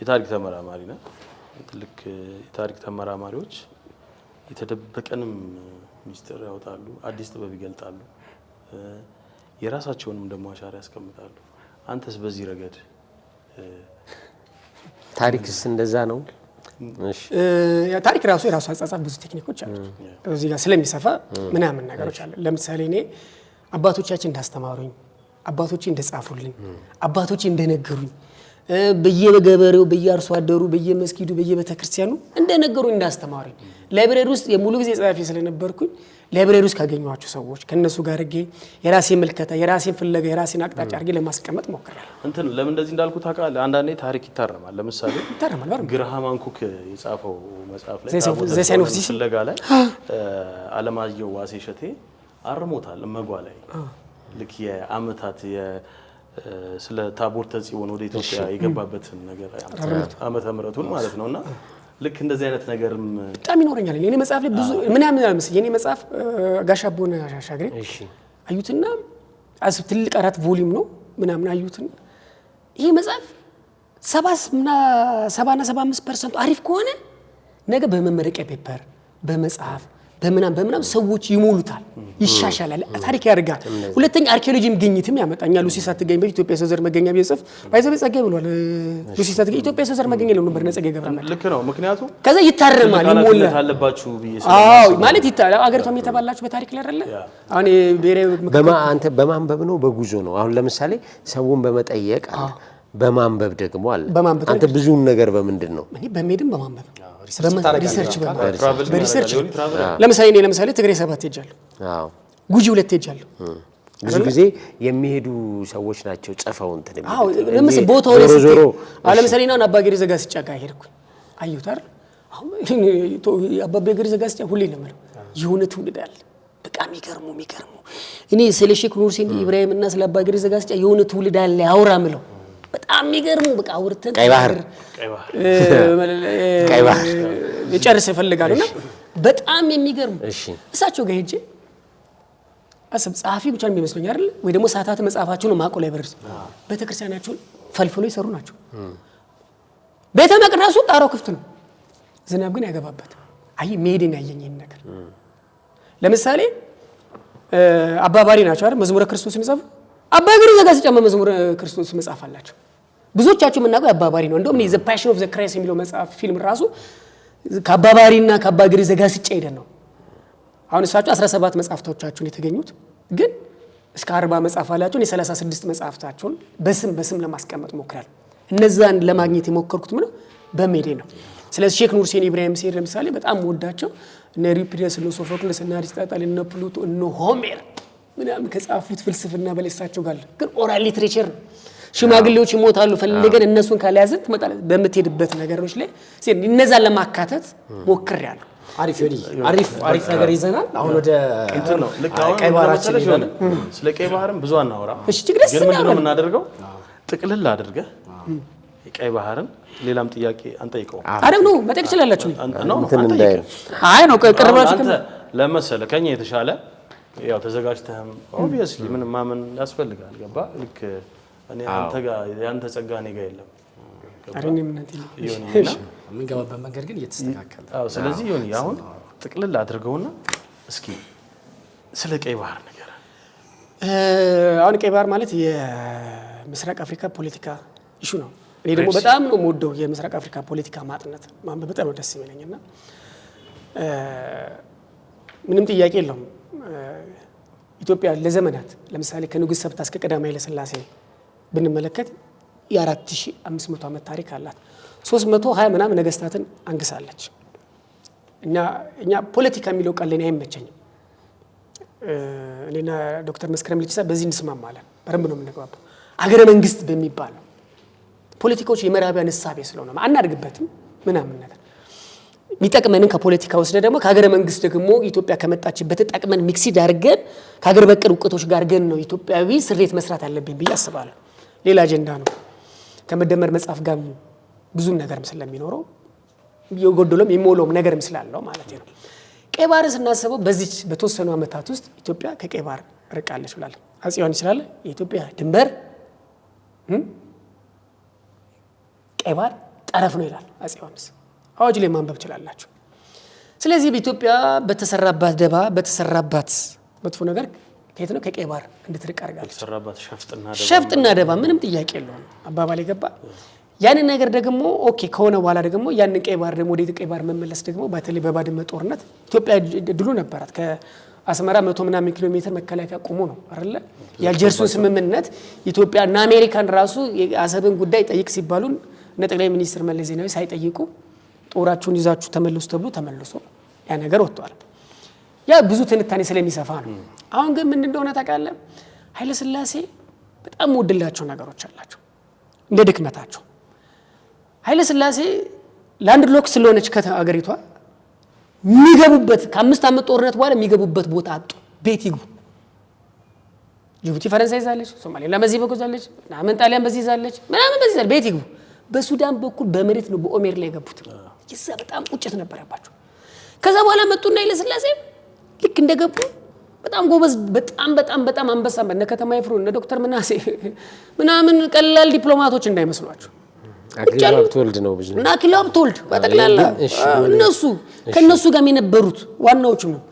የታሪክ ተመራማሪ ነህ። ትልቅ የታሪክ ተመራማሪዎች የተደበቀንም ሚስጥር ያወጣሉ፣ አዲስ ጥበብ ይገልጣሉ፣ የራሳቸውንም ደግሞ አሻራ ያስቀምጣሉ። አንተስ በዚህ ረገድ ታሪክስ እንደዛ ነው? እሺ ታሪክ ራሱ የራሱ አጻጻፍ ብዙ ቴክኒኮች አሉ። እዚህ ጋር ስለሚሰፋ ምናምን ነገሮች አሉ። ለምሳሌ እኔ አባቶቻችን እንዳስተማሩኝ፣ አባቶቼ እንደጻፉልኝ፣ አባቶቼ እንደነገሩኝ በየገበሬው በየአርሶ አደሩ በየመስጊዱ በየቤተክርስቲያኑ እንደነገሩኝ እንዳስተማሩኝ ላይብረሪ ውስጥ የሙሉ ጊዜ ጻፊ ስለነበርኩኝ ላይብረሪ ውስጥ ካገኘኋቸው ሰዎች ከነሱ ጋር አድርጌ የራሴን መልከታ የራሴን ፍለጋ የራሴን አቅጣጫ አድርጌ ለማስቀመጥ ሞክራለሁ። እንትን ለምን እንደዚህ እንዳልኩት ታውቃለህ? አንዳንዴ ታሪክ ይታረማል። ለምሳሌ ግራሃም ሃንኮክ የጻፈው መጽሐፍ ላይ ታቦት ፍለጋ ላይ አለማየሁ ዋሴ እሸቴ አርሞታል። መጓ ላይ ልክ የአመታት ስለ ታቦት ተጽዮን ወደ ኢትዮጵያ የገባበትን ነገር ዓመተ ምሕረቱን ማለት ነውና ልክ እንደዚህ አይነት ነገርም በጣም ይኖርኛል። የኔ መጽሐፍ ላይ ብዙ ምናምን አልመሰለኝ። የኔ መጽሐፍ ጋሻቦነ አሻግሬ አዩትና ትልቅ 4 ቮሊዩም ነው ምናምን አዩትና ይሄ መጽሐፍ 70% አሪፍ ከሆነ ነገ በመመረቂያ ፔፐር በመጽሐፍ በምናም ሰዎች ይሞሉታል፣ ይሻሻላል፣ ታሪክ ያደርጋል። ሁለተኛ አርኪኦሎጂም ግኝትም ያመጣኛል። ሉሲ ሳትገኝ በኢትዮጵያ የሰው ዘር መገኛ ቢጽፍ ባይዘበ ጸጋይ ብሏል። ሉሲ ሳትገኝ ኢትዮጵያ የሰው ዘር መገኛ ነው ነበር ነጸጋይ ገብረመድህን። ልክ ነው። ምክንያቱም ከዛ ይታረማል፣ ይሞላል አለባችሁ ብዬ ማለት ይታረማል። አገሪቷም የተባላችሁ በታሪክ ላይ አይደለ? አሁን ብሔራዊ አንተ በማንበብ ነው በጉዞ ነው? አሁን ለምሳሌ ሰውን በመጠየቅ አለ፣ በማንበብ ደግሞ አለ። አንተ ብዙውን ነገር በምንድን ነው? እኔ በሜድም በማንበብ ሪሰርች በሪሰርች ለምሳሌ ትግሬ 7 ሄጃለሁ። አዎ ጉጂ 2 ሄጃለሁ። ብዙ ጊዜ የሚሄዱ ሰዎች ናቸው ጽፈው እንትን የሚሉት። አዎ ለምሳሌ ቦታው ላይ ዞሮ ለምሳሌ ነው አባገሪ ዘጋስጫ ጋር ሄድኩኝ። አዩት አይደል? አሁን አባገሪ ዘጋስጫ ሁሌ ነው ማለት የሆነ ትውልድ አለ። በጣም ይገርሙ እኔ ስለ ሼክ ኑር ሁሴን ኢብራሂም እና ስለ አባገሪ ዘጋስጫ የሆነ ትውልድ አለ ያውራ ምለው በጣም የሚገርሙ በቃ አውርተን ቀይ ባህር የጨርስ ይፈልጋሉና በጣም የሚገርሙ እሳቸው ጋር ሄጄ አሰብ ጻፊ ብቻ ነው የሚመስለኝ አይደል? ወይ ደግሞ ሰዓታት መጽሐፋቸው ነው ማቆ ላይ በርስ ቤተክርስቲያናቸውን ፈልፍሎ ይሰሩ ናቸው። ቤተ መቅደሱ ጣራው ክፍት ነው፣ ዝናብ ግን ያገባበት። አይ ሜድን ያየኝን ነገር ለምሳሌ አባባሪ ናቸው አይደል? መዝሙረ ክርስቶስን ይጻፉ አባገሪ ዘጋስጫ መዝሙረ ክርስቶስ መጽሐፍ አላቸው። ብዙዎቻችሁ የምናውቀው አባባሪ ነው። እንደውም ዘ ፓሽን ኦፍ ዘ ክራይስት የሚለው መጽሐፍ ፊልም ራሱ ከአባባሪና ከአባገሪ ዘጋስጫ ሄደን ነው። አሁን እሳቸው 17 መጽሐፍቶቻቸውን የተገኙት ግን እስከ 40 መጽሐፍ አላቸው። የ36 መጽሐፍታቸውን በስም ለማስቀመጥ ሞክራለሁ። እነዛን ለማግኘት የሞከርኩት ምን በሜዴ ነው። ስለዚህ ሼክ ኑር ሁሴን ኢብራሂም ሲሄድ ለምሳሌ በጣም ወዳቸው እነ ዩሪፒዴስ፣ እነ ሶፎክለስ፣ እነ አሪስቶትል፣ እነ ፕሉቶ፣ እነ ሆሜር ምናምን ከጻፉት ፍልስፍና በላይ እሳቸው ጋር ግን ኦራል ሊትሬቸር ነው። ሽማግሌዎች ይሞታሉ ፈልገን እነሱን ካልያዝን ትመጣለህ በምትሄድበት ነገሮች ላይ እነዛን ለማካተት ሞክሬያለሁ። አሪፍ ነገር ይዘናል። አሁን ወደ እንትን ነው ልክ አሁን ቀይ ባህራችን ይዘናል። ስለ ቀይ ባህርም ብዙ አናወራ። እሺ ግን ምንድነው የምናደርገው? ጥቅልል አድርገህ ቀይ ባህርን ሌላም ጥያቄ አንጠይቀው አይደል ነው መጠየቅ ይችላልላችሁ ነው አይ ነው ቀርባችሁ አንተ ለመሰለ ከኛ የተሻለ ያው ተዘጋጅተህም ኦብቪየስሊ ምን ማመን ያስፈልጋል ገባ ልክ እኔ አንተ ጋር ያንተ ጸጋ እኔ ጋር የለም አረኝ ምን እንት ይሁንና ምን ገባበት መንገድ ግን እየተስተካከለ አዎ ስለዚህ ይሁን አሁን ጥቅልል አድርገውና እስኪ ስለ ቀይ ባህር ነገር አሁን ቀይ ባህር ማለት የምስራቅ አፍሪካ ፖለቲካ ኢሹ ነው እኔ ደግሞ በጣም ነው የምወደው የምስራቅ አፍሪካ ፖለቲካ ማጥናት ማንበብ በጣም ደስ ይለኛልና ምንም ጥያቄ የለውም ኢትዮጵያ ለዘመናት ለምሳሌ ከንጉስ ሰብታ እስከ ቀዳማዊ ኃይለ ሥላሴ ብንመለከት የ4500 ዓመት ታሪክ አላት 320 ምናምን ነገስታትን አንግሳለች እኛ ፖለቲካ የሚለው ቃል ለኔ አይመቸኝም እኔና ዶክተር መስከረም ልጅሳ በዚህ እንስማማለን በረም ነው የምንገባው አገረ መንግስት በሚባል ፖለቲካዎች የመራቢያን ሐሳብ ስለሆነ አናድግበትም ምናምን ነገር ሚጠቅመንን ከፖለቲካ ወስደ ደግሞ ከሀገረ መንግስት ደግሞ ኢትዮጵያ ከመጣችበት ተጠቅመን ሚክሲድ አድርገን ከሀገር በቀል እውቀቶች ጋር ግን ነው ኢትዮጵያዊ ስሬት መስራት አለብኝ ብዬ አስባለሁ ሌላ አጀንዳ ነው ከመደመር መጽሐፍ ጋር ብዙ ነገርም ስለሚኖረው የጎደሎም የሞሎም ነገርም ስላለው ማለት ነው ቀይ ባህርን ስናስበው በዚህ በተወሰኑ አመታት ውስጥ ኢትዮጵያ ከቀይ ባህር ርቃለች ብላል አፄ ዮሐንስ ይችላል የኢትዮጵያ ድንበር ቀይ ባህር ጠረፍ ነው ይላል አፄ ዮሐንስ አዋጅ ላይ ማንበብ ይችላልላችሁ ስለዚህ በኢትዮጵያ በተሰራባት ደባ በተሰራባት መጥፎ ነገር ከየት ነው ከቀይ ባህር እንድትርቅ አድርጋለች ተሰራባት ሸፍጥና ደባ ምንም ጥያቄ የለውም አባባል ይገባ ያንን ነገር ደግሞ ኦኬ ከሆነ በኋላ ደግሞ ያንን ቀይ ባህር ደግሞ ወደ ቀይ ባህር መመለስ ደግሞ በተለይ በባድመ ጦርነት ኢትዮጵያ ድሉ ነበራት ከአስመራ 100 ምናምን ኪሎ ሜትር መከላከያ ቆሞ ነው አይደለ የአልጀርሱን ስምምነት ኢትዮጵያና አሜሪካን ራሱ የአሰብን ጉዳይ ጠይቅ ሲባሉ ጠቅላይ ሚኒስትር መለስ ዜናዊ ሳይጠይቁ ጦራቸውን ይዛችሁ ተመለሱ ተብሎ ተመልሶ ያ ነገር ወጥቷል ያ ብዙ ትንታኔ ስለሚሰፋ ነው አሁን ግን ምን እንደሆነ ታውቃለህ ኃይለ ሥላሴ በጣም ወድላቸው ነገሮች አላቸው እንደ ድክመታቸው ኃይለ ሥላሴ ላንድ ሎክ ስለሆነች ከሀገሪቷ የሚገቡበት ከ5 ዓመት ጦርነት በኋላ የሚገቡበት ቦታ አጡ ቤት ይግቡ ጅቡቲ ፈረንሳይ ይዛለች ሶማሌላንድ በዚህ በኩል ይዛለች ምናምን ጣሊያን በዚህ ይዛለች ምናምን በዚህ ይዛለች ቤት ይግቡ በሱዳን በኩል በመሬት ነው በኦሜር ላይ ገቡት ይዛ በጣም ቁጭት ነበረባቸው ከዛ በኋላ መጡና ኃይለ ሥላሴ ልክ እንደገቡ በጣም ጎበዝ በጣም አንበሳ እነ ከተማ ይፍሩ እነ ዶክተር ምናሴ ምናምን ቀላል ዲፕሎማቶች እንዳይመስሏቸው አክሊሉ ሀብተወልድ ነው ብዙ እና አክሊሉ ሀብተወልድ በጠቅላላ እነሱ ከነሱ ጋር የነበሩት ዋናዎቹ ነው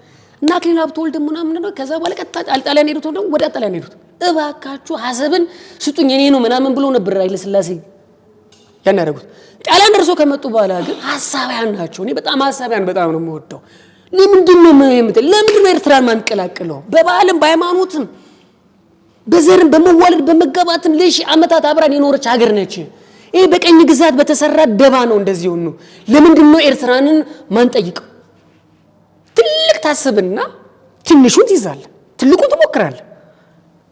እና አክሊሉ ሀብተወልድ ምናምን ነው ከዛ በኋላ ቀጥታ ጣሊያን ሄዱት ነው ወደ ጣሊያን ሄዱት እባካችሁ ሐሰብን ስጡኝ እኔ ነው ምናምን ብሎ ነበር ኃይለ ሥላሴ ያናረጉት ጣሊያን ደርሶ ከመጡ በኋላ ግን ሐሳባያን ናቸው እኔ በጣም ሐሳባያን በጣም ነው የምወደው ለምንድነው ለምንድነው ኤርትራን ማንቀላቅለው በባህልም በሃይማኖትም በዘርም በመዋለድ በመጋባትም ለሺ አመታት አብራን የኖረች ሀገር ነች ይሄ በቀኝ ግዛት በተሰራ ደባ ነው እንደዚህ ሆኖ ለምንድነው ኤርትራንን ማንጠይቀው ትልቅ ታስብና ትንሹን ትይዛለ ትልቁን ትሞክራለ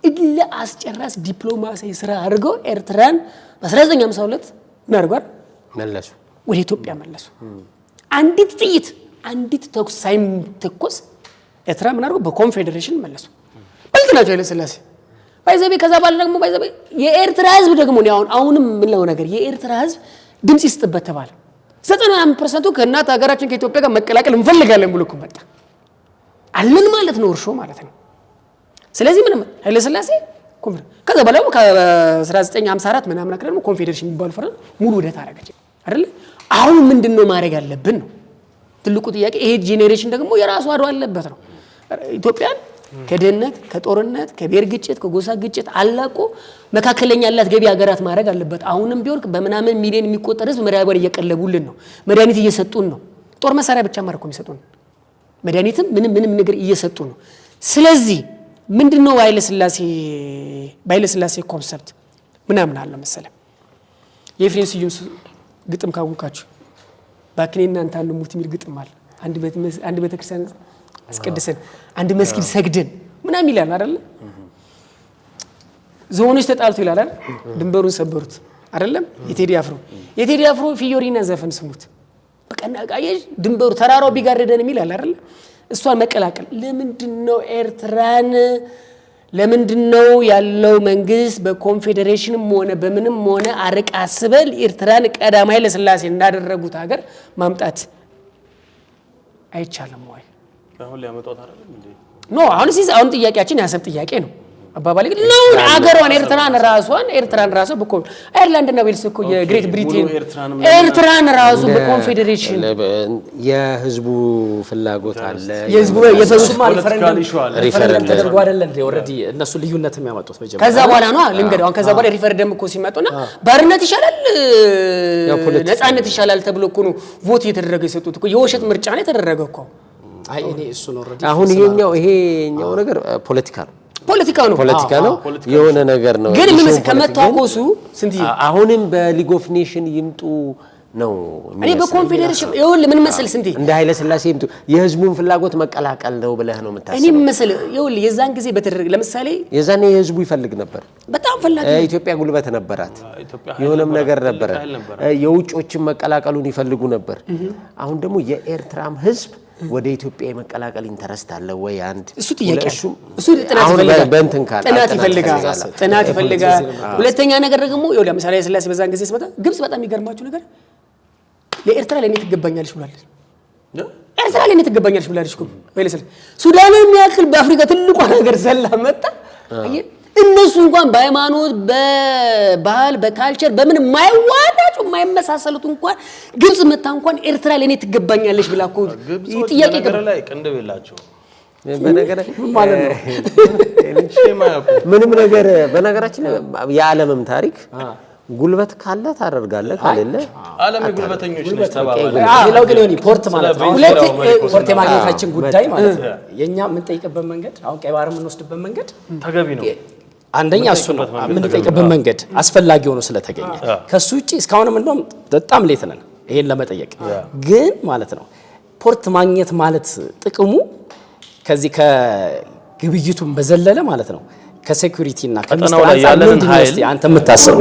እድለ አስጨራስ ዲፕሎማሲ ስራ አድርገው ኤርትራን በ1952 ናርጓር መለሱ ወደ ኢትዮጵያ መለሱ አንዲት ጥይት አንዲት ተኩስ ሳይተኮስ ኤርትራ ምን አድርገው በኮንፌደሬሽን መለሱ በልጥናቸው ኃይለ ሥላሴ ባይዘቤ ከዛ ባለ ደግሞ ባይዘቤ የኤርትራ ህዝብ ደግሞ ነው አሁንም ምን ነው ነገር የኤርትራ ህዝብ ድምጽ ይስጥበት ተባለ 95% ከእናት ሀገራችን ከኢትዮጵያ ጋር መቀላቀል እንፈልጋለን ብሎ መጣ አለን ማለት ነው እርሾ ማለት ነው ስለዚህ ምን ኃይለ ሥላሴ ከዛ በኋላ ከ1954 ምናምን አከረም ኮንፌደሬሽን የሚባል ፈረን ሙሉ ወደታ አረጋች አይደል አሁን ምንድነው ማድረግ ያለብን ነው ትልቁ ጥያቄ ይሄ ጄኔሬሽን ደግሞ የራሱ አድዋ አለበት ነው ኢትዮጵያን ከደህንነት ከጦርነት ከብሔር ግጭት ከጎሳ ግጭት አላቆ መካከለኛ ያላት ገቢ ሀገራት ማድረግ አለበት አሁንም ቢወርቅ በመናምን ሚሊዮን የሚቆጠር ህዝብ መዳበር እየቀለቡልን ነው መድኃኒት እየሰጡን ነው ጦር መሳሪያ ብቻ ማርኮ የሚሰጡን መድኃኒትም ምንም ነገር እየሰጡ ነው ስለዚህ ምንድነው ኃይለ ሥላሴ ኮንሰፕት ምናምን አለ መሰለ የኤፍሬም ስዩም ግጥም ካወቃችሁ ባክኔና አንተ አንዱ ሙት የሚል ግጥም አለ አንድ ቤተክርስቲያን አስቀድሰን አንድ መስጊድ ሰግደን ምናምን ይላል አይደል ዞኖች ተጣልቶ ይላል አይደል ድንበሩን ሰበሩት አይደለም የቴዲ አፍሮ ፊዮሪና ዘፈን ስሙት በቀና ቃየሽ ድንበሩ ተራራው ቢጋረደን ይላል አይደል እሷን መቀላቀል ለምንድነው ኤርትራን ለምንድነው ያለው መንግስት በኮንፌዴሬሽንም ሆነ በምንም ሆነ አርቅ አስበል ኤርትራን ቀዳማዊ ለስላሴ እንዳደረጉት ሀገር ማምጣት አይቻልም ወይ? አሁን ሊያመጣው አይደለም እንዴ? ኖ አሁን ጥያቄያችን ያሰብ ጥያቄ ነው። አባባሌ ግን ነው አገሯን ኤርትራን ራሱ አይርላንድ እና ዌልስ እኮ የግሬት ብሪቴን ኤርትራን ራሱ በኮንፌዴሬሽን የህዝቡ ፍላጎት አለ። የህዝቡ ሪፈረንደም ተደርጎ አይደል እንዴ? ኦሬዲ እነሱ ልዩነት የሚያመጡት መጀመሪያ ከዛ በኋላ ነው ልንገደው። ከዛ በኋላ ሪፈረንደም እኮ ሲመጡና ባርነት ይሻላል ነፃነት ይሻላል ተብሎ እኮ ነው ቮት እየተደረገ የሰጡት እኮ የውሸት ምርጫ ነው የተደረገው እኮ። አይ እኔ እሱ ነው ኦሬዲ አሁን ይሄኛው ነገር ፖለቲካ ነው የሆነ ነገር ነው። ግን ምን ከመታቆሱ ስንት አሁንም በሊግ ኦፍ ኔሽን ይምጡ ነው። እኔ በኮንፌዴሬሽን ይኸውልህ ምን መሰል ስንት እንደ ሥላሴ ይምጡ የህዝቡን ፍላጎት መቀላቀል ነው ብለህ ነው የምታስበው? እኔ መሰል ይኸውልህ የዛን ጊዜ በተደረገ ለምሳሌ የዛኔ የህዝቡ ይፈልግ ነበር፣ በጣም ፈላጊ ኢትዮጵያ ጉልበት ነበራት፣ የሆነም ነገር ነበረ፣ የውጮችን መቀላቀሉን ይፈልጉ ነበር። አሁን ደግሞ የኤርትራም ህዝብ ወደ ኢትዮጵያ የመቀላቀል ኢንተረስት አለ ወይ? አንድ እሱ ጥያቄ እሱ ጥናት ይፈልጋል። ሁለተኛ ነገር ደግሞ ይኸውልህ ለምሳሌ ስላሴ በዛን ጊዜ ሲመጣ ግብጽ በጣም የሚገርማችሁ ነገር ለኤርትራ ለኔ ትገባኛለች ብላለች። ኤርትራ ለኔ ትገባኛለች ብላለች እኮ በለሰለ ሱዳንን የሚያክል በአፍሪካ ትልቁ ሀገር ዘላ መጣ። እነሱ እንኳን በሃይማኖት በባህል በካልቸር በምን የማይዋዳጩ የማይመሳሰሉት እንኳን ግብጽ መጣ እንኳን ኤርትራ ለኔ ትገባኛለች ብላ እኮ ጥያቄ ላይ ቅንድብ የላቸው በነገራችን ማለት ነው። ምንም ነገር በነገራችን የዓለምም ታሪክ ጉልበት ካለ ታደርጋለህ ካለለ ዓለም የጉልበተኞች ነች ተባባለ። ሌላው ግን የሆነ ፖርት ማለት ነው ፖርት የማግኘታችን ጉዳይ ማለት ነው። የኛ የምንጠይቅበት መንገድ አሁን ቀይ ባህር የምንወስድበት መንገድ ተገቢ ነው። አንደኛ እሱ ነው የምንጠይቅበት መንገድ አስፈላጊ ሆኖ ስለተገኘ ከሱ ውጪ እስካሁንም እንደውም በጣም ሌት ነን ይሄን ለመጠየቅ። ግን ማለት ነው ፖርት ማግኘት ማለት ጥቅሙ ከዚህ ከግብይቱም በዘለለ ማለት ነው ከሴኩሪቲ እና ከሚስተር ያለንን ኃይል አንተ የምታስበው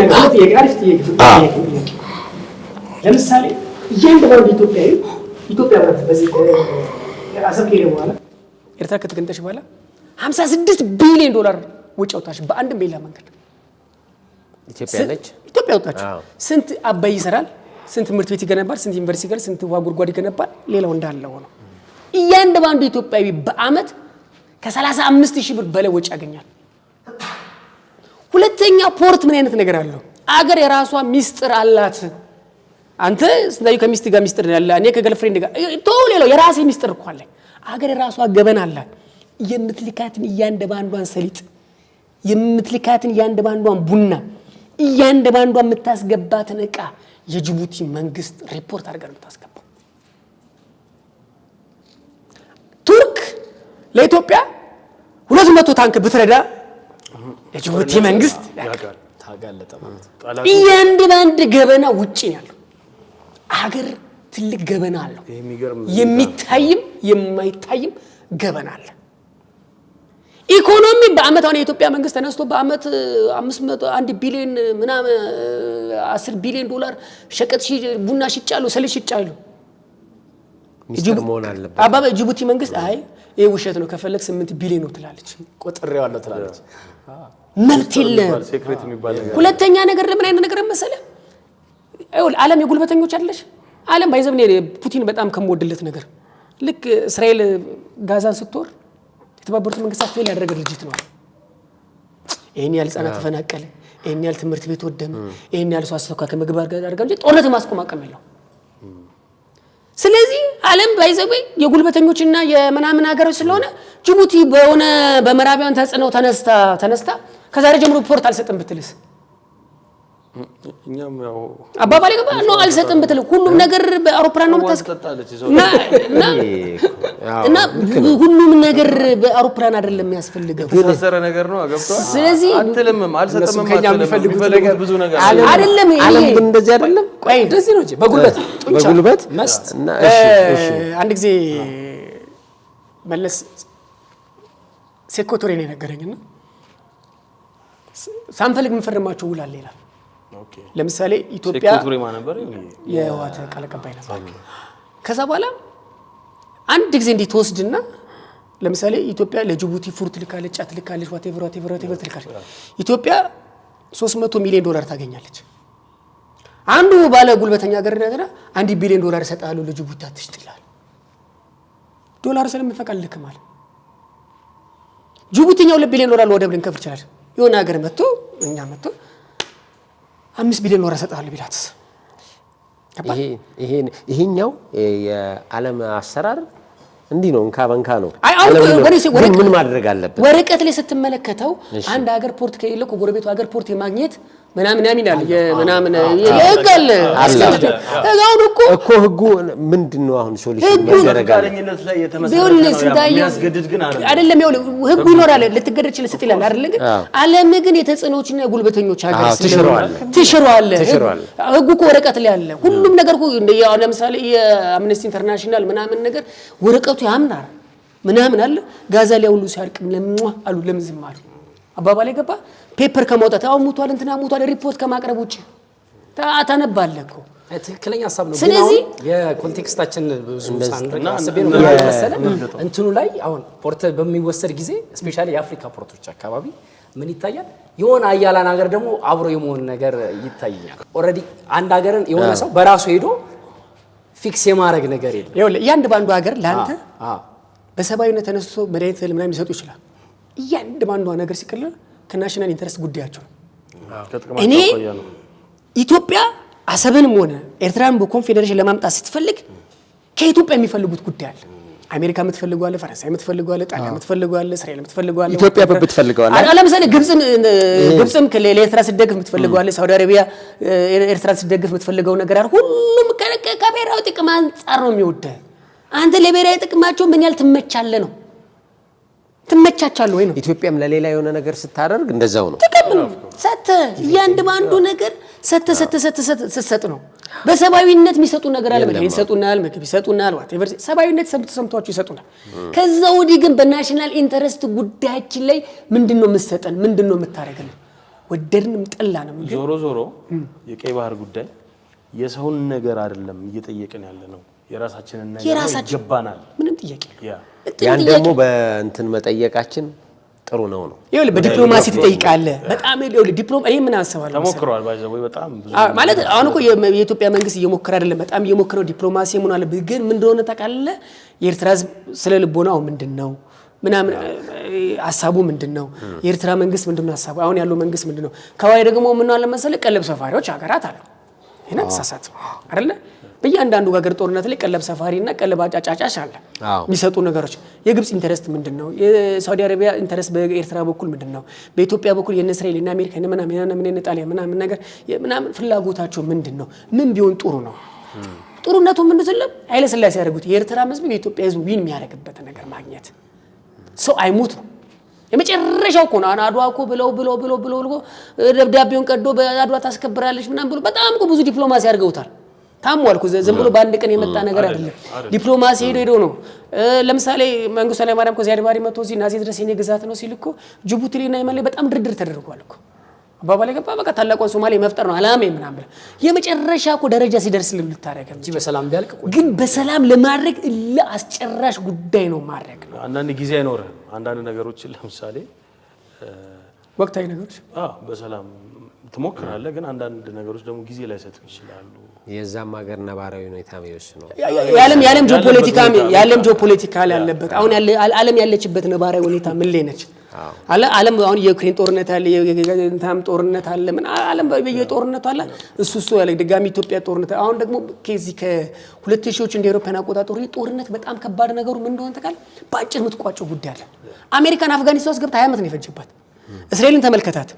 ለምሳሌ እያንዳንዱ ኢትዮጵያ ማለት በዚህ አሰብ ከሄደ በኋላ ኤርትራ ከተገንጠች በኋላ 56 ቢሊዮን ዶላር ወጪ አውጣች በአንድም በሌላ መንገድ ኢትዮጵያ አውጣች። ስንት አባይ ይሰራል፣ ስንት ትምህርት ቤት ይገነባል፣ ስንት ዩኒቨርሲቲ ይገነባል፣ ስንት ውሃ ጉድጓድ ይገነባል። ሌላው እንዳለ ሆኖ እያንዳንዱ ኢትዮጵያዊ በአመት ከ35,000 ብር በላይ ወጪ ያገኛል። ሁለተኛ ፖርት ምን አይነት ነገር አለው? አገር የራሷ ሚስጥር አላት። አንተ ስንታዩ ከሚስት ጋር ሚስጥር ያለ እኔ ከገርልፍሬንድ ጋር ሌላው የራሴ ሚስጥር እኮ አለ። አገር የራሷ ገበና አላት። የምትልካትን እያንዳንዷን ሰሊጥ፣ የምትልካትን እያንዳንዷን ቡና፣ እያንዳንዷን የምታስገባትን እቃ የጅቡቲ መንግስት ሪፖርት አድርጋ ነው የምታስገባው። ቱርክ ለኢትዮጵያ 200 ታንክ ብትረዳ የጅቡቲ መንግስት ታጋለጠ ማለት እያንዳንዱ ገበና ውጪ ነው ያለው። አገር ትልቅ ገበና አለው። የሚታይም የማይታይም ገበና አለ። ኢኮኖሚ በአመት አሁን የኢትዮጵያ መንግስት ተነስቶ በአመት 501 ቢሊዮን ምናምን 10 ቢሊዮን ዶላር ሸቀጥ ቡና ሽጫለሁ ሰሊጥ ሽጫለሁ ሚስጥር መሆን አለበት። አባባ ጅቡቲ መንግስት አይ ይሄ ውሸት ነው ከፈለክ 8 ቢሊዮን ነው ትላለች፣ ቆጥሬዋለሁ ትላለች። መብት የለም። ሁለተኛ ነገር ለምን አይነት ነገር መሰለ አይውል ዓለም የጉልበተኞች አይደለሽ። ዓለም ባይዘብኔ ፑቲን በጣም ከመወደለት ነገር ልክ እስራኤል ጋዛን ስትወር የተባበሩት መንግስታት ፌል ያደረገ ድርጅት ነው። ይሄን ያህል ህጻናት ተፈናቀለ፣ ይሄን ያህል ትምህርት ቤት ወደመ፣ ይሄን ያህል ሰው አስተካከለ ከምግባር ጋር አድርጋ እንጂ ጦርነት ማስቆም አቅም የለው። ስለዚህ ዓለም ባይዘበይ የጉልበተኞችና የመናምን ሀገሮች ስለሆነ ጅቡቲ በሆነ በመራቢያን ተጽዕኖ ተነስታ ከዛሬ ጀምሮ ፖርት አልሰጥም ብትልስ እኛም ያው አባባሌ ገባ ነው አልሰጥም ብትል ሁሉም ነገር በአውሮፕላን ነው የምታስቀጣለች እና ሁሉም ነገር በአውሮፕላን አይደለም የሚያስፈልገው ተሰረ ነገር ነው አገብቷል። ስለዚህ አትልምም አልሰጥም የሚፈልጉት ነገር ብዙ ነገር አይደለም። ዓለም ግን እንደዚህ አይደለም። ቆይ እንደዚህ ነው እንጂ በጉልበት መስት እና እሺ አንድ ጊዜ መለስ ሴኮቶሬ ነው የነገረኝና ሳንፈልግ የምንፈርማቸው ውል አለ ይላል። ለምሳሌ ኢትዮጵያ ሴኮቶሬ ማን ነበር? የህወሓት ቃል አቀባይ ነበር። ከዛ በኋላ አንድ ጊዜ እንዴት ወስድና ለምሳሌ ኢትዮጵያ ለጅቡቲ ፉር ትልካለች፣ ጫት ትልካለች፣ whatever ትልካለች። ኢትዮጵያ $300 ሚሊዮን ታገኛለች። አንዱ ባለ ጉልበተኛ ሀገር እንደገና $1 ቢሊዮን እሰጣለሁ ለጅቡቲ አትሽጥ ይላል። ዶላር ስለምፈቃልክ ማለት ጅቡቲኛው $2 ቢሊዮን ወደብ ልንከፍል ይችላል። የሆነ ሀገር መጥቶ እኛ መጥቶ $5 ቢሊዮን እሰጣለሁ ቢላትስ? ይሄኛው የዓለም አሰራር እንዲህ ነው። እንካ በንካ ነው። ምን ማድረግ አለበት? ወረቀት ላይ ስትመለከተው አንድ ሀገር ፖርት ከሌለው ጎረቤቱ ሀገር ፖርት የማግኘት ምናምን ይላል። የምናምን ይጋል አሁን እኮ ህጉ ምንድነው? አሁን ሶሉሽን መደረግ አለበት ላይ የተመሰረተ ነው የሚያስገድድ ግን አይደለም። ይኸውልህ ህጉ ይኖራል ልትገደድ ይችላል ስትል ይላል አይደል? ግን ዓለም ግን የተጽኖችና የጉልበተኞች ሀገር ትሽሯል። ህጉ እኮ ወረቀት ላይ አለ። ሁሉም ነገር እኮ ለምሳሌ የአምነስቲ ኢንተርናሽናል ምናምን ነገር ወረቀቱ ያምናል ምናምን አለ። ጋዛ ላይ ሁሉ ሲያርቅ አሉ ለምን ዝም አሉ? አባባል ገባ ፔፐር ከማውጣት አሁን ሞቷል እንትና ሞቷል ሪፖርት ከማቅረብ ውጪ ታነባለህ እኮ ትክክለኛ ሐሳብ ነው። ስለዚህ የኮንቴክስታችን ብዙ ሳንረዳ አስቤ ነው መሰለ እንትኑ ላይ አሁን ፖርት በሚወሰድ ጊዜ ስፔሻሊ የአፍሪካ ፖርቶች አካባቢ ምን ይታያል? የሆነ አያላን ሀገር ደግሞ አብሮ የመሆን ነገር ይታያል። ኦሬዲ አንድ ሀገርን የሆነ ሰው በራሱ ሄዶ ፊክስ የማድረግ ነገር የለም። ይኸውልህ ያንድ ባንዱ ሀገር ላንተ በሰባዊነት ተነስቶ መድኃኒት ምናምን ይሰጡ ይችላል። ያንድ ባንዱ ነገር ሲቀርብ ከናሽናል ኢንተረስት ጉዳያቸው እኔ ኢትዮጵያ አሰብንም ሆነ ኤርትራን በኮንፌዴሬሽን ለማምጣት ስትፈልግ ከኢትዮጵያ የሚፈልጉት ጉዳይ አለ። አሜሪካ የምትፈልገው አለ፣ ፈረንሳይ የምትፈልገው አለ፣ ጣሊያን የምትፈልገው አለ፣ እስራኤል የምትፈልገው አለ፣ ኢትዮጵያ በብትፈልገው አለ። ለምሳሌ ግብጽም ለኤርትራ ስትደግፍ የምትፈልገው አለ፣ ሳውዲ አረቢያ ኤርትራን ስትደግፍ የምትፈልገው ነገር አለ። ሁሉም ከብሔራዊ ጥቅም አንፃር ነው የሚወደው። አንተ ለብሔራዊ ጥቅማቸው ምን ያህል ትመቻለህ ነው ትመቻቻለህ ወይ ነው። ኢትዮጵያም ለሌላ የሆነ ነገር ስታደርግ እንደዛው ነው። ተቀበሉ ሰተ ያንድ ባንዱ ነገር ሰተ ነው። በሰባዊነት የሚሰጡ ነገር አለ። መድኃኒት ይሰጡናል፣ ምግብ ይሰጡናል፣ whatever ሰባዊነት ሰምቷቸው ይሰጡናል። ከዛ ወዲህ ግን በናሽናል ኢንተረስት ጉዳያችን ላይ ምንድነው የምትሰጠን? ምንድነው የምታረጋለን? ወደድንም ጠላንም ዞሮ የቀይ ባህር ጉዳይ የሰውን ነገር አይደለም እየጠየቅን ያለ ነው። የራሳችንን ነገር ይገባናል። ምንም ጥያቄ ያን ደግሞ በእንትን መጠየቃችን ጥሩ ነው። ይኸውልህ በዲፕሎማሲ ትጠይቃለህ። በጣም ይኸውልህ ዲፕሎማሲ እኔ ምን አስባለሁ ተሞክሯል ባይዘው በጣም ብዙ ማለት አሁን እኮ የኢትዮጵያ መንግስት እየሞከረ አይደለም፣ በጣም እየሞከረው ዲፕሎማሲ ምን አለ ግን ምን እንደሆነ ታውቃለህ? የኤርትራ ስለ ልቦናው ምንድነው ምናምን ሐሳቡ ምንድነው? የኤርትራ መንግስት ምንድነው ሐሳቡ? አሁን ያለው መንግስት ምንድነው? ከዋይ ደግሞ ምን አለ መሰለህ ቀለብ ሰፋሪዎች ሀገራት አሉ። ይሄን ተሳሳተ አይደለ? በእያንዳንዱ ሀገር ጦርነት ላይ ቀለብ ሰፋሪና ቀለብ አጫጫጫሽ አለ የሚሰጡ ነገሮች። የግብጽ ኢንተረስት ምንድነው? የሳውዲ አረቢያ ኢንተረስት በኤርትራ በኩል ምንድነው? በኢትዮጵያ በኩል የነ እስራኤል እና አሜሪካ እና ምናምን ጣሊያን ምናምን ነገር ምናምን ፍላጎታቸው ምንድነው? ምን ቢሆን ጥሩ ነው? ጥሩነቱ ምን ዝለም ኃይለ ሥላሴ ያደረጉት የኤርትራ ህዝብ የኢትዮጵያ ህዝብ ዊን የሚያደርግበት ነገር ማግኘት ሰው አይሞት ነው። የመጨረሻው እኮ ነው አድዋ እኮ ብለው ደብዳቤውን ቀዶ በአድዋ ታስከብራለች ምናምን ብሎ በጣም እኮ ብዙ ዲፕሎማሲ አድርገውታል። ታሟል እኮ ዝም ብሎ በአንድ ቀን የመጣ ነገር አይደለም። ዲፕሎማሲ ሄዶ ነው። ለምሳሌ መንግስቱ ኃይለማርያም እኮ ዚያድ ባሬ መጥቶ እዚህ ናዚ ድረስ የኔ ግዛት ነው ሲል እኮ ጅቡቲ ላይ እና የመን ላይ በጣም ድርድር ተደርጓል እኮ አባባል ገባ። በቃ ታላቋን ሶማሌ መፍጠር ነው አላማ ምናምን የመጨረሻ እኮ ደረጃ ሲደርስ ልታረጋ እንጂ በሰላም ቢያልቅ ግን በሰላም ለማድረግ ለአስጨራሽ ጉዳይ ነው ማድረግ ነው። አንዳንድ ጊዜ አይኖርም። አንዳንድ ነገሮችን ለምሳሌ ወቅታዊ ነገሮች በሰላም ትሞክራለህ፣ ግን አንዳንድ ነገሮች ደግሞ ጊዜ ላይ ሰጥ ይችላሉ። የዛም ሀገር ነባራዊ ሁኔታ ነው። የዓለም ጂኦፖለቲካ ያለበት አሁን ዓለም ያለችበት ነባራዊ ሁኔታ ምን ላይ ነች? ዓለም አሁን የዩክሬን ጦርነት አለ፣ የታም ጦርነት አለ፣ ምን ዓለም በየጦርነቱ አለ። እሱ ያለ ድጋሚ ኢትዮጵያ ጦርነት አሁን ደግሞ ከዚህ ከ2000ዎች እንደ አውሮፓውያን አቆጣጠር ጦርነት በጣም ከባድ ነገሩ ምን እንደሆነ ተቃል ባጭር የምትቋጨው ጉዳይ አለ። አሜሪካን አፍጋኒስታን ውስጥ ገብታ 20 ዓመት ነው የፈጀባት። እስራኤልን ተመልከታት።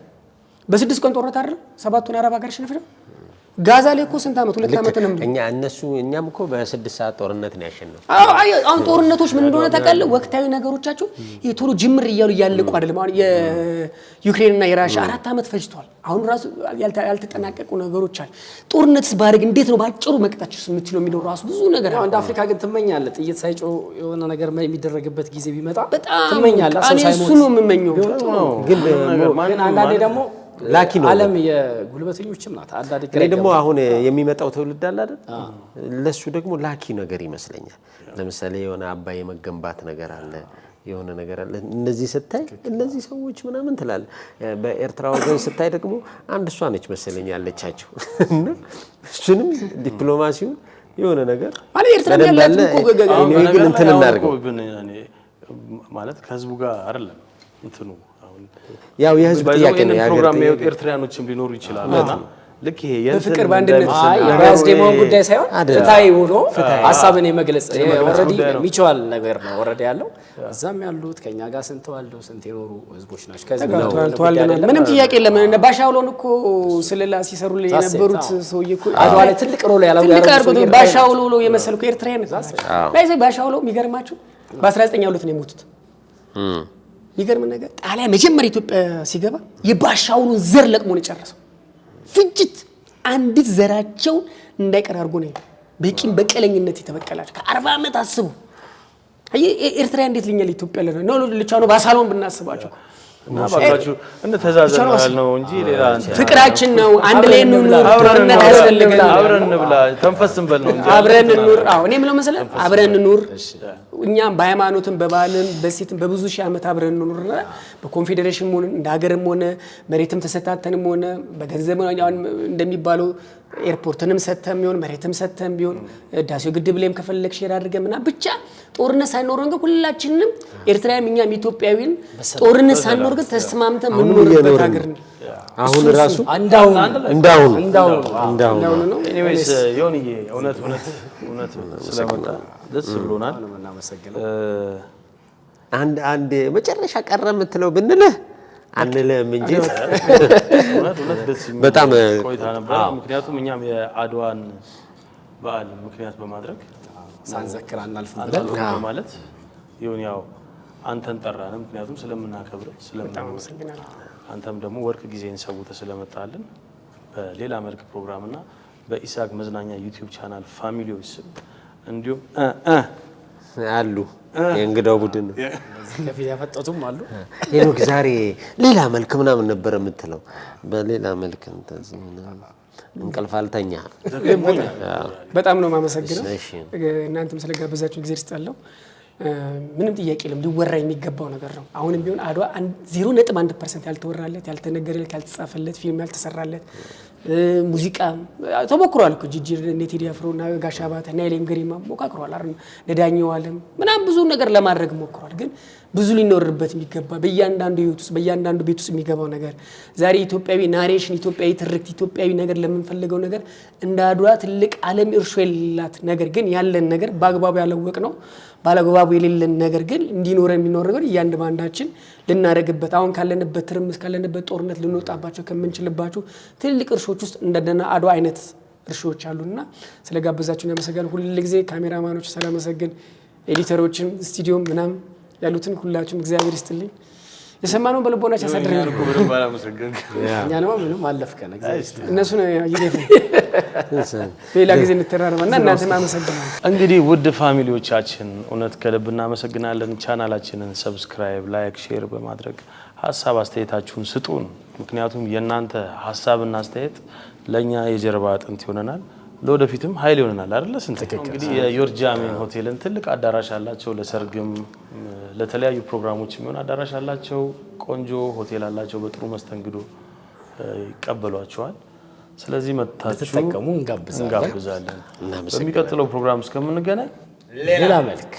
በ6 ቀን ጦርነት አይደል 7ቱን አረብ ሀገር ሽንፈው ጋዛ ላይ እኮ ስንት ዓመት 2 ዓመት ነው። እኛም እኮ በ6 ሰዓት ጦርነት ነው ያሸነፈው። አሁን ጦርነቶች ምን እንደሆነ ታውቃለህ? ወቅታዊ ነገሮቻቸው የቶሎ ጅምር እያሉ ያለቁ አይደለም። አሁን የዩክሬን እና የራሻ 4 ዓመት ፈጅቷል። አሁን ራሱ ያልተጠናቀቁ ነገሮች አሉ። ጦርነትስ ባደረግ እንዴት ነው ባጭሩ መቅጣችሁ የምትችለው የሚለው ራሱ ብዙ ነገር አለ። እንደ አፍሪካ ግን ትመኛለህ ጥይት ሳይጮህ የሆነ ነገር የሚደረግበት ጊዜ ቢመጣ ትመኛለህ። እሱ ነው የምመኘው። ግን አንዳንዴ ደግሞ ላኪ ነው ዓለም የጉልበተኞችም ናት። እኔ ደግሞ አሁን የሚመጣው ትውልድ አለ አይደል? ለሱ ደግሞ ላኪ ነገር ይመስለኛል። ለምሳሌ የሆነ አባይ የመገንባት ነገር አለ፣ የሆነ ነገር አለ። እነዚህ ስታይ እነዚህ ሰዎች ምናምን ትላለህ። በኤርትራ ወገን ስታይ ደግሞ አንድ እሷ ነች መሰለኝ ያለቻቸው እሱንም ዲፕሎማሲውን የሆነ ነገር ማለት ኤርትራ ያላት ግን እንትን እናድርገው ማለት ከህዝቡ ጋር አይደለም እንትኑ አሁን ያው የህዝብ ጥያቄ ነው። ፕሮግራም ኤርትራኖችም ሊኖሩ ይችላልና ልክ ይሄ የፍቅር ባንድነት የራስዴሞን ጉዳይ ሳይሆን ፍትሃዊ ሆኖ ሀሳብን የመግለጽ ኦልሬዲ ሚቹዋል ነገር ነው ኦልሬዲ ያለው። እዛም ያሉት ከኛ ጋር ስንት ዋልደው ስንት የኖሩ ህዝቦች ናቸው። ከዚህ ተዋልደናል፣ ምንም ጥያቄ የለም። እነ ባሻውሎን እኮ ስለላ ሲሰሩልኝ የነበሩት ሰውዬ እኮ አድዋ ላይ ትልቅ ሮል ያለው ባሻውሎ የመሰልኩ ኤርትራዊ ነው። ላይ ባሻውሎ የሚገርማችሁ በ1902 ነው የሞቱት። የሚገርም ነገር ጣሊያን መጀመሪያ ኢትዮጵያ ሲገባ የባሻውሎን ዘር ለቅሞ ነው የጨረሰው። ፍጅት አንዲት ዘራቸው እንዳይቀር አድርጎ ነው በቂም በቀለኝነት የተበቀላቸው። ከ40 ዓመት አስቡ። ኤርትራ እንዴት ልኛል ኢትዮጵያ ነው ልቻ ነው ባሳሎን ብናስባቸው እና ባካችሁ እንተዛዘናል ነው እንጂ ሌላ ፍቅራችን ነው። አንድ ላይ እንኑር፣ ጦርነት ያስፈልጋል። አብረን እንብላ፣ ተንፈስን በል ነው እንጂ አብረን እንኑር። አዎ እኔ የምለው መሰለህ አብረን እንኑር። እኛም በሃይማኖትም በባህልም በሴትም በብዙ ሺህ ዓመት አብረን እንኑርና በኮንፌዴሬሽን ሆነ እንደ ሀገርም ሆነ መሬትም ተሰጣተንም ሆነ በገንዘብ እንደሚባለው ኤርፖርትንም ሰተም ቢሆን መሬትም ሰተም ቢሆን ዳሴው ግድብ ላይም ከፈለክ ሼር አድርገን ምናምን ብቻ ጦርነት ሳይኖረን ግን ሁላችንም ኤርትራውያን እኛም ኢትዮጵያዊን ጦርነት ሳይኖር ግን ተስማምተን የምንኖርበት ሀገር ነው። አሁን ራሱ እንዳው ነው። ኤኒዌይስ ዮኒዬ እውነት ስለመጣ ደስ ብሎናል። አንድ መጨረሻ ቀረ የምትለው ብንልህ አንልም እንጂ እውነት ደስ በጣም ቆይታ ነበር። ምክንያቱም እኛም የአድዋን በዓል ምክንያት በማድረግ ሳንዘክር አናልፍም ማለት ይሁን ያው አንተን ጠራን፣ ምክንያቱም ስለምናከብር አንተም ደግሞ ወርቅ ጊዜን ሰውተህ ስለመጣልን በሌላ መልክ ፕሮግራምና በኢሳቅ መዝናኛ ዩቲዩብ ቻናል ፋሚሊዎች ስም እንዲሁም አሉ የእንግዳው ቡድን ከፊት ያፈጠጡም አሉ። ሄኖክ ዛሬ ሌላ መልክ ምናምን ነበር የምትለው በሌላ መልክ እንቅልፍ አልተኛ። በጣም ነው የማመሰግነው እናንተም ስለጋበዛችሁ ጊዜ ይስጣለሁ። ምንም ጥያቄ የለም፣ ሊወራ የሚገባው ነገር ነው። አሁንም ቢሆን አድዋ 0.1% ያልተወራለት ያልተነገረለት ያልተጻፈለት ፊልም ያልተሰራለት ሙዚቃ ተሞክሯል እኮ ጂጂ ቴዲ አፍሮ እና ጋሽ አባተ እና ኤሌም ገሪማ ሞካክሯል አይደል? ለዳኛው ዓለም ምናምን ብዙ ነገር ለማድረግ ሞክሯል። ግን ብዙ ሊኖርበት የሚገባ በእያንዳንዱ ህይወት ውስጥ በእያንዳንዱ ቤት ውስጥ የሚገባው ነገር ዛሬ ኢትዮጵያዊ ናሬሽን ኢትዮጵያዊ ትርክት ኢትዮጵያዊ ነገር ለምንፈልገው ነገር እንደ አድዋ ትልቅ ዓለም እርሾ የሌላት ነገር ግን ያለን ነገር በአግባቡ ያለወቅ ነው ባለአግባቡ የሌለን ነገር ግን እንዲኖረን የሚኖር ነገር እያንዳንዳችን ልናደርግበት አሁን ካለንበት ትርምስ ካለንበት ጦርነት ልንወጣባቸው ከምንችልባቸው ትልቅ እርሾች ውስጥ እንደና አድዋ አይነት እርሾች አሉና ስለጋበዛችሁን ያመሰግናለሁ። ሁሉ ጊዜ ካሜራማኖች ሰላመሰግን ኤዲተሮችን ስቱዲዮም ምናምን ያሉትን ሁላችሁም እግዚአብሔር ይስጥልኝ። የሰማነው በልቦናችን ያሳድረን። እኛ ነው ምንም አለፍከን እነሱ ነው ይገፉ። ሌላ ጊዜ እንተራረማና እናንተም አመሰግናለሁ። እንግዲህ ውድ ፋሚሊዎቻችን እውነት ከልብ እናመሰግናለን። ቻናላችንን ሰብስክራይብ፣ ላይክ፣ ሼር በማድረግ ሀሳብ አስተያየታችሁን ስጡን። ምክንያቱም የእናንተ ሀሳብና አስተያየት ለኛ የጀርባ አጥንት ይሆነናል፣ ለወደፊትም ኃይል ይሆነናል አይደል? እንግዲህ የዮርጃሜን ሆቴልን ትልቅ አዳራሽ አላቸው። ለሰርግም ለተለያዩ ፕሮግራሞች የሚሆን አዳራሽ አላቸው። ቆንጆ ሆቴል አላቸው። በጥሩ መስተንግዶ ይቀበሏቸዋል። ስለዚህ መጥታችሁ ተጠቀሙ እንጋብዛለን። በሚቀጥለው ፕሮግራም እስከምንገናኝ ሌላ መልክ